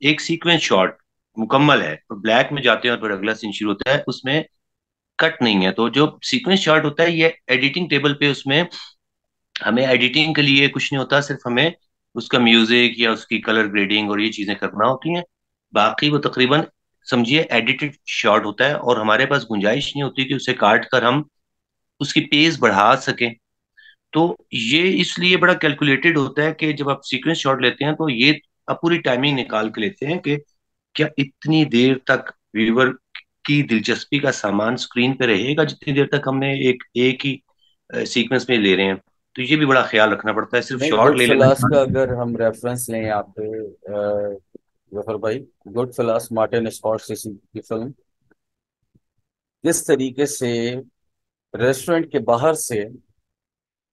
एक सीक्वेंस शॉट मुकम्मल है, तो ब्लैक में जाते हैं और फिर अगला सीन शुरू होता है, उसमें कट नहीं है। तो जो सीक्वेंस शॉट होता है ये एडिटिंग टेबल पे, उसमें हमें एडिटिंग के लिए कुछ नहीं होता, सिर्फ हमें उसका म्यूजिक या उसकी कलर ग्रेडिंग और ये चीजें करना होती हैं। बाकी वो तकरीबन समझिए एडिटेड शॉट होता है, और हमारे पास गुंजाइश नहीं होती कि उसे काट कर हम उसकी पेस बढ़ा सकें। तो ये इसलिए बड़ा कैलकुलेटेड होता है कि जब आप सीक्वेंस शॉट लेते हैं तो ये आप पूरी टाइमिंग निकाल के लेते हैं कि क्या इतनी देर तक व्यूवर की दिलचस्पी का सामान स्क्रीन पे रहेगा जितनी देर तक हमने एक एक ही सीक्वेंस में ले रहे हैं। तो ये भी बड़ा ख्याल रखना पड़ता है, सिर्फ नहीं, शॉट गुड ले फिलास लेना। का अगर हम रेफरेंस लें यहाँ पे, जफर भाई, गुड फिलास मार्टिन स्कॉर्सेज़ी की फिल्म, किस तरीके से रेस्टोरेंट के बाहर से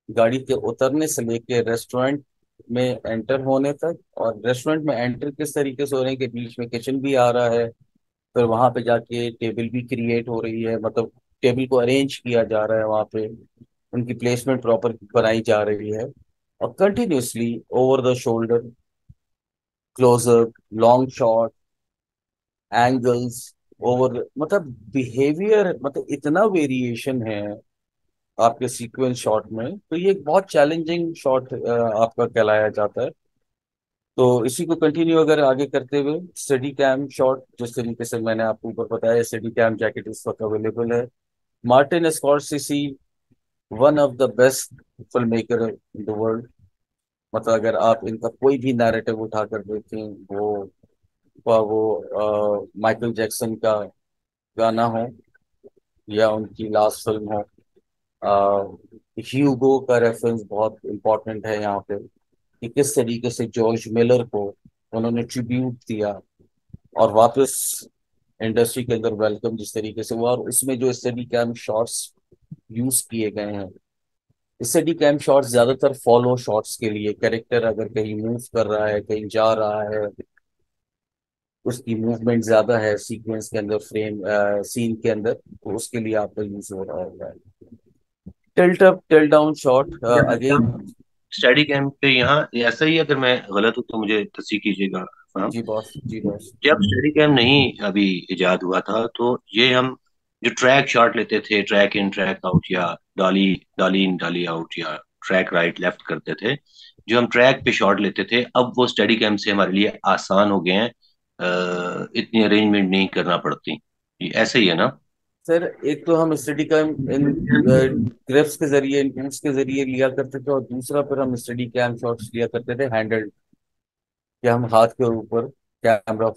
गाड़ी के उतरने से लेके रेस्टोरेंट में एंटर होने तक, और रेस्टोरेंट में एंटर किस तरीके से हो रहे हैं कि बीच में किचन भी आ रहा है, फिर वहां पे जाके टेबल भी क्रिएट हो रही है, मतलब टेबल को अरेंज किया जा रहा है वहां पे, उनकी प्लेसमेंट प्रॉपर बनाई जा रही है, और continuously over the shoulder, closeup, long shot, angles, over, मतलब बिहेवियर, मतलब इतना वेरिएशन है आपके सीक्वेंस शॉट में, तो ये एक बहुत चैलेंजिंग शॉट आपका कहलाया जाता है। तो इसी को कंटिन्यू अगर आगे करते हुए, स्टेडी कैम शॉट जिस तरीके से मैंने आपको ऊपर बताया, स्टेडी कैम जैकेट इस वक्त अवेलेबल है। Martin Scorsese, one of the best film maker in the world. मतलब अगर आप इनका कोई भी नैरेटिव उठा कर देखें, वो माइकल जैक्सन का गाना हो या उनकी लास्ट फिल्म हो, ह्यूगो का रेफरेंस बहुत इम्पोर्टेंट है यहाँ पे, कि किस तरीके से जॉर्ज मिलर को उन्होंने ट्रिब्यूट दिया और वापस इंडस्ट्री के अंदर वेलकम जिस तरीके से हुआ। और उसमें जो स्टडी कैम शॉट्स यूज किए गए हैं, स्टडी कैम शॉट्स ज्यादातर फॉलो शॉट्स के लिए, कैरेक्टर अगर कहीं मूव कर रहा है, कहीं जा रहा है, उसकी मूवमेंट ज्यादा है सीक्वेंस के अंदर, फ्रेम सीन के अंदर, तो उसके लिए आपका यूज हो रहा होगा। Tilt up tilt down shot again. Steadicam पे यहाँ ऐसा ही, अगर मैं गलत हूँ तो मुझे तस्दीक कीजिएगा फहम। जी बॉस, जी बॉस। जब स्टडी कैम नहीं अभी इजाद हुआ था, तो ये हम जो ट्रैक शॉट लेते थे, ट्रैक इन ट्रैक आउट, या डॉली डॉली इन डॉली आउट, या ट्रैक राइट लेफ्ट करते थे, जो हम ट्रैक पे शॉट लेते थे, अब वो स्टडी कैम से हमारे लिए आसान हो गए हैं। इतनी अरेंजमेंट नहीं करना पड़ती। ये ऐसे ही है ना? सर एक तो हम स्टडी कैम इन ग्रिप्स के जरिए, इन टूल्स के जरिए लिया करते थे, और दूसरा फिर हम स्टडी कैम शॉट्स लिया करते थे हैंडल्ड, कि हम हाथ के ऊपर कैमरा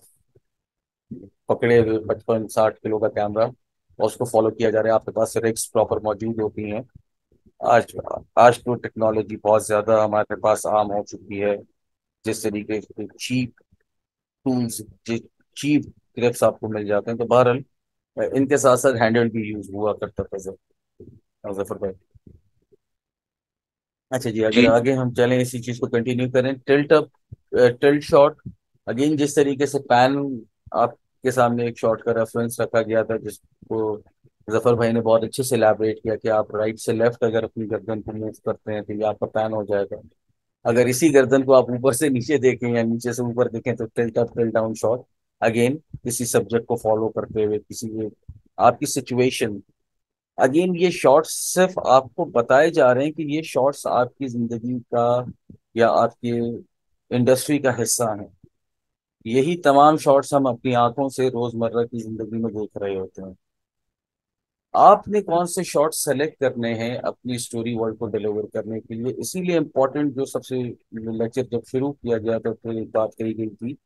पकड़े हुए 55-60 किलो का कैमरा, और उसको फॉलो किया जा रहा है। आपके पास रिग्स प्रॉपर मौजूद होती हैं। आज आज तो टेक्नोलॉजी बहुत ज्यादा हमारे पास आम हो चुकी है, जिस तरीके से चीप टूल्स, चीप ग्रिप्स आपको मिल जाते हैं। तो बहरहाल इनके साथ साथ हैंडल भी यूज हुआ करता था जफर भाई। अच्छा जी, अगर जी। आगे हम चलें, इसी चीज को कंटिन्यू करें, tilt up tilt shot. Again जिस तरीके से पैन, आपके सामने एक शॉट का रेफरेंस रखा गया था जिसको जफर भाई ने बहुत अच्छे से इलैबोरेट किया, कि आप राइट से लेफ्ट अगर अपनी गर्दन को मूव करते हैं तो ये आपका पैन हो जाएगा। अगर इसी गर्दन को आप ऊपर से नीचे देखें या नीचे से ऊपर देखें तो tilt up tilt down shot. Again किसी सब्जेक्ट को फॉलो करते हुए, किसी भी आपकी सिचुएशन, अगेन ये शॉर्ट्स सिर्फ आपको बताए जा रहे हैं कि ये शॉर्ट्स आपकी जिंदगी का या आपके इंडस्ट्री का हिस्सा हैं। यही तमाम शॉर्ट्स हम अपनी आंखों से रोजमर्रा की जिंदगी में देख रहे होते हैं। आपने कौन से शॉर्ट सेलेक्ट करने हैं अपनी स्टोरी वर्ल्ड को डिलीवर करने के लिए, इसीलिए इम्पोर्टेंट जो सबसे लेक्चर जब शुरू किया गया तो फिर एक बात कही गई थी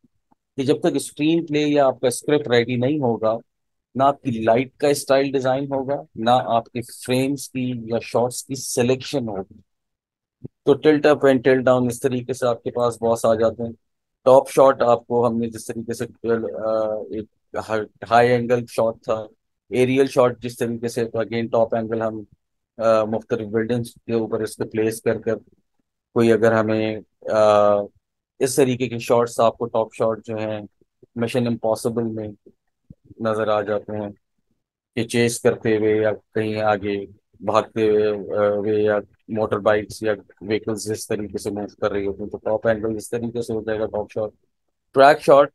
कि जब तक स्क्रीन प्ले या आपका स्क्रिप्ट रेडी नहीं होगा, ना आपकी लाइट का स्टाइल डिजाइन होगा, ना आपके फ्रेम्स की या शॉट्स की सिलेक्शन होगी। तो tilt up and tilt down इस तरीके से आपके पास बॉस आ जाते हैं। टॉप शॉट आपको हमने जिस तरीके से एक हाई एंगल शॉट था, एरियल शॉट जिस तरीके से, अगेन टॉप एंगल हम मुख्तलिफ बिल्डिंग्स के ऊपर इसको प्लेस कर कर, कोई अगर हमें इस तरीके के शॉट्स आपको टॉप शॉट जो हैं मिशन इम्पॉसिबल में नजर आ जाते हैं, कि चेस करते हुए या कहीं आगे भागते हुए या मोटर बाइक्स या व्हीकल्स जिस तरीके से मूव कर रही होती हैं, तो टॉप एंगल इस तरीके से हो जाएगा top shot. Track shot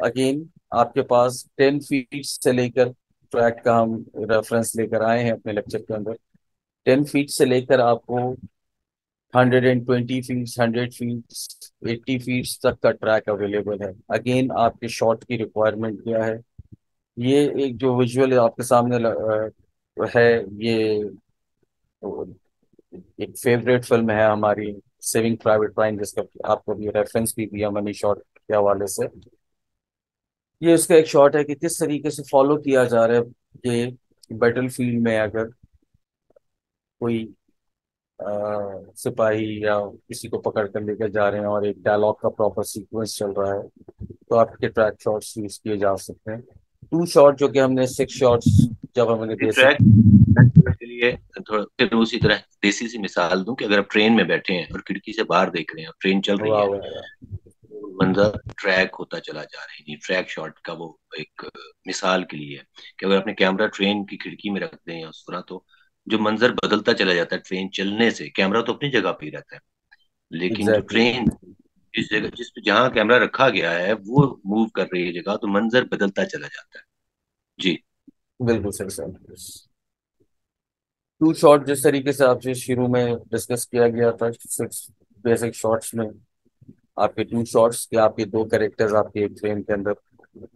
again आपके पास 10 फीट से लेकर, ट्रैक का हम रेफरेंस लेकर आए हैं अपने लेक्चर के अंदर, 10 फीट से लेकर आपको 120 फीट, 100 फीट, 80 फीट तक का ट्रैक अवेलेबल है। अगेन आपके शॉट की रिक्वायरमेंट क्या है। ये एक जो विजुअल आपके सामने है, ये एक फेवरेट फिल्म है हमारी, सेविंग प्राइवेट रायन, जिसका आपको भी रेफरेंस भी दिया मनी शॉट के हवाले से। ये उसका एक शॉट है कि किस तरीके से फॉलो किया जा रहा है, कि बैटल फील्ड में अगर कोई सिपाही या किसी को पकड़ कर लेकर जा रहे हैं और एक डायलॉग का प्रॉपर सीक्वेंस चल रहा है, तो आपके ट्रैक शॉट्स यूज किए जा सकते हैं। टू शॉट जो कि हमने 6 शॉट्स जब हमने बेसिक। ट्रैक के लिए थोड़ा फिर उसी तरह देसी सी मिसाल दूं, कि अगर आप ट्रेन में बैठे हैं और खिड़की से बाहर देख रहे हैं और ट्रेन चल रही वाह है, वाह वाह। तो मंजर ट्रैक होता चला जा रहा है। ये ट्रैक शॉट का वो एक मिसाल के लिए है, कि अगर अपने कैमरा ट्रेन की खिड़की में रख दें या उस तरह, तो जो मंजर बदलता चला जाता है ट्रेन चलने से, कैमरा तो अपनी जगह पे ही रहता है, लेकिन जो एग्जैक्टली। ट्रेन जिस जगह जिस जहाँ कैमरा रखा गया है वो मूव कर रही है जगह, तो मंजर बदलता चला जाता है। जी। बिल्कुल सही सर। टू शॉट जिस तरीके से आपसे शुरू में डिस्कस किया गया था, 6 बेसिक शॉट्स में आपके 2 शॉट्स के आपके 2 कैरेक्टर्स आपके एक फ्रेम के अंदर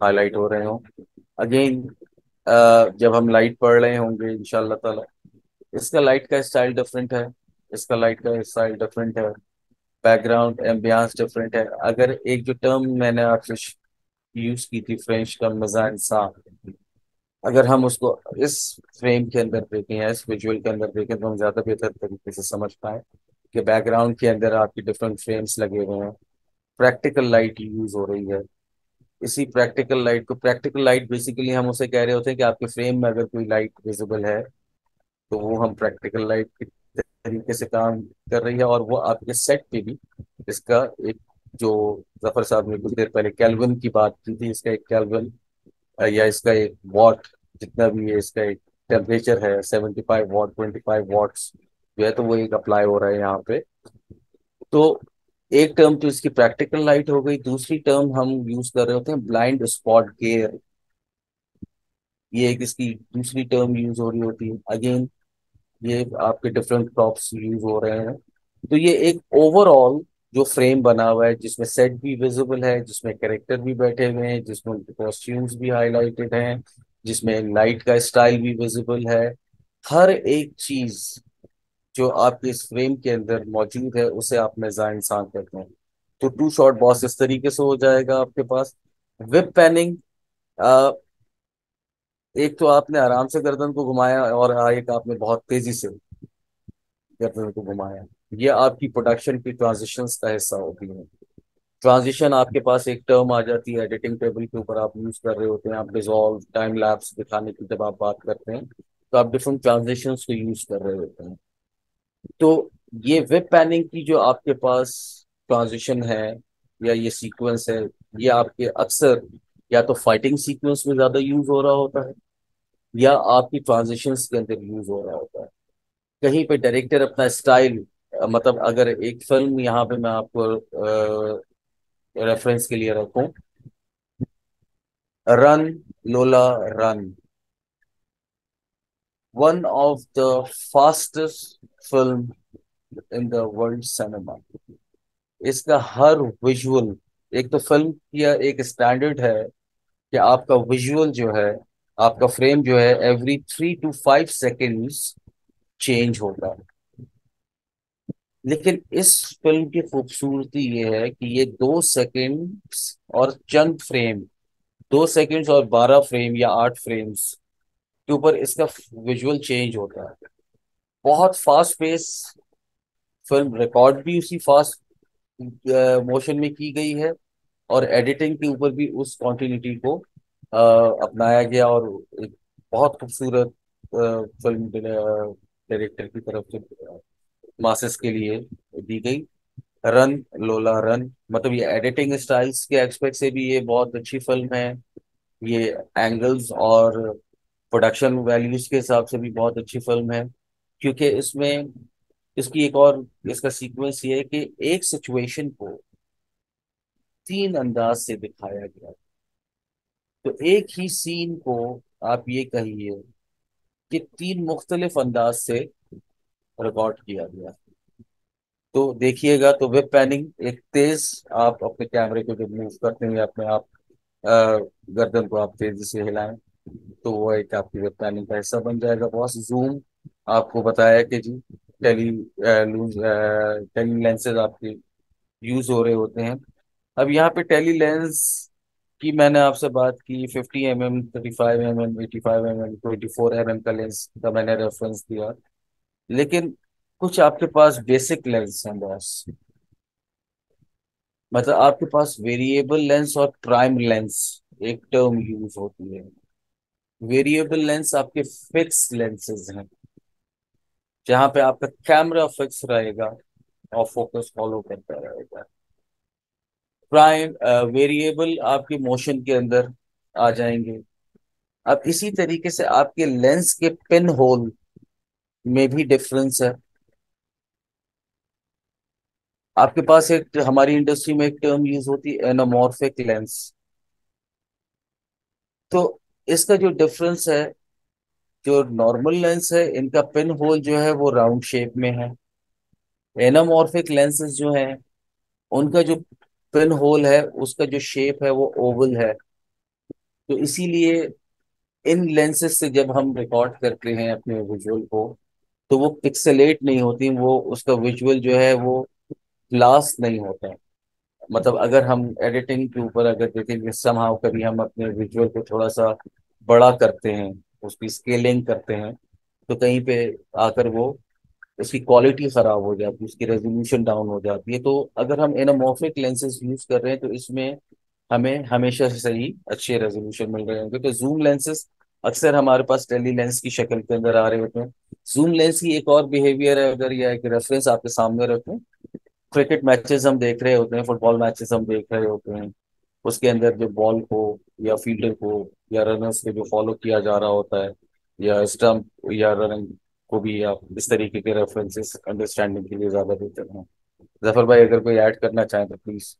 हाईलाइट हो रहे हो। अगेन जब हम लाइट पढ़ रहे होंगे इंशाल्लाह ताला, इसका लाइट का स्टाइल डिफरेंट है, इसका लाइट का स्टाइल डिफरेंट है, बैकग्राउंड एम्बियंस डिफरेंट है। अगर एक जो टर्म मैंने आपसे यूज की थी, फ्रेंच टर्म मिज़ाइन-सा, अगर हम उसको इस फ्रेम के अंदर देखें या इस विजुअल के अंदर देखें तो हम ज्यादा बेहतर तरीके से समझ पाए कि बैकग्राउंड के अंदर आपकी डिफरेंट फ्रेम्स लगे हुए हैं, प्रैक्टिकल लाइट यूज हो रही है। इसी प्रैक्टिकल लाइट बेसिकली हम उसे कह रहे होते हैं कि आपके फ्रेम में अगर कोई लाइट विजिबल है तो वो हम प्रैक्टिकल लाइट के तरीके से काम कर रही है। और वो आपके सेट पे भी इसका एक, जो जफर साहब ने कुछ देर पहले केल्विन की बात की थी, इसका एक केल्विन या इसका एक वॉट, जितना भी है इसका एक टेम्परेचर है 75 वॉट, 25 वॉट्स जो है, तो वो एक अप्लाई हो रहा है यहाँ पे। तो एक टर्म तो इसकी प्रैक्टिकल लाइट हो गई, दूसरी टर्म हम यूज कर रहे होते हैं ब्लाइंड स्पॉट गेयर, ये एक इसकी दूसरी टर्म यूज हो रही होती है। अगेन ये आपके डिफरेंट प्रॉप्स यूज हो रहे हैं। तो ये एक ओवरऑल जो फ्रेम बना हुआ है जिसमें सेट भी विजिबल है, जिसमें कैरेक्टर भी बैठे हुए हैं, जिसमें उनके कॉस्ट्यूम्स भी हाईलाइटेड हैं, जिसमें लाइट का स्टाइल भी विजिबल है, हर एक चीज जो आपके इस फ्रेम के अंदर मौजूद है उसे आप मिज़ा इंसान कहते हैं। तो टू शॉट बॉस इस तरीके से हो जाएगा आपके पास। विप पैनिंग, एक तो आपने आराम से गर्दन को घुमाया और एक आपने बहुत तेजी से गर्दन को घुमाया, ये आपकी प्रोडक्शन की ट्रांजिशंस का हिस्सा होती है। ट्रांजिशन आपके पास एक टर्म आ जाती है एडिटिंग टेबल के ऊपर, आप यूज कर रहे होते हैं, आप डिजॉल्व टाइम लैप्स दिखाने की जब आप बात करते हैं तो आप डिफरेंट ट्रांजिशंस को यूज कर रहे होते हैं। तो ये वेब पैनिंग की जो आपके पास ट्रांजिशन है या ये सीक्वेंस है, ये आपके अक्सर या तो फाइटिंग सीक्वेंस में ज्यादा यूज हो रहा होता है या आपकी ट्रांजिशंस के अंदर यूज हो रहा होता है। कहीं पे डायरेक्टर अपना स्टाइल, मतलब अगर एक फिल्म यहाँ पे मैं आपको रेफरेंस के लिए रखूं, रन लोला run, one of the fastest film in the world cinema. इसका हर विजुअल, एक तो फिल्म की एक स्टैंडर्ड है कि आपका विजुअल जो है, आपका फ्रेम जो है एवरी 3 to 5 सेकेंड्स चेंज होता है। लेकिन इस फिल्म की खूबसूरती ये है कि ये 2 सेकेंड्स और चंद फ्रेम, 2 सेकेंड्स और 12 फ्रेम या 8 फ्रेम्स के ऊपर इसका विजुअल चेंज होता है। बहुत फास्ट पेस फिल्म, रिकॉर्ड भी उसी फास्ट मोशन में की गई है और एडिटिंग के ऊपर भी उस कॉन्टिन्यूटी को अपनाया गया और एक बहुत खूबसूरत फिल्म डायरेक्टर की तरफ से मासेस के लिए दी गई। रन लोला रन, मतलब ये एडिटिंग स्टाइल्स के एस्पेक्ट से भी ये बहुत अच्छी फिल्म है, ये एंगल्स और प्रोडक्शन वैल्यूज के हिसाब से भी बहुत अच्छी फिल्म है। क्योंकि इसमें इसकी एक और इसका सीक्वेंस ये है कि एक सिचुएशन को 3 अंदाज से दिखाया गया। तो एक ही सीन को आप ये कहिए कि 3 मुख्तलिफ अंदाज से रिकॉर्ड किया गया। तो देखिएगा, तो वेब पैनिंग एक तेज, आप अपने कैमरे को जब मूव करते हैं अपने आप अ, गर्दन को आप तेजी से हिलाएं तो वो एक आपकी वेब प्लानिंग का हिस्सा बन जाएगा। बॉस जूम आपको बताया कि जी टेली टेली लेंसेज आपके यूज हो रहे होते हैं। अब यहाँ पे टेली लेंस की मैंने आपसे बात की, 50 mm, 35 mm, 85 mm, 24 mm का लेंस का मैंने रेफरेंस दिया। लेकिन कुछ आपके पास बेसिक लेंस हैं बॉस, मतलब आपके पास वेरिएबल लेंस और प्राइम लेंस एक टर्म यूज होती है। वेरिएबल लेंस आपके फिक्स लेंसेज हैं जहां पे आपका कैमरा फिक्स रहेगा और फोकस फॉलो करता रहेगा। प्राइम वेरिएबल आपके मोशन के अंदर आ जाएंगे। अब इसी तरीके से आपके लेंस के पिन होल में भी डिफरेंस है। आपके पास एक, हमारी इंडस्ट्री में एक टर्म यूज होती है एनामॉर्फिक लेंस। तो इसका जो डिफरेंस है जो नॉर्मल लेंस है इनका पिन होल जो है वो राउंड शेप में है। एनामॉर्फिक लेंसेज जो हैं उनका जो पिन होल है उसका जो शेप है वो ओवल है। तो इसीलिए इन लेंसेज से जब हम रिकॉर्ड करते हैं अपने विजुअल को तो वो पिक्सेलेट नहीं होती, वो उसका विजुअल जो है वो ग्लास नहीं होता। मतलब अगर हम एडिटिंग के ऊपर अगर देखें कि समहाउ कभी हम अपने विजुअल को थोड़ा सा बड़ा करते हैं, उसकी स्केलिंग करते हैं, तो कहीं पे आकर वो उसकी क्वालिटी खराब हो जाती है, उसकी रेजोल्यूशन डाउन हो जाती है। तो अगर हम एनामॉर्फिक लेंसेज यूज कर रहे हैं तो इसमें हमें हमेशा से सही अच्छे रेजोल्यूशन मिल रहे होंगे। तो जूम लेंसेज अक्सर हमारे पास टेली लेंस की शक्ल के अंदर आ रहे होते हैं। जूम लेंस की एक और बिहेवियर है, अगर या एक रेफरेंस आपके सामने रखें, क्रिकेट मैचेस हम देख रहे होते हैं, फुटबॉल मैचेस हम देख रहे होते हैं, उसके अंदर जो बॉल को या फील्डर को या रनर्स को जो फॉलो किया जा रहा होता है, या स्टंप या रनिंग को भी आप इस तरीके के रेफरेंसेस अंडरस्टैंडिंग के लिए ज्यादा देते हैं। जफर भाई अगर कोई ऐड करना चाहें तो प्लीज।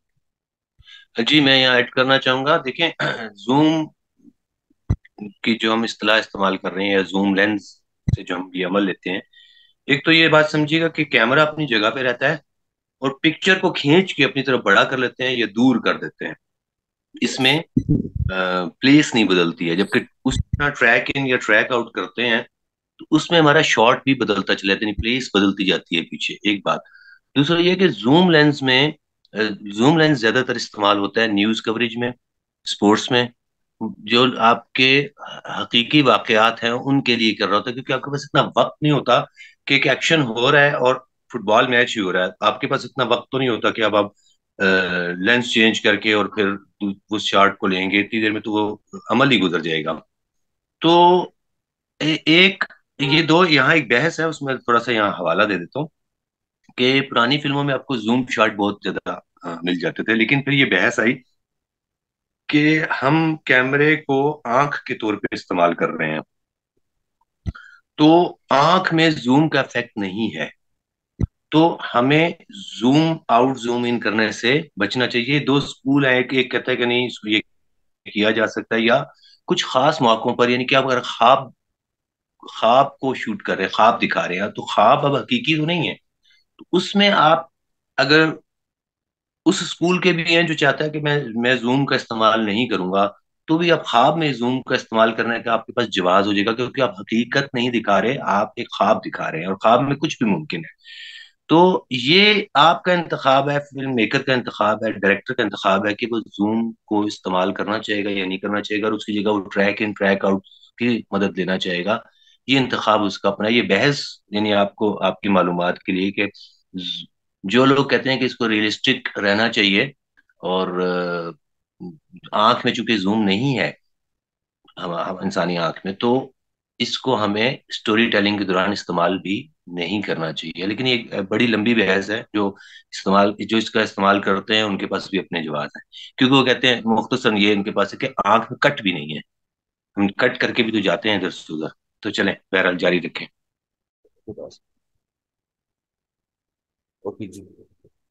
जी मैं यहाँ ऐड करना चाहूंगा। देखें, जूम की जो हम इस्तेलाह इस्तेमाल कर रहे हैं या जूम लेंस से जो हम ये अमल लेते हैं, एक तो ये बात समझिएगा कि कैमरा अपनी जगह पे रहता है और पिक्चर को खींच के अपनी तरफ बड़ा कर लेते हैं या दूर कर देते हैं। इसमें प्लेस नहीं बदलती है। जबकि उस ट्रैक इन या ट्रैक आउट करते हैं तो उसमें हमारा शॉट भी बदलता चला जाता है, प्लेस बदलती जाती है पीछे। एक बात। दूसरा ये कि जूम लेंस ज्यादातर इस्तेमाल होता है न्यूज कवरेज में, स्पोर्ट्स में, जो आपके हकीकी वाकयात हैं उनके लिए कर रहा होता है, क्योंकि आपके पास इतना वक्त नहीं होता कि एक एक्शन हो रहा है और फुटबॉल मैच ही हो रहा है, आपके पास इतना वक्त तो नहीं होता कि अब आप लेंस चेंज करके और फिर उस शॉट को लेंगे इतनी देर में, तो वो अमल ही गुजर जाएगा। तो एक ये दो यहाँ एक बहस है, उसमें थोड़ा सा यहाँ हवाला दे देता हूँ कि पुरानी फिल्मों में आपको जूम शॉट बहुत ज्यादा मिल जाते थे, लेकिन फिर ये बहस आई कि हम कैमरे को आंख के तौर पे इस्तेमाल कर रहे हैं, तो आंख में जूम का इफेक्ट नहीं है, तो हमें जूम आउट जूम इन करने से बचना चाहिए। दो स्कूल है, एक कहता है कि नहीं इसको ये किया जा सकता है, या कुछ खास मौकों पर, यानी कि आप अगर ख्वाब ख्वाब को शूट कर रहे हैं, ख्वाब दिखा रहे हैं, तो ख्वाब अब हकीकी तो नहीं है, तो उसमें आप अगर उस स्कूल के भी हैं जो चाहता है कि मैं जूम का इस्तेमाल नहीं करूंगा, तो भी आप ख्वाब में जूम का इस्तेमाल करने का आपके पास जवाज हो जाएगा, क्योंकि आप हकीकत नहीं दिखा रहे, आप एक ख्वाब दिखा रहे हैं और ख्वाब में कुछ भी मुमकिन है। तो ये आपका इंतखाब है, फिल्म मेकर का इंतखाब है, डायरेक्टर का इंतखाब है कि वो जूम को इस्तेमाल करना चाहेगा या नहीं करना चाहेगा, और उसकी जगह वो ट्रैक इन ट्रैक आउट की मदद लेना चाहेगा। ये इंतखाब उसका अपना। ये बहस यानी आपको आपकी मालूमात के लिए कि जो लोग कहते हैं कि इसको रियलिस्टिक रहना चाहिए और आंख में चूंकि जूम नहीं है हम इंसानी आंख में, तो इसको हमें स्टोरी टेलिंग के दौरान इस्तेमाल भी नहीं करना चाहिए। लेकिन ये एक बड़ी लंबी बहस है। जो इसका इस्तेमाल करते हैं उनके पास भी अपने जवाब हैं, क्योंकि वो कहते हैं मुख्तसर ये इनके पास है कि आंख में कट भी नहीं है, हम कट करके भी तो जाते हैं इधर से उधर। तो चलें, बहरहाल जारी रखें। ओके जी।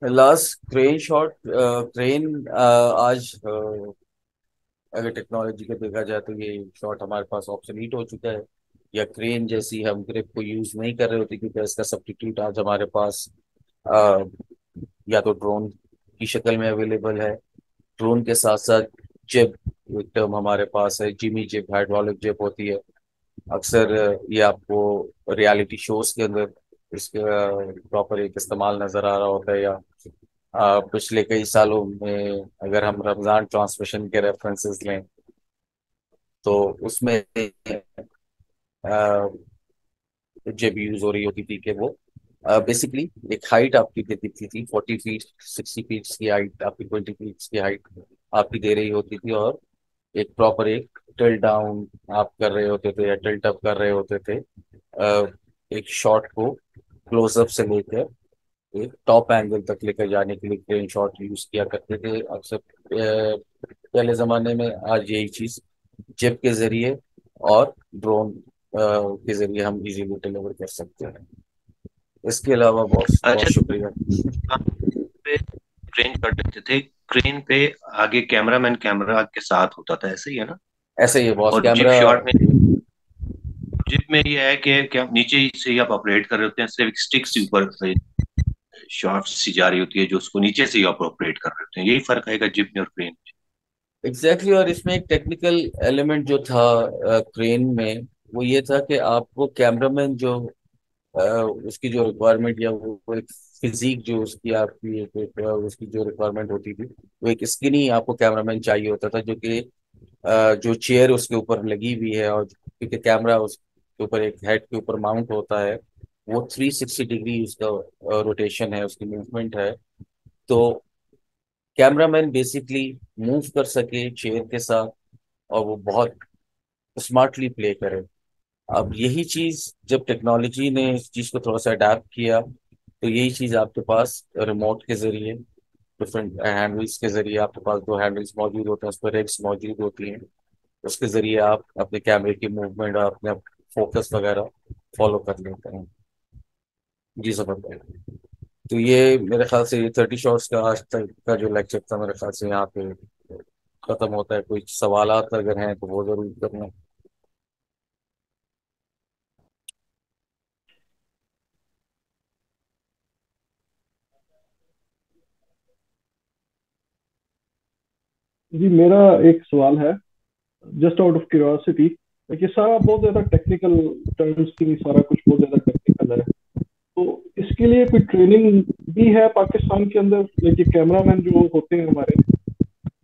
लास्ट क्रेन शॉट, क्रेन आज अगर टेक्नोलॉजी को देखा जाए तो ये शॉट हमारे पास ऑप्शनीट हो चुका है, या क्रेन जैसी हम ग्रिप को यूज नहीं कर रहे होते, क्योंकि इसका सब्स्टिट्यूट आज हमारे पास अ, या तो ड्रोन की शक्ल में अवेलेबल है। ड्रोन के साथ साथ जिप एक टर्म हमारे पास है, जिमी जिप, हाइड्रोलिक जिप होती है। अक्सर ये आपको रियलिटी शोज के अंदर इसका प्रॉपर एक इस्तेमाल नजर आ रहा होता है, या पिछले कई सालों में अगर हम रमजान ट्रांसमिशन के रेफरेंसेस लें तो उसमें जब यूज हो रही होती थी कि वो बेसिकली एक हाइट आपकी दे देती थी, 40 फीट, 60 फीट की हाइट आपकी, 20 फीट की हाइट आपकी दे रही होती थी, और एक प्रॉपर एक टिल्ट डाउन आप कर रहे होते थे या टिल्ट अप कर रहे होते थे। एक शॉट को क्लोजअप से लेकर एक टॉप एंगल तक लेकर जाने के लिए क्रेन शॉट यूज किया करते थे अक्सर पहले जमाने में। आज यही चीज जिप के जरिए और ड्रोन के जरिए हम इजीली डिलीवर कर सकते हैं। इसके अलावा बहुत बहुत अच्छा, शुक्रिया। पे क्रेन कर देते थे, क्रेन पे आगे कैमरामैन कैमरा के साथ होता था, ऐसे ही है ना? ऐसे ही है बॉस, और कैमरा। जिप में ये है कि क्या नीचे ही से ही आप ऑपरेट कर रहे होते हैं, सिर्फ एक स्टिक से ऊपर शॉर्ट सी जा रही होती है जो उसको नीचे से ही आप ऑपरेट कर रहे होते हैं, यही फर्क आएगा जिप में और क्रेन में। एग्जैक्टली और इसमें एक टेक्निकल एलिमेंट जो था क्रेन में, वो ये था कि आपको कैमरामैन जो अ, उसकी जो रिक्वायरमेंट या वो एक फिजिक जो उसकी आपकी उसकी जो रिक्वायरमेंट होती थी, वो एक स्किनी आपको कैमरामैन चाहिए होता था, जो कि जो चेयर उसके ऊपर लगी हुई है, और क्योंकि कैमरा उसके ऊपर एक हेड के ऊपर माउंट होता है, वो 360 डिग्री उसका रोटेशन है, उसकी मूवमेंट है। तो कैमरामैन बेसिकली मूव कर सके चेयर के साथ, और वो बहुत स्मार्टली प्ले करे। अब यही चीज जब टेक्नोलॉजी ने इस चीज को थोड़ा सा अडेप्ट किया, तो यही चीज आपके पास रिमोट के जरिए, डिफरेंट हैंडल्स के जरिए, आपके पास दो हैंडल्स मौजूद होते हैं, उस पर रिग्स मौजूद होती हैं, उसके जरिए आप अपने कैमरे की मूवमेंट और अपने फोकस वगैरह फॉलो कर लेते हैं। जी जबरदस्त। तो ये मेरे ख्याल से ये 30 शॉट्स का आज तक का जो लेक्चर था, मेरे ख्याल से यहाँ पे खत्म होता है। कोई सवालात अगर हैं तो वो जरूर करना। जी मेरा एक सवाल है, जस्ट आउट ऑफ क्यूरियोसिटी। ये सारा बहुत ज्यादा टेक्निकल टर्म्स की, सारा कुछ बहुत ज्यादा टेक्निकल है, तो इसके लिए कोई ट्रेनिंग भी है पाकिस्तान के अंदर? लाइक कैमरामैन जो होते हैं हमारे,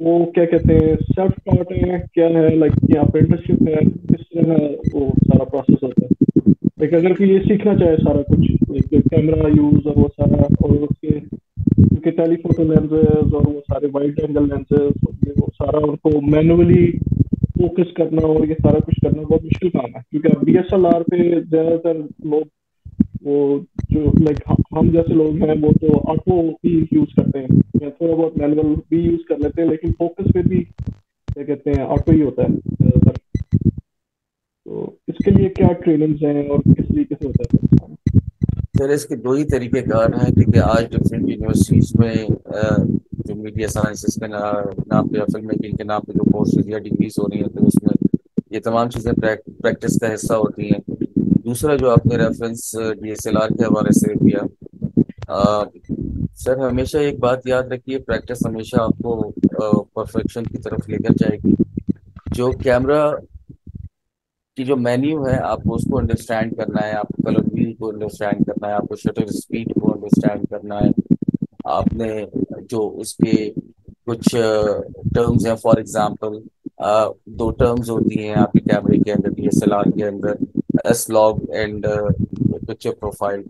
वो क्या कहते हैं, सेल्फ टॉट है, क्या है, लाइक ये अप्रेंटिसशिप है, किस तरह वो सारा प्रोसेस होता है? लाइक अगर कोई ये सीखना चाहे सारा कुछ, लाइक कैमरा यूज और वो सारा, और उसके क्योंकि टेलीफोटो लेंसेज और वो सारे वाइड एंगल लेंसेज, वो सारा उनको मैनुअली फोकस करना और ये सारा कुछ करना बहुत मुश्किल काम है, क्योंकि अब डीएसएलआर पे ज्यादातर लोग, वो जो लाइक हम जैसे लोग हैं, वो तो ऑटो ही यूज करते हैं, या थोड़ा बहुत मैनुअल भी यूज कर लेते हैं, लेकिन फोकस पे भी क्या कहते हैं ऑटो ही होता है ज्यादातर। तो इसके लिए क्या ट्रेनिंग्स हैं और किस तरीके से होता है? सर इसके दो ही तरीके कार हैं, क्योंकि आज डिफरेंट यूनिवर्सिटीज में जो मीडिया साइंसेस के नाम पे या फिल्म मेकिंग के नाम पे जो कोर्सेज या डिग्रीज हो रही हैं, तो उसमें ये तमाम चीज़ें प्रैक्टिस का हिस्सा होती हैं। दूसरा जो आपने रेफरेंस डीएसएलआर के हवाले से दिया, अ, सर हमेशा एक बात याद रखिए, प्रैक्टिस हमेशा आपको परफेक्शन की तरफ लेकर जाएगी। जो कैमरा कि जो मेन्यू है, आपको उसको अंडरस्टैंड करना है, आपको कलर व्हील को अंडरस्टैंड करना है, आपको शटर स्पीड को अंडरस्टैंड करना है। आपने जो उसके कुछ टर्म्स हैं, फॉर एग्जांपल दो टर्म्स होती हैं आपके कैमरे के अंदर, डीएसएलआर के अंदर, S log and picture profile.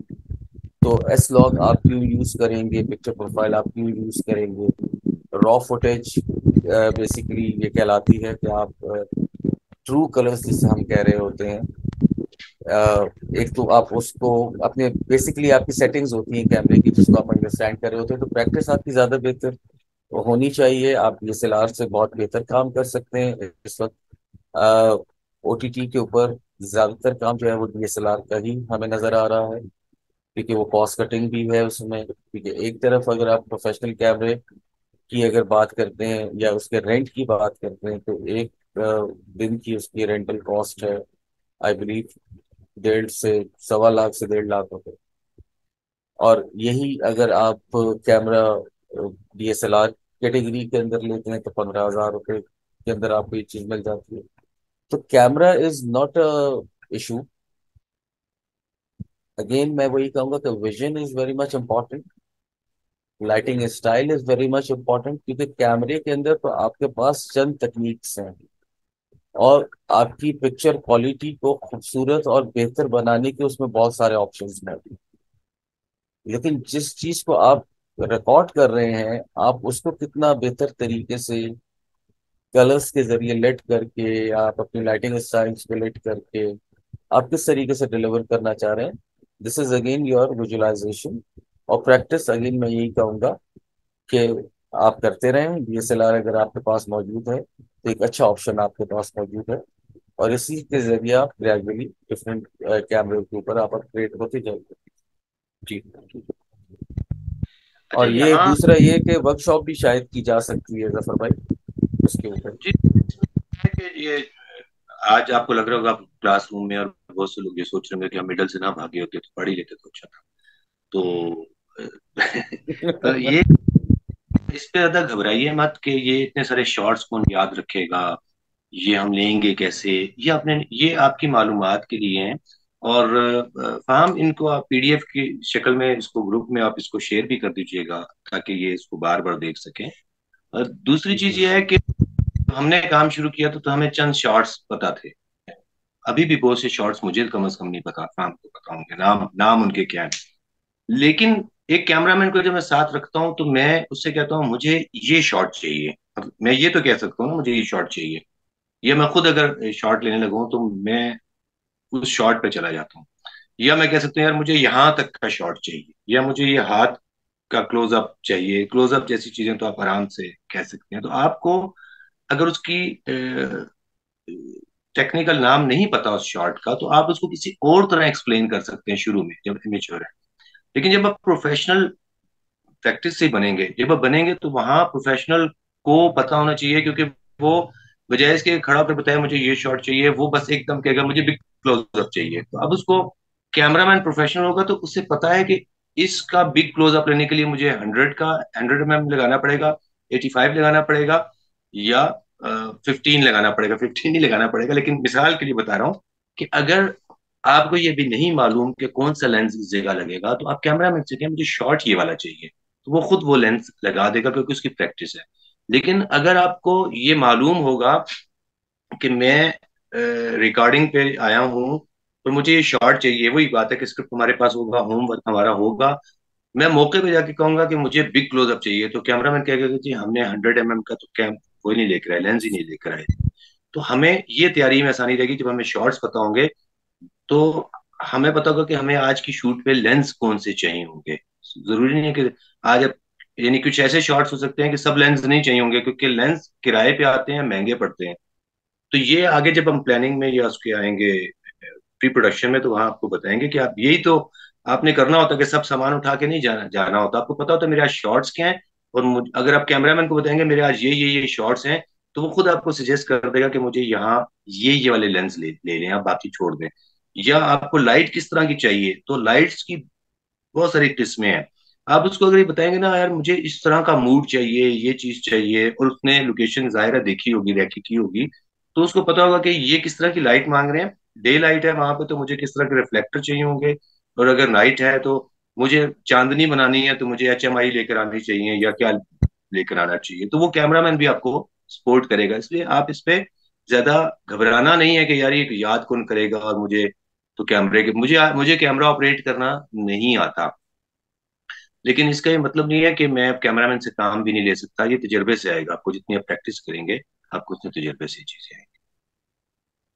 तो एस लॉग आप क्यों यूज करेंगे, पिक्चर प्रोफाइल आप क्यों यूज करेंगे? रॉ फुटेज बेसिकली ये कहलाती है कि आप ट्रू कलर्स जिसे हम कह रहे होते हैं, एक तो आप उसको अपने बेसिकली आपकी सेटिंग्स होती हैं कैमरे की, जिसको आप अंडरस्टैंड कर रहे होते हैं। तो प्रैक्टिस आपकी ज़्यादा बेहतर होनी चाहिए। आप डीएसएलआर से बहुत बेहतर काम कर सकते हैं इस वक्त। ओटीटी के ऊपर ज़्यादातर काम जो है वो डीएसएलआर का ही हमें नज़र आ रहा है, क्योंकि वो कॉस्ट कटिंग भी है उसमें। क्योंकि एक तरफ अगर आप प्रोफेशनल कैमरे की अगर बात करते हैं या उसके रेंट की बात करते हैं, तो एक दिन की उसकी रेंटल कॉस्ट है, आई बिलीव 1.5 से 1.25 लाख से 1.5 लाख रुपए। और यही अगर आप कैमरा डीएसएलआर कैटेगरी के अंदर लेते हैं, तो 15,000 रुपये के अंदर आपको ये चीज मिल जाती है। तो camera is not a issue. Again मैं वही कहूंगा कि vision is very much important, lighting style is very much important, क्योंकि कैमरे के अंदर तो आपके पास चंद तकनीक्स हैं, और आपकी पिक्चर क्वालिटी को खूबसूरत और बेहतर बनाने के उसमें बहुत सारे ऑप्शंस हैं। लेकिन जिस चीज को आप रिकॉर्ड कर रहे हैं, आप उसको कितना बेहतर तरीके से कलर्स के जरिए लेट करके, आप अपनी लाइटिंग स्टाइल्स को लेट करके आप किस तरीके से डिलीवर करना चाह रहे हैं, this is again your visualisation. और प्रैक्टिस अगेन मैं यही कहूंगा कि आप करते रहें। डीएसएलआर अगर आपके पास मौजूद है तो एक अच्छा ऑप्शन आपके पास मौजूद है, और इसी के जरिए आप ग्रेजुअली डिफरेंट कैमरे के ऊपर आप अपग्रेड होते जाएंगे। जी। अच्छा और ये यहाँ दूसरा ये कि वर्कशॉप भी शायद की जा सकती है जफर भाई उसके ऊपर। जी है कि ये आज आपको लग रहा होगा आप क्लासरूम में और बहुत से लोग ये सोच रहे होंगे कि हम मिडल से ना भागे होते तो पढ़ ही लेते तो अच्छा था। तो तो ये इस पे ज्यादा घबराइए मत कि ये इतने सारे शॉर्ट्स कौन याद रखेगा, ये हम लेंगे कैसे, ये अपने ये आपकी मालूमात के लिए हैं। और फाहम इनको आप पीडीएफ की शक्ल में इसको ग्रुप में आप इसको शेयर भी कर दीजिएगा ताकि ये इसको बार बार देख सकें। और दूसरी चीज ये है कि हमने काम शुरू किया तो हमें चंद शॉर्ट्स पता थे। अभी भी बहुत से शॉर्ट्स मुझे कम से कम नहीं पता, फाहम को पता होंगे नाम नाम उनके क्या है। लेकिन एक कैमरामैन को जब मैं साथ रखता हूँ तो मैं उससे कहता हूँ मुझे ये शॉट चाहिए। मैं ये तो कह सकता हूँ ना मुझे ये शॉट चाहिए, या मैं खुद अगर शॉट लेने लगूँ तो मैं उस शॉट पे चला जाता हूँ। या मैं कह सकता हूँ यार मुझे यहाँ तक का शॉट चाहिए, या मुझे ये हाथ का क्लोजअप चाहिए। क्लोजअप जैसी चीजें तो आप आराम से कह सकते हैं। तो आपको अगर उसकी टेक्निकल नाम नहीं पता उस शॉट का तो आप उसको किसी और तरह एक्सप्लेन कर सकते हैं शुरू में जब इमेच्योर है। लेकिन जब आप प्रोफेशनल प्रैक्टिस से बनेंगे, जब आप बनेंगे तो वहां प्रोफेशनल को पता होना चाहिए, क्योंकि वो बजाय इसके खड़ा होकर बताया मुझे ये शॉट चाहिए, वो बस एकदम कहेगा मुझे बिग क्लोजअप चाहिए। तो अब उसको कैमरामैन प्रोफेशनल होगा तो उससे पता है कि इसका बिग क्लोजअप लेने के लिए मुझे 100 लगाना पड़ेगा, 85 लगाना पड़ेगा, या 15 लगाना पड़ेगा। 15 ही लगाना पड़ेगा, लेकिन मिसाल के लिए बता रहा हूँ कि अगर आपको ये भी नहीं मालूम कि कौन सा लेंस इस जगह लगेगा तो आप कैमरामैन से कहें मुझे शॉट ये वाला चाहिए, तो वो खुद वो लेंस लगा देगा क्योंकि उसकी प्रैक्टिस है। लेकिन अगर आपको ये मालूम होगा कि मैं रिकॉर्डिंग पे आया हूँ और मुझे ये शॉट चाहिए, वही बात है कि स्क्रिप्ट हमारे पास होगा, होमवर्क हमारा होगा, मैं मौके पे जाके कहूंगा कि मुझे बिग क्लोजअप चाहिए, तो कैमरामैन कहेगा कि जी हमने 100 का तो कैम कोई नहीं लेकर आया, लेंस ही नहीं लेकर आए। तो हमें ये तैयारी में आसानी रहेगी जब हमें शॉर्ट्स पता होंगे तो हमें पता होगा कि हमें आज की शूट पे लेंस कौन से चाहिए होंगे। जरूरी नहीं है कि आज आप, यानी कुछ ऐसे शॉट्स हो सकते हैं कि सब लेंस नहीं चाहिए होंगे क्योंकि लेंस किराए पे आते हैं, महंगे पड़ते हैं। तो ये आगे जब हम प्लानिंग में या उसके आएंगे प्री प्रोडक्शन में तो वहां आपको बताएंगे कि आप यही तो आपने करना होता है कि सब सामान उठा के नहीं जाना होता। आपको पता होता है मेरे आज शॉर्ट्स क्या हैं, और अगर आप कैमरामैन को बताएंगे मेरे आज ये शॉर्ट्स हैं, तो वो खुद आपको सजेस्ट कर देगा कि मुझे यहाँ ये वाले लेंस ले लें, आप बाकी छोड़ दें। या आपको लाइट किस तरह की चाहिए, तो लाइट्स की बहुत सारी किस्में हैं। आप उसको अगर ये बताएंगे ना यार मुझे इस तरह का मूड चाहिए, ये चीज चाहिए, और उसने लोकेशन जाहिर है देखी होगी, रैकी की होगी, तो उसको पता होगा कि ये किस तरह की लाइट मांग रहे हैं। डे लाइट है वहां पे तो मुझे किस तरह के रिफ्लेक्टर चाहिए होंगे, और अगर नाइट है तो मुझे चांदनी बनानी है तो मुझे HMI लेकर आनी चाहिए या क्या लेकर आना चाहिए। तो वो कैमरामैन भी आपको सपोर्ट करेगा। इसलिए आप इस पे ज्यादा घबराना नहीं है कि यार ये याद कौन करेगा, और मुझे तो कैमरे के मुझे कैमरा ऑपरेट करना नहीं आता। लेकिन इसका ये मतलब नहीं है कि मैं अब कैमरामैन से काम भी नहीं ले सकता, ये तजर्बे से आएगा। आपको जितनी आप प्रैक्टिस करेंगे आपको उतने तजर्बे से ये चीजें आएंगी।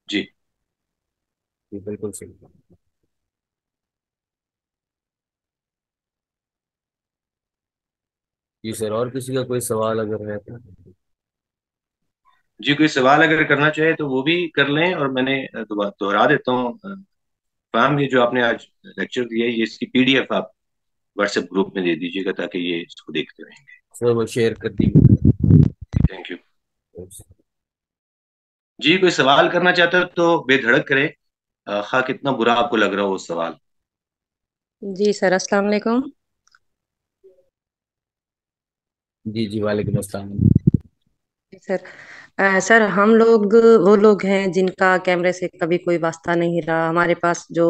जी। ये बिल्कुल सही। जी सर, और किसी का कोई सवाल अगर है तो? जी कोई सवाल अगर करना चाहे तो वो भी कर लें, और मैंने दोहरा देता हूँ। फैम, ये जो आपने आज लेक्चर दिया है ये इसकी PDF आप व्हाट्सएप ग्रुप में दे दीजिएगा ताकि ये इसको देखते रहेंगे। सर वो शेयर कर दीजिए। Thank you. जी कोई सवाल करना चाहता है तो बेधड़क करें, खा कितना बुरा आपको लग रहा हो वो सवाल। जी सर, अस्सलाम वालेकुम। जी जी, वालेकुम अस्सलाम। जी सर, सर हम लोग वो लोग हैं जिनका कैमरे से कभी कोई वास्ता नहीं रहा। हमारे पास जो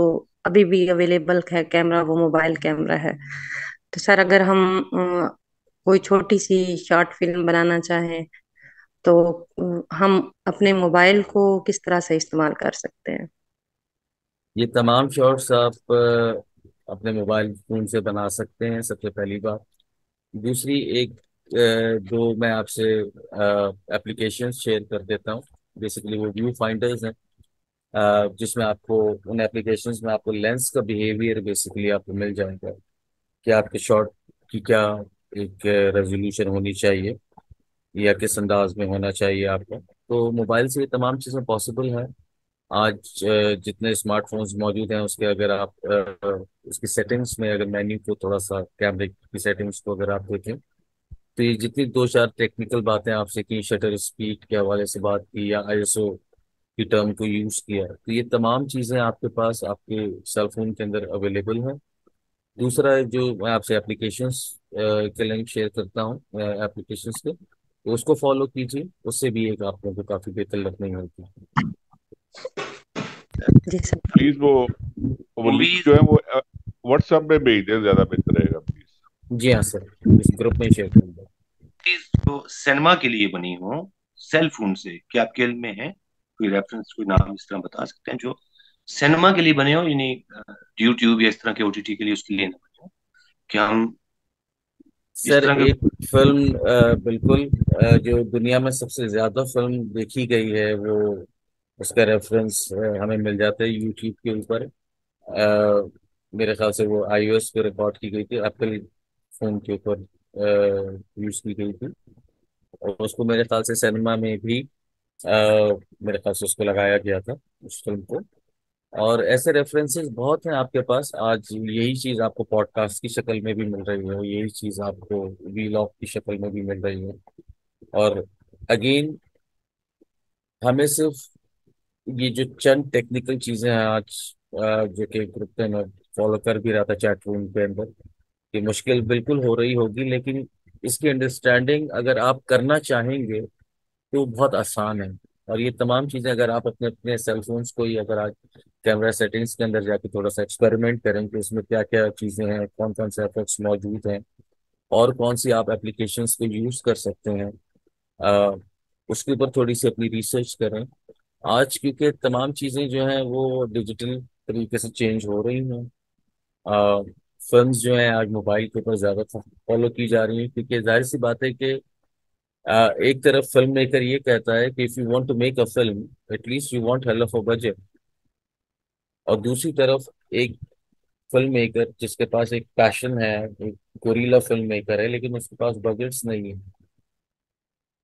अभी भी अवेलेबल है कैमरा वो मोबाइल कैमरा है। तो सर अगर हम कोई छोटी सी शॉर्ट फिल्म बनाना चाहें तो हम अपने मोबाइल को किस तरह से इस्तेमाल कर सकते हैं? ये तमाम शॉट्स आप अपने मोबाइल फोन से बना सकते हैं, सबसे पहली बात। दूसरी एक दो मैं आपसे एप्लीकेशंस शेयर कर देता हूँ। बेसिकली वो व्यू फाइंडर्स हैं, जिसमें आपको उन एप्लीकेशंस में आपको लेंस का बिहेवियर बेसिकली आपको मिल जाएगा कि आपके शॉट की क्या एक रेजोल्यूशन होनी चाहिए या किस अंदाज में होना चाहिए आपको। तो मोबाइल से ये तमाम चीज़ें पॉसिबल हैं। आज जितने स्मार्टफोन्स मौजूद हैं उसके अगर आप उसकी सेटिंग्स में अगर मेन्यू को थोड़ा सा कैमरे की सेटिंग्स को अगर आप देखें तो ये जितनी दो चार टेक्निकल बातें आपसे की, शटर स्पीड के हवाले से बात की या ISO की टर्म को यूज किया है। तो ये तमाम चीजें आपके पास आपके सेल फोन के अंदर अवेलेबल हैं। दूसरा है जो मैं आपसे एप्लीकेशंस के लिंक शेयर करता हूँ एप्लीकेशंस के, तो उसको फॉलो कीजिए, उससे भी एक आप लोगों को काफी बेहतर लगने होगी। जी सर। प्लीज वो लिंक मूवीज जो है वो व्हाट्सएप में भेज दें, ज्यादा बेहतर रहेगा प्लीज। जी हाँ सर, इस ग्रुप में शेयर करूंगा। जो सिनेमा के लिए बनी हो सेल फोन से, क्या आपके इल्म में है कोई रेफरेंस, कोई नाम इस तरह बता सकते हैं जो सिनेमा के लिए बने हो, यानी यूट्यूब या इस तरह के ओटीटी के लिए उसके लिए ना बने हो? क्या हम इस सर तरह एक के फिल्म बिल्कुल जो दुनिया में सबसे ज्यादा फिल्म देखी गई है वो, उसका रेफरेंस हमें मिल जाता है यूट्यूब के ऊपर। मेरे ख्याल से वो iOS पे रिकॉर्ड की गई थी, एप्पल फोन के ऊपर यूज की गई थी। और उसको मेरे ख्याल से सिनेमा में भी मेरे ख्याल से उसको लगाया गया था, उस फिल्म को। और ऐसे रेफरेंसेस बहुत हैं आपके पास आज। यही चीज आपको पॉडकास्ट की शक्ल में भी मिल रही है, यही चीज आपको वीलॉग की शक्ल में भी मिल रही है। और अगेन हमें सिर्फ ये जो चंद टेक्निकल चीजें हैं आज जो कि ग्रुप पे मैं फॉलो कर भी रहा था चैट रूम के अंदर, कि मुश्किल बिल्कुल हो रही होगी, लेकिन इसकी अंडरस्टैंडिंग अगर आप करना चाहेंगे तो बहुत आसान है। और ये तमाम चीजें अगर आप अपने अपने सेलफोन्स को ही अगर आज कैमरा सेटिंग्स के अंदर जाके थोड़ा सा एक्सपेरिमेंट करें कि उसमें क्या क्या चीजें हैं, कौन कौन से एफर्ट्स मौजूद हैं, और कौन सी आप एप्लीकेशंस को यूज कर सकते हैं, अ, उसके ऊपर थोड़ी सी अपनी रिसर्च करें आज, क्योंकि तमाम चीजें जो हैं वो डिजिटल तरीके से चेंज हो रही हैं। फिल्म्स जो हैं आज मोबाइल के ऊपर ज्यादा फॉलो की जा रही हैं, क्योंकि जाहिर सी बात है कि एक तरफ फिल्म मेकर ये कहता है कि if you want to make a film at least you want hell of a budget, और दूसरी तरफ एक फिल्म मेकर जिसके पास एक पैशन है, एक गोरीला फिल्म मेकर है, लेकिन उसके पास बजट्स नहीं है,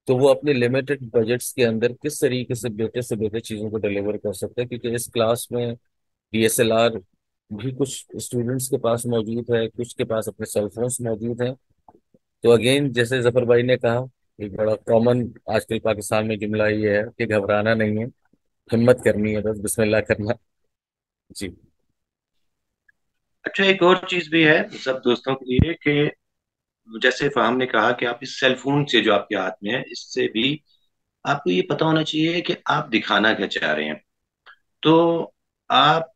तो वो अपने लिमिटेड बजट्स के अंदर किस तरीके से बेहतर चीजों को डिलीवर कर सकता है। क्योंकि इस क्लास में DSLR भी कुछ स्टूडेंट्स के पास मौजूद है, कुछ के पास अपने सेलफोन्स मौजूद हैं। तो अगेन जैसे जफर भाई ने कहा, एक बड़ा कॉमन आजकल पाकिस्तान में जुमला ये है कि घबराना नहीं है, हिम्मत करनी है, बस बिस्मिल्लाह करना। जी। अच्छा, एक और चीज भी है सब दोस्तों के लिए कि जैसे फहम ने कहा कि आप इस सेल फोन से जो आपके हाथ में है इससे भी आपको ये पता होना चाहिए कि आप दिखाना क्या चाह रहे हैं। तो आप,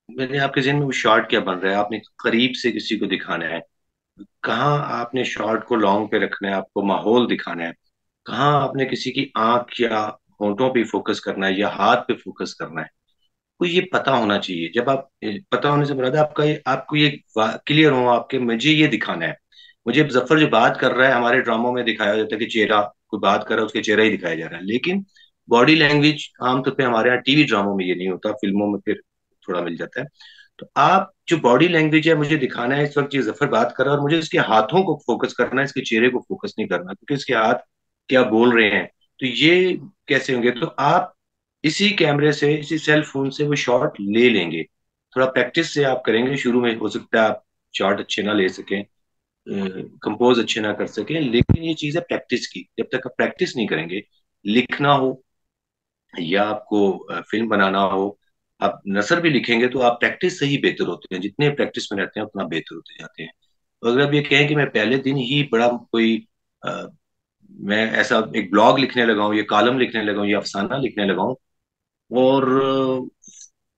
मैंने आपके जहन में वो शॉट क्या बन रहा है, आपने करीब से किसी को दिखाना है, कहाँ आपने शॉट को लॉन्ग पे रखना है, आपको माहौल दिखाना है, कहाँ आपने किसी की आंख या होंठों पे फोकस करना है या हाथ पे फोकस करना है, को ये पता होना चाहिए। जब आप पता होने से मुराद है आपका आपको ये क्लियर हो आपके, मुझे ये दिखाना है। मुझे जफर जो बात कर रहा है, हमारे ड्रामों में दिखाया जाता है कि चेहरा, कोई बात कर रहा है उसके चेहरा ही दिखाया जा रहा है, लेकिन बॉडी लैंग्वेज आमतौर पे हमारे यहाँ टीवी ड्रामों में ये नहीं होता, फिल्मों में फिर थोड़ा मिल जाता है। तो आप जो बॉडी लैंग्वेज है मुझे दिखाना है, इस वक्त ये जफर बात कर रहा है और मुझे इसके हाथों को फोकस करना है, इसके चेहरे को फोकस नहीं करना, क्योंकि इसके हाथ क्या बोल रहे हैं। तो ये कैसे होंगे, तो आप इसी कैमरे से, इसी सेल फोन से वो शॉट ले लेंगे। थोड़ा प्रैक्टिस से आप करेंगे, शुरू में हो सकता है आप शॉट अच्छे ना ले सकें, कंपोज अच्छे ना कर सकें, लेकिन ये चीज है प्रैक्टिस की। जब तक आप प्रैक्टिस नहीं करेंगे, लिखना हो या आपको फिल्म बनाना हो, आप नसर भी लिखेंगे तो आप प्रैक्टिस से ही बेहतर होते हैं, जितने प्रैक्टिस में रहते हैं उतना बेहतर होते जाते हैं। तो अगर आप ये कहें कि मैं पहले दिन ही बड़ा कोई अ, मैं ऐसा एक ब्लॉग लिखने लगा हूँ, ये कॉलम लिखने लगा हूँ, ये अफसाना लिखने लगा हूँ, और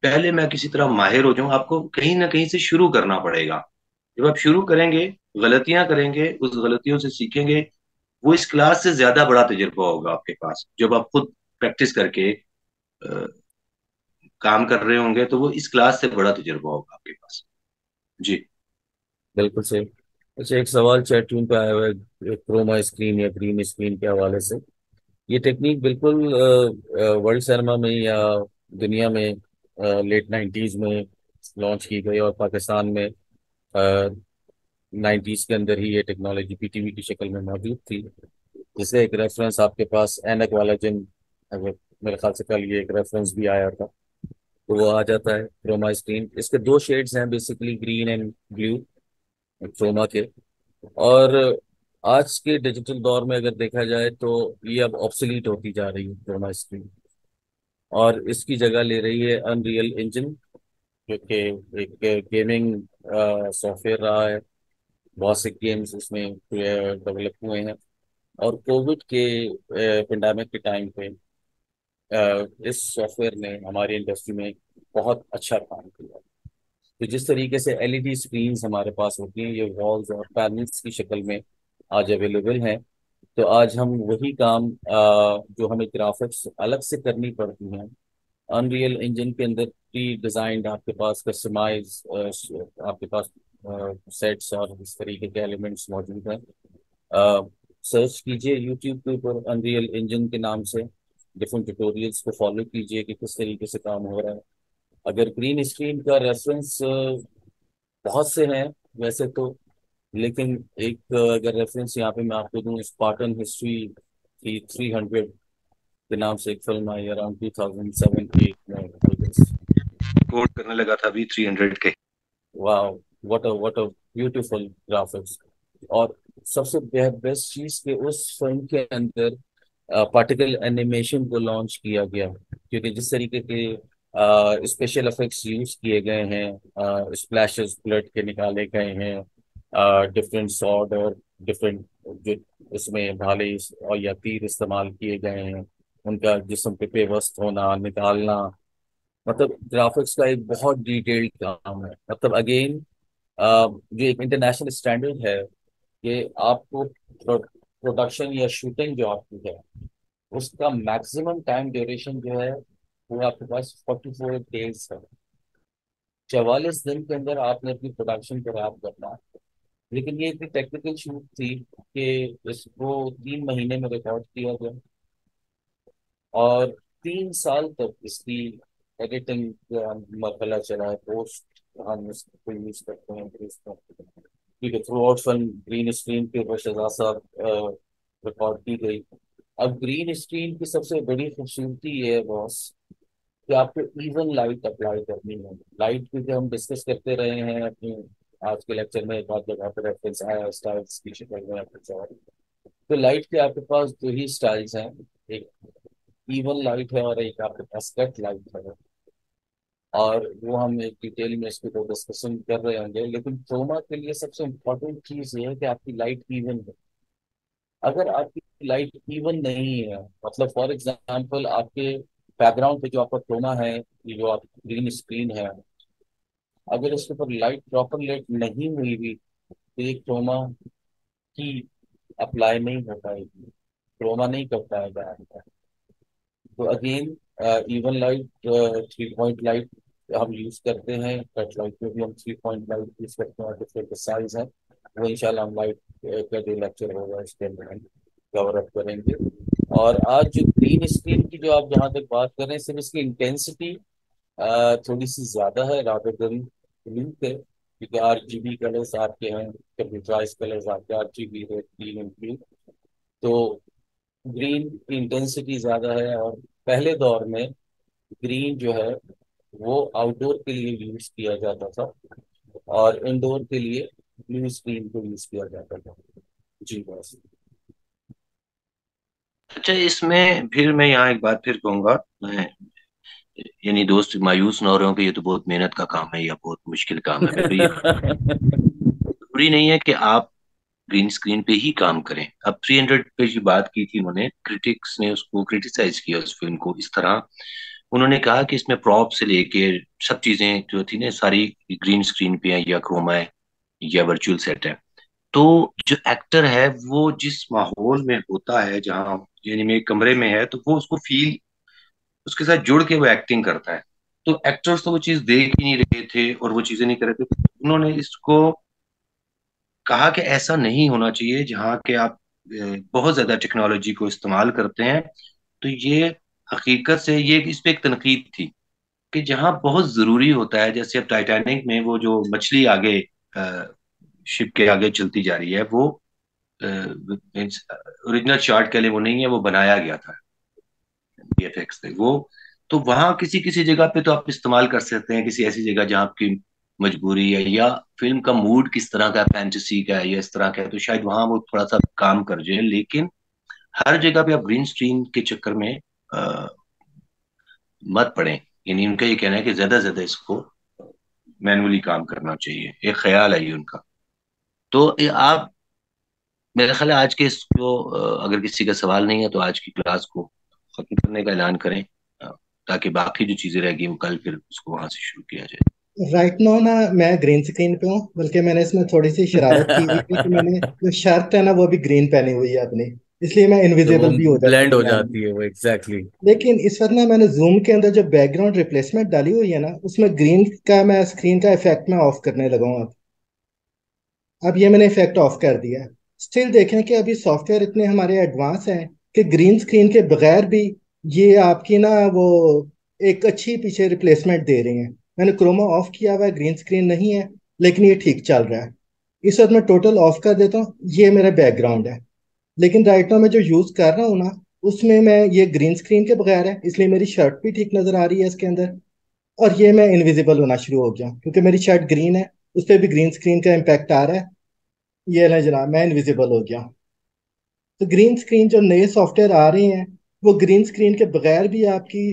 पहले मैं किसी तरह माहिर हो जाऊं, आपको कहीं ना कहीं से शुरू करना पड़ेगा। जब आप शुरू करेंगे, गलतियां करेंगे, उस गलतियों से सीखेंगे, वो इस क्लास से ज्यादा बड़ा तजुर्बा होगा आपके पास। जब आप खुद प्रैक्टिस करके काम कर रहे होंगे तो वो इस क्लास से बड़ा तजुर्बा होगा आपके पास। जी। बिल्कुल सही। अच्छा, एक सवाल चैट रूम पे आया हुआ है क्रोमा स्क्रीन या ग्रीन स्क्रीन के हवाले से। ये टेक्निक बिल्कुल वर्ल्ड सिनेमा में या दुनिया में लेट 90s में लॉन्च की गई, और पाकिस्तान में 90s के अंदर ही ये टेक्नोलॉजी PTV की शक्ल में मौजूद थी। जिसका एक रेफरेंस आपके पास ऐनक वाला जिन, अगर मेरे ख्याल से कल ये एक रेफरेंस भी आया था, तो वो आ जाता है क्रोमा स्क्रीन। इसके दो शेड्स हैं basically, green and blue, chroma के। और आज के डिजिटल दौर में अगर देखा जाए तो ये अब ऑब्सोलीट होती जा रही है क्रोमा स्क्रीन। और इसकी जगह ले रही है अनरियल इंजन, जो कि एक गेमिंग सॉफ्टवेयर रहा है। बहुत से गेम्स इसमें डेवलप हुए हैं। और कोविड के पेंडेमिक के टाइम पे इस सॉफ्टवेयर ने हमारी इंडस्ट्री में बहुत अच्छा काम किया। तो जिस तरीके से एलईडी स्क्रीन्स हमारे पास होती हैं, ये वॉल्स और पैनल्स की शक्ल में आज अवेलेबल हैं। तो आज हम वही काम जो हमें ग्राफिक्स अलग से करनी पड़ती हैं, अनरियल इंजन के अंदर प्री डिजाइंड आपके पास कस्टमाइज आपके पास सेट्स और इस तरीके के एलिमेंट्स मौजूद हैं। सर्च कीजिए यूट्यूब के ऊपर अनरियल इंजन के नाम से, डिफरेंट ट्यूटोरियल्स को फॉलो कीजिए कि किस तरीके से काम हो रहा है। अगर ग्रीन स्क्रीन का रेफरेंस बहुत से हैं वैसे तो, लेकिन एक अगर रेफरेंस यहाँ पे मैं आपको दूं, स्पार्टन हिस्ट्री की 300 के नाम से एक फिल्म आई अराउंड 2007-8 में, आई गेस। कोड करने लगा था अभी 300 के। वाह, व्हाट अ ब्यूटीफुल ग्राफिक्स। और सबसे बेस्ट चीज के उस फिल्म के अंदर पार्टिकल एनिमेशन को लॉन्च किया गया, क्योंकि जिस तरीके के स्पेशल इफेक्ट्स यूज किए गए हैं, स्प्लैशेस ब्लड के निकाले गए हैं, डिफरेंट सॉर्ड और डिफरेंट जो उसमें भाले और या तीर इस्तेमाल किए गए हैं, उनका जिस्म पे पेवस्त होना निकालना, मतलब ग्राफिक्स का एक बहुत डिटेल्ड काम है। मतलब अगेन जो एक इंटरनेशनल स्टैंडर्ड है कि आपको प्रोडक्शन या शूटिंग जो आपकी है उसका मैक्सिमम टाइम ड्यूरेशन जो है वो आपके पास 44 डेज है। 44 दिन के अंदर आपने अपनी प्रोडक्शन को रैप करना है। लेकिन ये इतनी टेक्निकल शूट थी कि इसको 3 महीने में रिकॉर्ड किया गया, और 3 साल तक इसकी एडिटिंग का मरहला चला है। पोस्ट हम इसको यूज करते हैं ठीक है, through out film green screen के ऊपर शहजाद साहब रिकॉर्ड की गई। अब ग्रीन स्क्रीन की सबसे बड़ी खूबसूरती ये है बॉस कि आपको इवन लाइट अप्लाई करनी है। लाइट क्योंकि हम डिस्कस करते रहे हैं अपनी आज के लेक्चर में, एक आध जगह पर रेफरेंस आया स्टाइल्स की शक्ल में या कुछ और। तो लाइट के आपके पास दो ही स्टाइल्स हैं, एक इवन लाइट है और एक आपके पास कट लाइट है। और वो हम एक डिटेल में इसके ऊपर डिस्कशन कर रहे होंगे। लेकिन क्रोमा के लिए सबसे इम्पोर्टेंट चीज ये है कि आपकी लाइट इवन है। अगर आपकी लाइट इवन नहीं है, मतलब फॉर एग्जांपल आपके बैकग्राउंड पे जो आपका क्रोमा है, ये जो आप ग्रीन स्क्रीन है, अगर इसके ऊपर लाइट प्रॉपर लाइट नहीं हुई हुई तो ये क्रोमा की अप्लाई नहीं हो पाएगी, क्रोमा नहीं कर पाएगा आपका। तो again even light, 3 point light हम यूज करते हैं, कट लाइट में भी हम 3 पॉइंट लाइट यूज करते हैं, डिफरेंट साइज है। वो इंशाल्लाह हम लाइट का जो लेक्चर होगा इसके अंदर हम कवर अप करेंगे। और आज जो ग्रीन स्क्रीन की जो आप जहाँ तक बात कर रहे हैं, सिर्फ इसकी इंटेंसिटी थोड़ी सी ज्यादा है रादर देन ब्लू के, क्योंकि RGB कलर्स आपके हैं, कंप्यूटराइज कलर्स आपके RGB red green and blue. तो ग्रीन की इंटेंसिटी ज्यादा है। और पहले दौर में ग्रीन जो है वो आउटडोर के लिए यूज किया जाता था और इंडोर के लिए ब्लू स्क्रीन को यूज किया जाता था। जी बस। अच्छा, इसमें फिर मैं यहाँ एक बात फिर कहूंगा, मैं यानी दोस्त मायूस ना हो रहे हो कि ये तो बहुत मेहनत का काम है या बहुत मुश्किल काम है। मेरे ये जरूरी नहीं है कि आप ग्रीन स्क्रीन पे ही काम करें। अब 300 पे जो बात की थी उन्होंने, क्रिटिक्स ने उसको क्रिटिसाइज किया उस फिल्म को इस तरह। उन्होंने कहा कि इसमें प्रॉप से लेके सब चीजें जो थी ना सारी ग्रीन स्क्रीन पे है या क्रोमा है या वर्चुअल सेट है। तो जो एक्टर है वो जिस माहौल में होता है, जहाँ यानी मेरे कमरे में है, तो वो उसको फील, उसके साथ जुड़ के वो एक्टिंग करता है। तो एक्टर्स तो वो चीज देख ही नहीं रहे थे और वो चीजें नहीं कर रहे थे। उन्होंने इसको कहा कि ऐसा नहीं होना चाहिए, जहाँ के आप बहुत ज्यादा टेक्नोलॉजी को इस्तेमाल करते हैं। तो ये हकीकत से ये इस पे एक तनकीद थी कि जहाँ बहुत जरूरी होता है, जैसे अब टाइटैनिक में वो जो मछली आगे शिप के आगे चलती जा रही है, वो ओरिजिनल शॉट के लिए वो नहीं है, वो बनाया गया था VFX से वो। तो वहां किसी किसी जगह पे तो आप इस्तेमाल कर सकते हैं, किसी ऐसी जगह जहाँ आपकी मजबूरी है या फिल्म का मूड किस तरह का, फैंटेसी का है या इस तरह का है, तो शायद वहां वो थोड़ा सा काम कर जाए। लेकिन हर जगह पे आप ग्रीन स्क्रीन के चक्कर में मत पड़ें। यानी उनका ये कहना है कि ज्यादा इसको मैनुअली काम करना चाहिए, एक ख्याल है ये उनका। तो आप, मेरा ख्याल है आज के इसको अगर किसी का सवाल नहीं है तो आज की क्लास को खत्म करने का ऐलान करें, ताकि बाकी जो चीजें रहेगी वो कल फिर उसको वहां से शुरू किया जाए। राइट नाउ ना मैं ग्रीन स्क्रीन पे हूँ, बल्कि मैंने इसमें थोड़ी सी शरारत की हुई है कि मैंने जो शर्ट है ना वो भी ग्रीन पहनी हुई है अपनी, इसलिए मैं तो वो इनविजिबल भी हो जाता ब्लेंड हूँ हो कैमरे में। जाती है वो, एग्जैक्टली exactly. लेकिन इस वक्त ना मैंने जूम के अंदर जो बैकग्राउंड रिप्लेसमेंट डाली हुई है ना, उसमें ग्रीन का मैं स्क्रीन का इफेक्ट मैं ऑफ करने लगा हूँ अब ये मैंने इफेक्ट ऑफ कर दिया है। स्टिल देखें कि अभी सॉफ्टवेयर इतने हमारे एडवांस हैं कि ग्रीन स्क्रीन के बगैर भी ये आपकी ना वो एक अच्छी पीछे रिप्लेसमेंट दे रही हैं। मैंने क्रोमा ऑफ किया हुआ है, ग्रीन स्क्रीन नहीं है, लेकिन ये ठीक चल रहा है। इस वक्त मैं टोटल ऑफ कर देता हूँ, ये मेरा बैकग्राउंड है। लेकिन राइट नाउ मैं जो यूज कर रहा हूँ ना, उसमें मैं ये ग्रीन स्क्रीन के बगैर है, इसलिए मेरी शर्ट भी ठीक नजर आ रही है इसके अंदर। और ये मैं इनविजिबल होना शुरू हो गया क्योंकि मेरी शर्ट ग्रीन है, उस पर भी ग्रीन स्क्रीन का इम्पैक्ट आ रहा है। ये ना जनाब, मैं इनविजिबल हो गया। तो ग्रीन स्क्रीन जो नए सॉफ्टवेयर आ रहे हैं, वो ग्रीन स्क्रीन के बगैर भी आपकी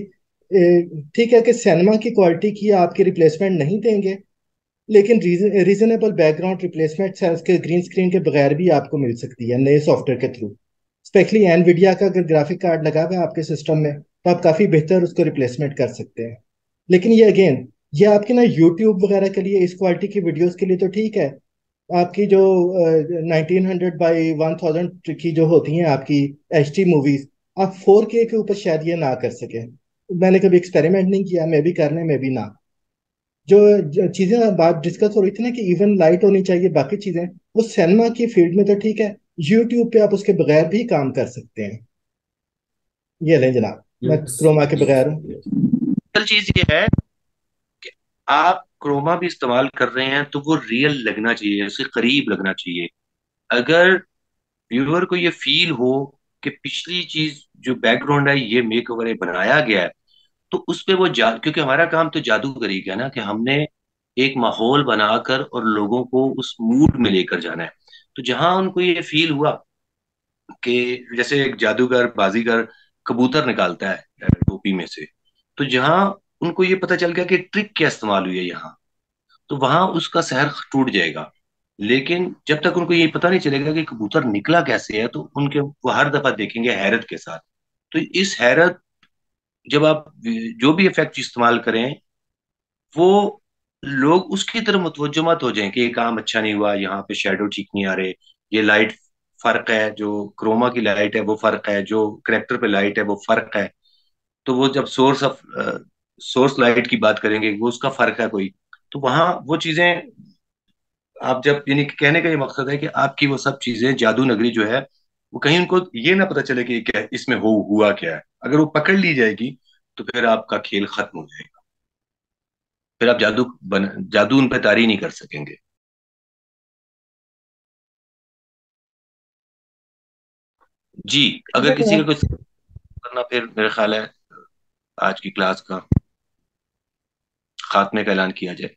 ठीक है कि सिनेमा की क्वालिटी की आपकी रिप्लेसमेंट नहीं देंगे, लेकिन रीजनेबल बैकग्राउंड रिप्लेसमेंट है उसके ग्रीन स्क्रीन के बगैर भी आपको मिल सकती है नए सॉफ्टवेयर के थ्रू। स्पेशली एनवीडिया का अगर ग्राफिक कार्ड लगा हुआ है आपके सिस्टम में, तो आप काफ़ी बेहतर उसको रिप्लेसमेंट कर सकते हैं। लेकिन ये अगेन, ये आपके ना यूट्यूब वगैरह के लिए, इस क्वालिटी की वीडियोस के लिए तो ठीक है। आपकी जो 1900 बाई 1000 की जो होती हैं आपकी HD मूवीज, आप 4K के ऊपर शायद ये ना कर सके। मैंने कभी एक्सपेरिमेंट नहीं किया, मैं भी करने में भी ना। जो चीजें बात डिस्कस हो रही थी ना कि इवन लाइट होनी चाहिए, बाकी चीजें, वो सिनेमा की फील्ड में तो ठीक है, यूट्यूब पे आप उसके बगैर भी काम कर सकते हैं। ये लें जनाब, मैं यस क्रोमा के यस बगैर हूँ। यस। असल चीज ये है कि आप क्रोमा भी इस्तेमाल कर रहे हैं तो वो रियल लगना चाहिए, उसके करीब लगना चाहिए। अगर व्यूअर को ये फील हो कि पिछली चीज जो बैकग्राउंड है ये मेक ओवर है, बनाया गया है, तो उस पे वो क्योंकि हमारा काम तो जादूगरी का है ना, कि हमने एक माहौल बनाकर और लोगों को उस मूड में लेकर जाना है। तो जहां उनको ये फील हुआ कि जैसे एक जादूगर बाजीगर कबूतर निकालता है टोपी में से, तो जहां उनको ये पता चल गया कि ट्रिक क्या इस्तेमाल हुई है यहाँ, तो वहां उसका सहर टूट जाएगा। लेकिन जब तक उनको ये पता नहीं चलेगा कि कबूतर निकला कैसे है, तो उनके वो हर दफा देखेंगे हैरत के साथ। तो इस हैरत, जब आप जो भी इफेक्ट इस्तेमाल करें, वो लोग उसकी तरफ मुतवज्जो मत हो जाएं कि ये काम अच्छा नहीं हुआ, यहाँ पे शेडो ठीक नहीं आ रहे, ये लाइट फर्क है, जो क्रोमा की लाइट है वो फर्क है, जो करेक्टर पे लाइट है वो फर्क है। तो वो जब सोर्स लाइट की बात करेंगे वो उसका फर्क है कोई, तो वहां वो चीजें आप जब, यानी कि कहने का ये मकसद है कि आपकी वो सब चीजें जादू नगरी जो है, वो कहीं उनको ये ना पता चले कि ये क्या इसमें हो हुआ क्या है। अगर वो पकड़ ली जाएगी तो फिर आपका खेल खत्म हो जाएगा, फिर आप जादू उन पर तारी नहीं कर सकेंगे। जी, अगर किसी का कुछ करना, फिर मेरा ख्याल है आज की क्लास का खात्मे का ऐलान किया जाए।